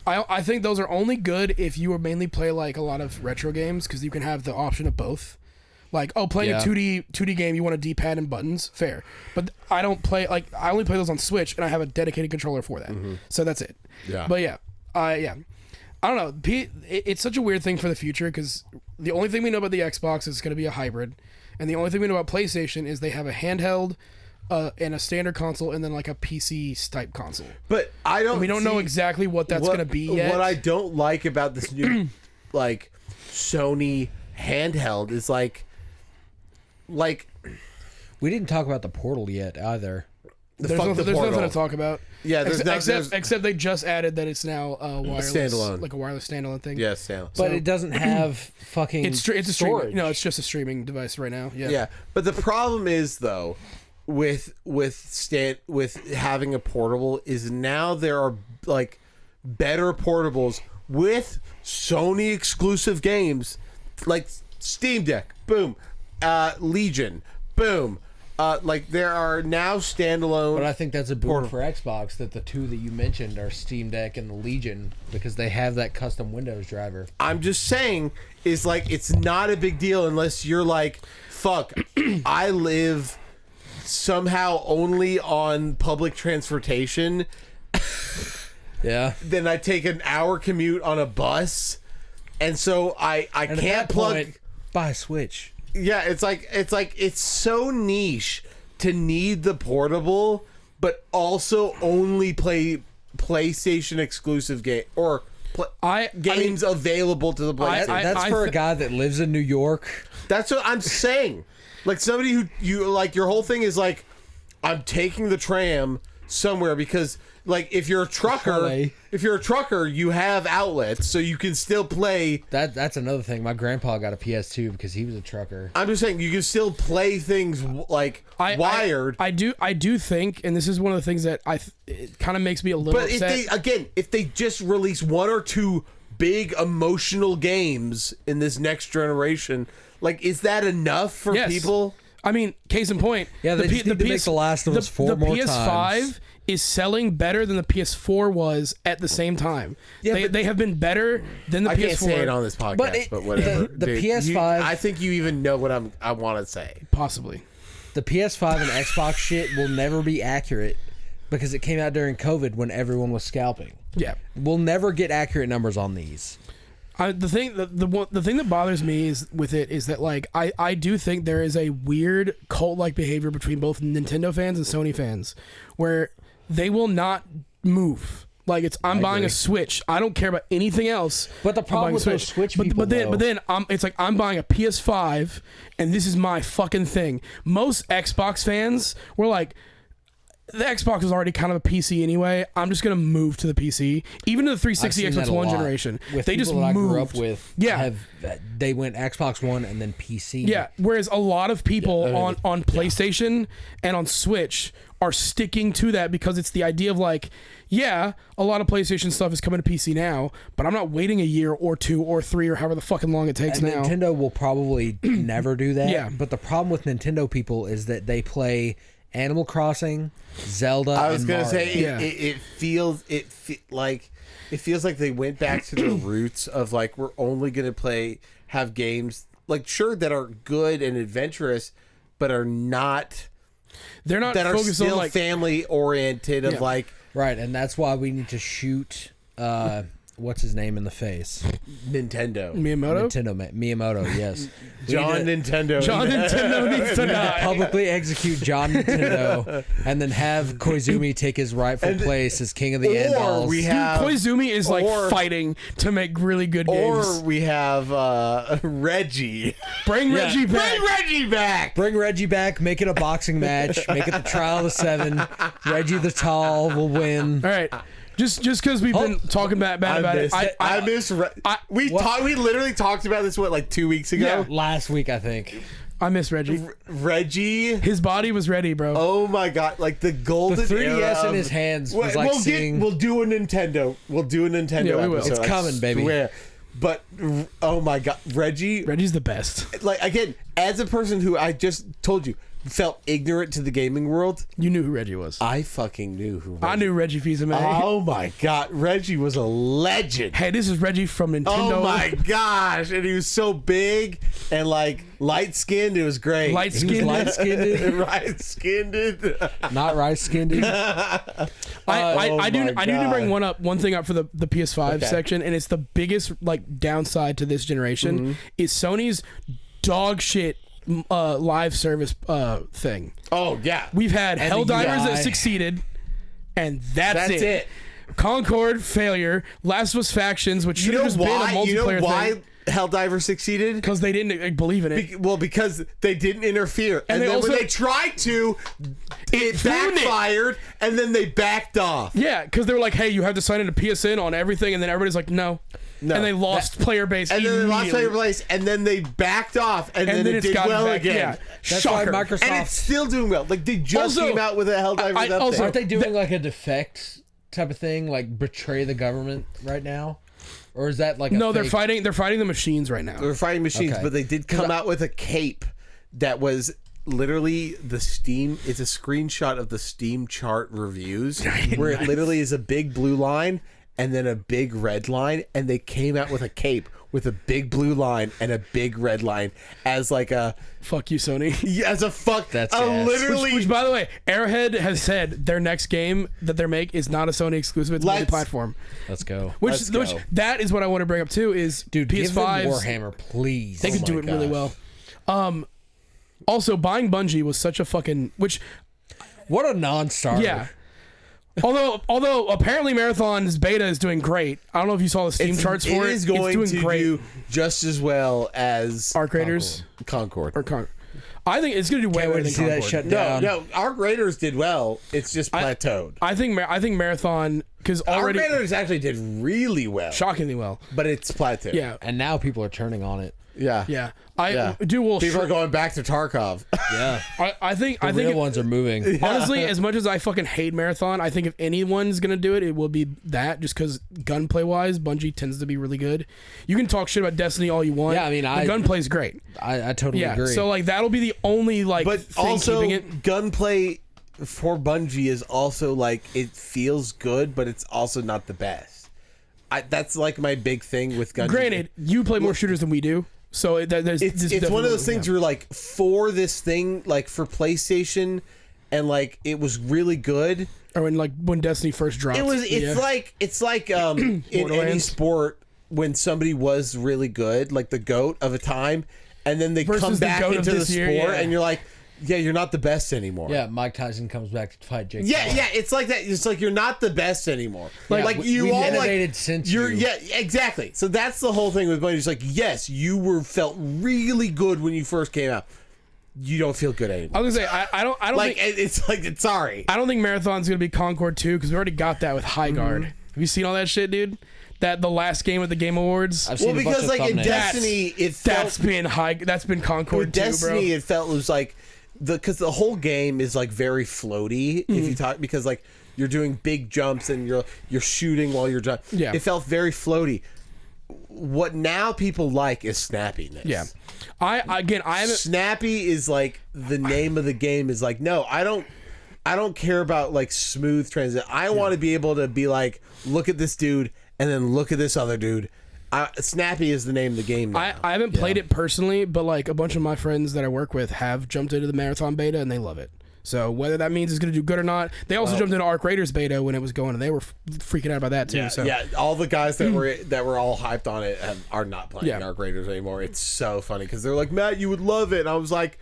I think those are only good if you would mainly play like a lot of retro games because you can have the option of both. Like, playing Yeah. a 2D game, you want a D-pad and buttons, fair. But I don't play I only play those on Switch, and I have a dedicated controller for that. So that's it. Yeah. But yeah, I don't know. It's such a weird thing for the future because the only thing we know about the Xbox is it's going to be a hybrid, and the only thing we know about PlayStation is they have a handheld and a standard console, and then like a PC type console. But We don't know exactly what that's going to be yet. What I don't like about this new like Sony handheld is like We didn't talk about the Portal yet either. there's nothing to talk about. Yeah, except they just added that it's now wireless, standalone. like a wireless standalone thing. Yes, Sam. But it doesn't have fucking It's a storage. streaming. No, it's just a streaming device right now. Yeah. Yeah, but the problem is though, with having a portable is now there are like better portables with Sony exclusive games like Steam Deck, boom, Legion, boom. Like there are now standalone. But I think that's a boon for Xbox that the two that you mentioned are Steam Deck and the Legion because they have that custom Windows driver. I'm just saying is like it's not a big deal unless you're like, fuck, I live somehow only on public transportation. Yeah. Then I take an hour commute on a bus, and so I And at can't that plug. point, buy a Switch. Yeah, it's so niche to need the portable, but also only play PlayStation exclusive game or games available to the PlayStation. That's for a guy that lives in New York. That's what I'm saying. Like somebody who you like, your whole thing is like, I'm taking the tram somewhere because, like, if you're a trucker, you have outlets, so you can still play. That's another thing. My grandpa got a PS2 because he was a trucker. I'm just saying you can still play things like wired. I do think, and this is one of the things that it kind of makes me a little But upset. if they just release 1 or 2 big emotional games in this next generation, like, is that enough for Yes. people? I mean, case in point, Yeah, they just need to make The Last of Us 4 more PS5 times. is selling better than the PS4 was at the same time. Yeah, they have been better than the I PS4. can't say it on this podcast, but whatever. the Dude, PS5 I think you even know what I want to say. Possibly. The PS5 and Xbox shit will never be accurate because it came out during COVID when everyone was scalping. Yeah. We'll never get accurate numbers on these. The thing that bothers me is that like I do think there is a weird cult-like behavior between both Nintendo fans and Sony fans where they will not move. Like I'm buying a Switch. I don't care about anything else. But the problem with those Switch people, but then it's like I'm buying a PS5, and this is my fucking thing. Most Xbox fans were like, the Xbox was already kind of a PC anyway. I'm just gonna move to the PC, even to the 360 Xbox One generation. With they just people that moved. I grew up with, they went Xbox One and then PC. Yeah, whereas a lot of people on PlayStation and on Switch are sticking to that because it's the idea of like, yeah, a lot of PlayStation stuff is coming to PC now, but I'm not waiting a year or 2 or 3 or however the fucking long it takes now. Nintendo will probably never do that. Yeah. But the problem with Nintendo people is that they play Animal Crossing, Zelda, I was and gonna Mario. say it feels like they went back to the roots of like, we're only gonna have games like, sure, that are good and adventurous, but are not. They're not that are focused still on like family oriented. Of like, right, and that's why we need to shoot. What's his name in the face? Nintendo. Miyamoto, yes. John Nintendo. John Nintendo needs to die. Publicly execute John Nintendo, and then have Koizumi take his rightful place as king of the Andals. Or we have Koizumi is like fighting to make really good games. Or we have Reggie. Bring Reggie back. Bring Reggie back. Bring Reggie back. Make it a boxing match. Make it the trial of the 7. Reggie the Tall will win. All right. Just because we've been talking bad about it. We literally talked about this, like 2 weeks ago? Yeah. Last week, I think. I miss Reggie. Reggie. His body was ready, bro. Oh my god. Like the golden 3DS in his hands was like seeing... We'll do a Nintendo. We'll do a Nintendo Yeah, we will. episode. It's coming, baby. Swear. But, oh my god. Reggie's the best. Like, again, as a person who I just told you, felt ignorant to the gaming world. You knew who Reggie was. I fucking knew who Reggie I knew Reggie Fils-Aimé. Oh my god, Reggie was a legend. Hey, this is Reggie from Nintendo. Oh my gosh, and he was so big and like light skinned. It was great. Light skinned. Light skinned. Light skinned. Not rice skinned. I do need to bring one thing up for the PS5 section, and it's the biggest like downside to this generation is Sony's dog shit live service thing. Oh yeah, we've had Helldivers that succeeded, and that's it. Concord failure. Last of Us Factions, which should have just been a multiplayer thing. You know why Helldivers succeeded? Because they didn't believe in it. Because they didn't interfere, and then when they tried to, it backfired, and then they backed off. Yeah, because they were like, "Hey, you have to sign into PSN on everything," and then everybody's like, "No." And they lost player base. And then they lost player base, and then they backed off, and then it did well again. Yeah. That's Shocker. why Microsoft... And it's still doing well. Like, they just came out with a Helldivers update. Also, aren't they doing like a defect type of thing, like betray the government right now? Or is that like a they're fighting the machines right now. They're fighting machines, but they did come out with a cape that was literally the Steam. It's a screenshot of the Steam chart reviews where it literally is a big blue line and then a big red line, and they came out with a cape with a big blue line and a big red line as like a fuck you, Sony. Yeah, as a fuck. That's literally. Which, by the way, Arrowhead has said their next game that they make is not a Sony exclusive. It's multi-platform. Let's go. Which that is what I want to bring up too. Is dude, PS5 give them Warhammer, please. They could do it really well. Also, buying Bungie was such a fucking what a non-starter. Yeah. Although apparently Marathon's beta is doing great. I don't know if you saw the Steam charts for it. It is going to do just as well as Arc Raiders, Concord. I think it's going to do way better than Concord. That shut down. No, Arc Raiders did well. It's just plateaued. I think Marathon because already Arc Raiders actually did really well, shockingly well, but it's plateaued. Yeah, and now people are turning on it. Yeah. Do well. People are going back to Tarkov. Yeah. I think real ones are moving. Honestly, as much as I fucking hate Marathon, I think if anyone's gonna do it, it will be that. Just because gunplay wise, Bungie tends to be really good. You can talk shit about Destiny all you want. Yeah, I mean, the gunplay's great. I totally agree. So like that'll be the only but thing also keeping it. Gunplay for Bungie is also like it feels good, but it's also not the best. That's like my big thing with Gunplay. Granted, you play more shooters than we do. So it's one of those things where like for this thing, like for PlayStation, and like it was really good. Or when Destiny first dropped, it's like in any sport when somebody was really good, like the GOAT of a time, and then they come back into the sport, and you're like, you're not the best anymore. Yeah, Mike Tyson comes back to fight Jake Yeah, Paul. yeah, it's like that. It's like you're not the best anymore. Like you we've all innovated since you. Yeah, exactly. So that's the whole thing with Bungie. It's like, yes, you felt really good when you first came out. You don't feel good anymore. I was gonna say I don't Like think, it's like it's sorry. I don't think Marathon's gonna be Concord 2 because we already got that with High Guard. Mm-hmm. Have you seen all that shit, dude? That the last game at the Game Awards. I've seen Well, a bunch because of like in thumbnails. Destiny, it felt That's been Concord with 2, Destiny, bro. it felt it was like because the whole game is like very floaty. If you talk because like you're doing big jumps and you're shooting while you're jumping. Yeah. It felt very floaty. What now people like is snappiness. Yeah. I haven't. Snappy is like the name of the game is like, no, I don't care about like smooth transit. I want to be able to be like, look at this dude and then look at this other dude. Snappy is the name of the game now. I haven't played it personally, but like a bunch of my friends that I work with have jumped into the Marathon beta and they love it. So whether that means it's going to do good or not, they also jumped into Arc Raiders beta when it was going, and they were freaking out about that too. Yeah, all the guys that were all hyped on it are not playing Yeah. Arc Raiders anymore. It's so funny because they're like, Matt, you would love it. And I was like,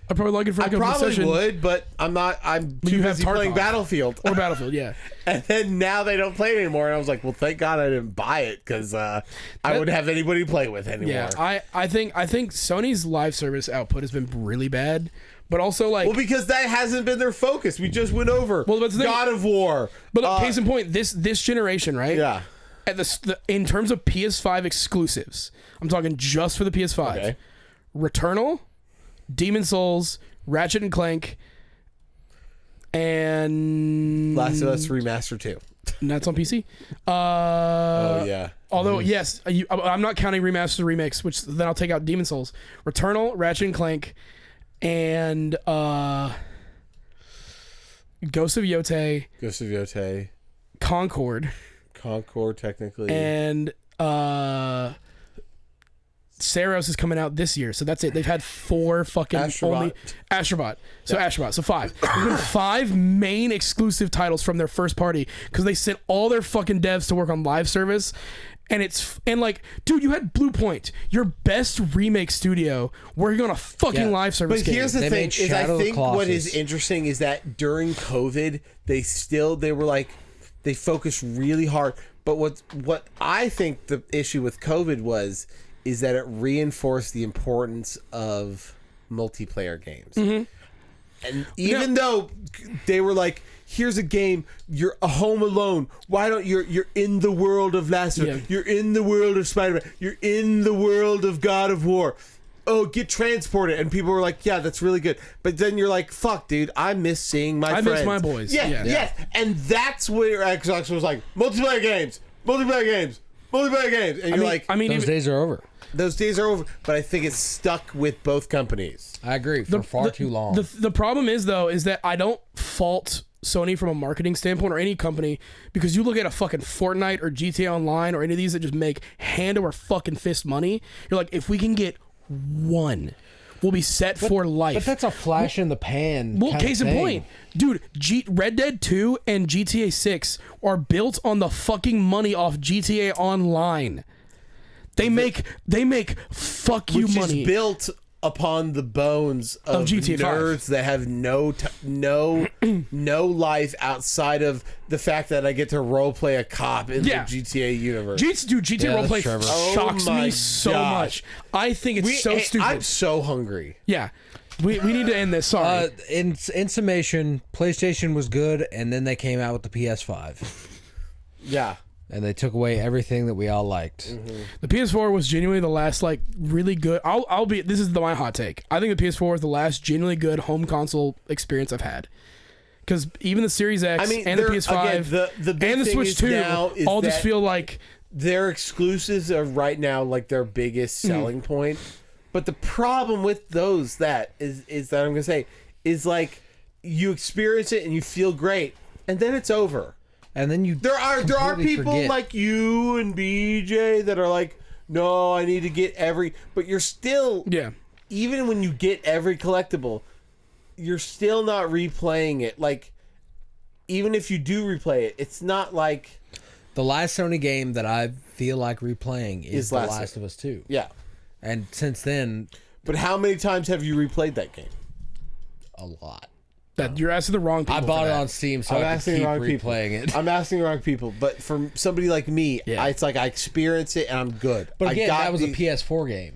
I probably like it for I like a probably session would, but I'm not. I'm too you have busy playing Tarkov. Battlefield. or Battlefield. Yeah, And then now they don't play it anymore. And I was like, well, thank God I didn't buy it because I wouldn't have anybody to play with anymore. yeah. I think Sony's live service output has been really bad, but also like. Well, because that hasn't been their focus. We just went over Well, that's the thing. God of War. But case in point, this generation, right? Yeah. At in terms of PS5 exclusives, I'm talking just for the PS5. Okay. Returnal, Demon Souls, Ratchet and Clank, and Last of Us Remaster 2. that's on PC. Oh, yeah. Although yes, I'm not counting remaster remix, which then I'll take out Demon Souls, Returnal, Ratchet and Clank, and Ghost of Yotei, Ghost of Yotei. Concord, technically. and Saros is coming out this year, so that's it. They've had 4 fucking Astrobot. Astrobot. So Astrobot. So 5. There's been 5 main exclusive titles from their first party because they sent all their fucking devs to work on live service. And like, dude, you had Blue Point, your best remake studio, working on a fucking live service But game. here's the They thing: made is I Shadow of the think what Colossus. is interesting is that during COVID, they were like they focused really hard. But what I think the issue with COVID is that it reinforced the importance of multiplayer games. And even though they were like, here's a game, you're a home alone. Why don't you're in the world of Last of Us, you're in the world of Spider-Man, you're in the world of God of War. Oh, get transported. And people were like, yeah, that's really good. But then you're like, fuck, dude, I miss seeing my friends. I miss my boys. Yeah, Yeah. yes. And that's where Xbox was like, multiplayer games. And you're like, I mean, Those even- days are over. those days are over. But I think it's stuck with both companies. I agree. For far too long. The problem is though, is that I don't fault Sony from a marketing standpoint or any company, because you look at a fucking Fortnite or GTA Online or any of these that just make hand over fucking fist money. You're like, if we can get one, we'll be set for life. But that's a flash in the pan. Well, kind of case in thing. point, dude, Red Dead 2 and GTA 6 are built on the fucking money off GTA Online. They make fuck you Which money. is built upon the bones of GTA 5. nerds that have no life outside of the fact that I get to role play a cop in Yeah. the GTA universe. Dude, GTA Yeah, that's roleplay Trevor. shocks Oh my me so gosh. much. I think it's so stupid. I'm so hungry. Yeah. We need to end this. Sorry. In summation, PlayStation was good, and then they came out with the PS5, Yeah. and they took away everything that we all liked. The PS4 was genuinely the last like really good. I'll be. This is my hot take. I think the PS4 is the last genuinely good home console experience I've had. Because even the Series X I mean, and the they're- PS5 again, the big and the thing Switch is 2 now is all just that feel like their exclusives are right now like their biggest selling point. But the problem with those that is that I'm gonna say is like you experience it and you feel great, and then it's over. And then you There are completely people forget. like you and BJ that are like, no, I need to get but you're still yeah. even when you get every collectible, you're still not replaying it. Like even if you do replay it, it's not like the last Sony game that I feel like replaying is The Last of Us 2. yeah. And since then, But how many times have you replayed that game? a lot. That you're asking the wrong people. I bought for it that. on Steam, so I'm I can asking keep the wrong people. replaying it. I'm asking the wrong people, but for somebody like me, Yeah. it's like I experience it and I'm good. But again, I got that was a the- PS4 game.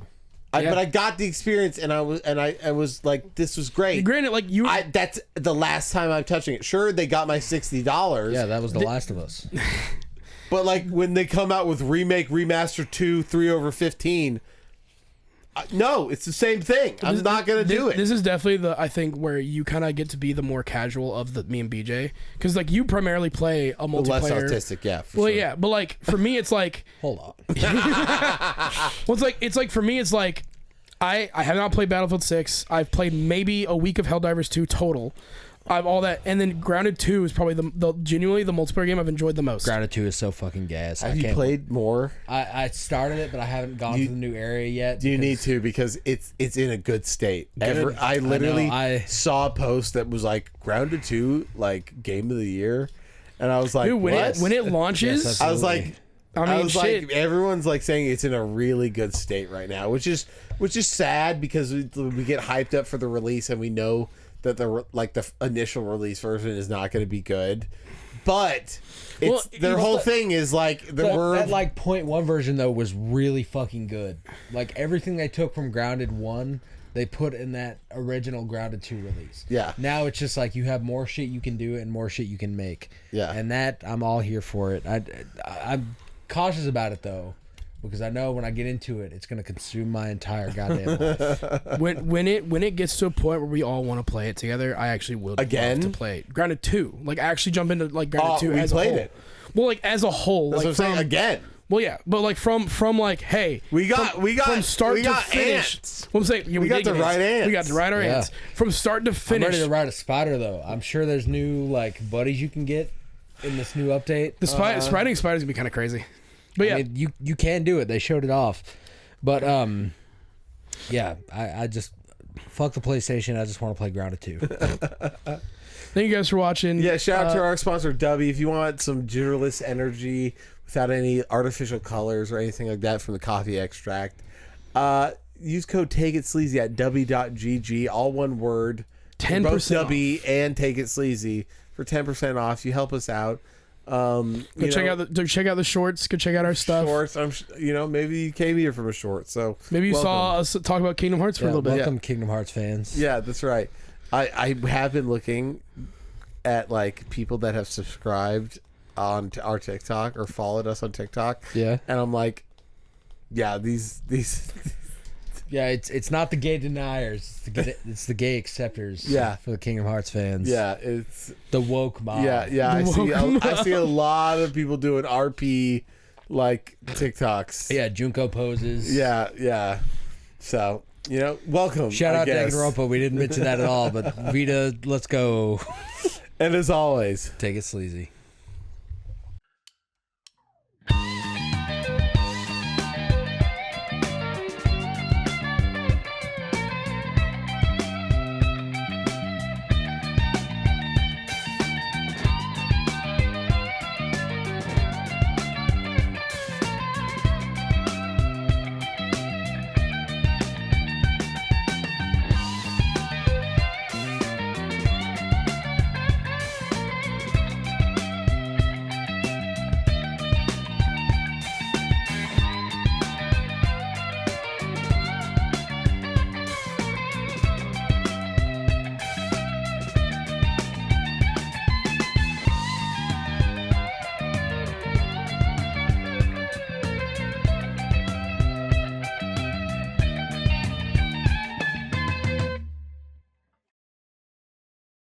Yeah. But I got the experience, and I was like, this was great. Granted, like you, That's the last time I'm touching it. Sure, they got my $60. Yeah, that was The Last of Us. But like when they come out with remake, remaster 2, 3/15, no, it's the same thing. I'm not gonna do it. This is definitely I think where you kind of get to be the more casual of me and BJ, because like you primarily play a multiplayer. Less autistic, yeah. For Well, sure. yeah, but like for me, it's like Hold on. well, it's like for me, it's like I have not played Battlefield 6. I've played maybe a week of Helldivers 2 total. I've all that, and then Grounded 2 is probably the genuinely the multiplayer game I've enjoyed the most. Grounded 2 is so fucking gas. Have you played more? I started it, but I haven't gone to the new area yet. You need to, because it's in a good state. I know, literally saw a post that was like Grounded 2 like game of the year, and I was like, Dude, what? when it launches, Yes, I was like, I mean, shit. like, everyone's like saying it's in a really good state right now, which is sad because we get hyped up for the release and we know that the initial release version is not going to be good, but their whole thing is like that like 0.1 version though was really fucking good. Like everything they took from Grounded 1, they put in that original Grounded 2 release. Yeah. Now it's just like you have more shit you can do and more shit you can make. Yeah. And that I'm all here for it. I'm cautious about it though, because I know when I get into it, it's gonna consume my entire goddamn life. when it gets to a point where we all want to play it together, I actually would Again? love to play it. Grounded 2, like actually jump into like Grounded 2 we as played a whole. it. Well, like as a whole, That's like what I'm saying. Again, Well, yeah, but like from like, hey, we got from start we to got finish. ants. Well, I'm saying yeah, We got did to get ride ants. We got to ride our Yeah. ants from start to I'm finish. ready to ride a spider though. I'm sure there's new like buddies you can get in this new update. The riding spiders gonna be kind of crazy, but yeah, I mean, you can do it. They showed it off, but yeah, I just fuck the PlayStation. I just want to play Grounded 2. thank you guys for watching. Yeah, shout out to our sponsor Dubby. If you want some gitterless energy without any artificial colors or anything like that from the coffee extract, use code TakeItSleazy at dubby.gg, all one word. 10% both off. Dubby and Take It Sleazy for 10% off. You help us out. Go check out the shorts. Go check out our stuff. Shorts. Maybe you came here from a short. So Maybe you welcome. saw us talk about Kingdom Hearts for a little bit. Welcome, Kingdom Hearts fans. Yeah, that's right. I have been looking at like people that have subscribed on our TikTok or followed us on TikTok. Yeah. And I'm like, yeah, these Yeah, it's not the gay deniers. It's the gay acceptors. Yeah. For the Kingdom Hearts fans. yeah, it's The woke mob. yeah. I see a lot of people doing RP like TikToks. Yeah, Junko poses. Yeah. So, welcome. Shout I out guess. Danganronpa. We didn't mention that at all, but Vita, let's go. And as always, Take it sleazy.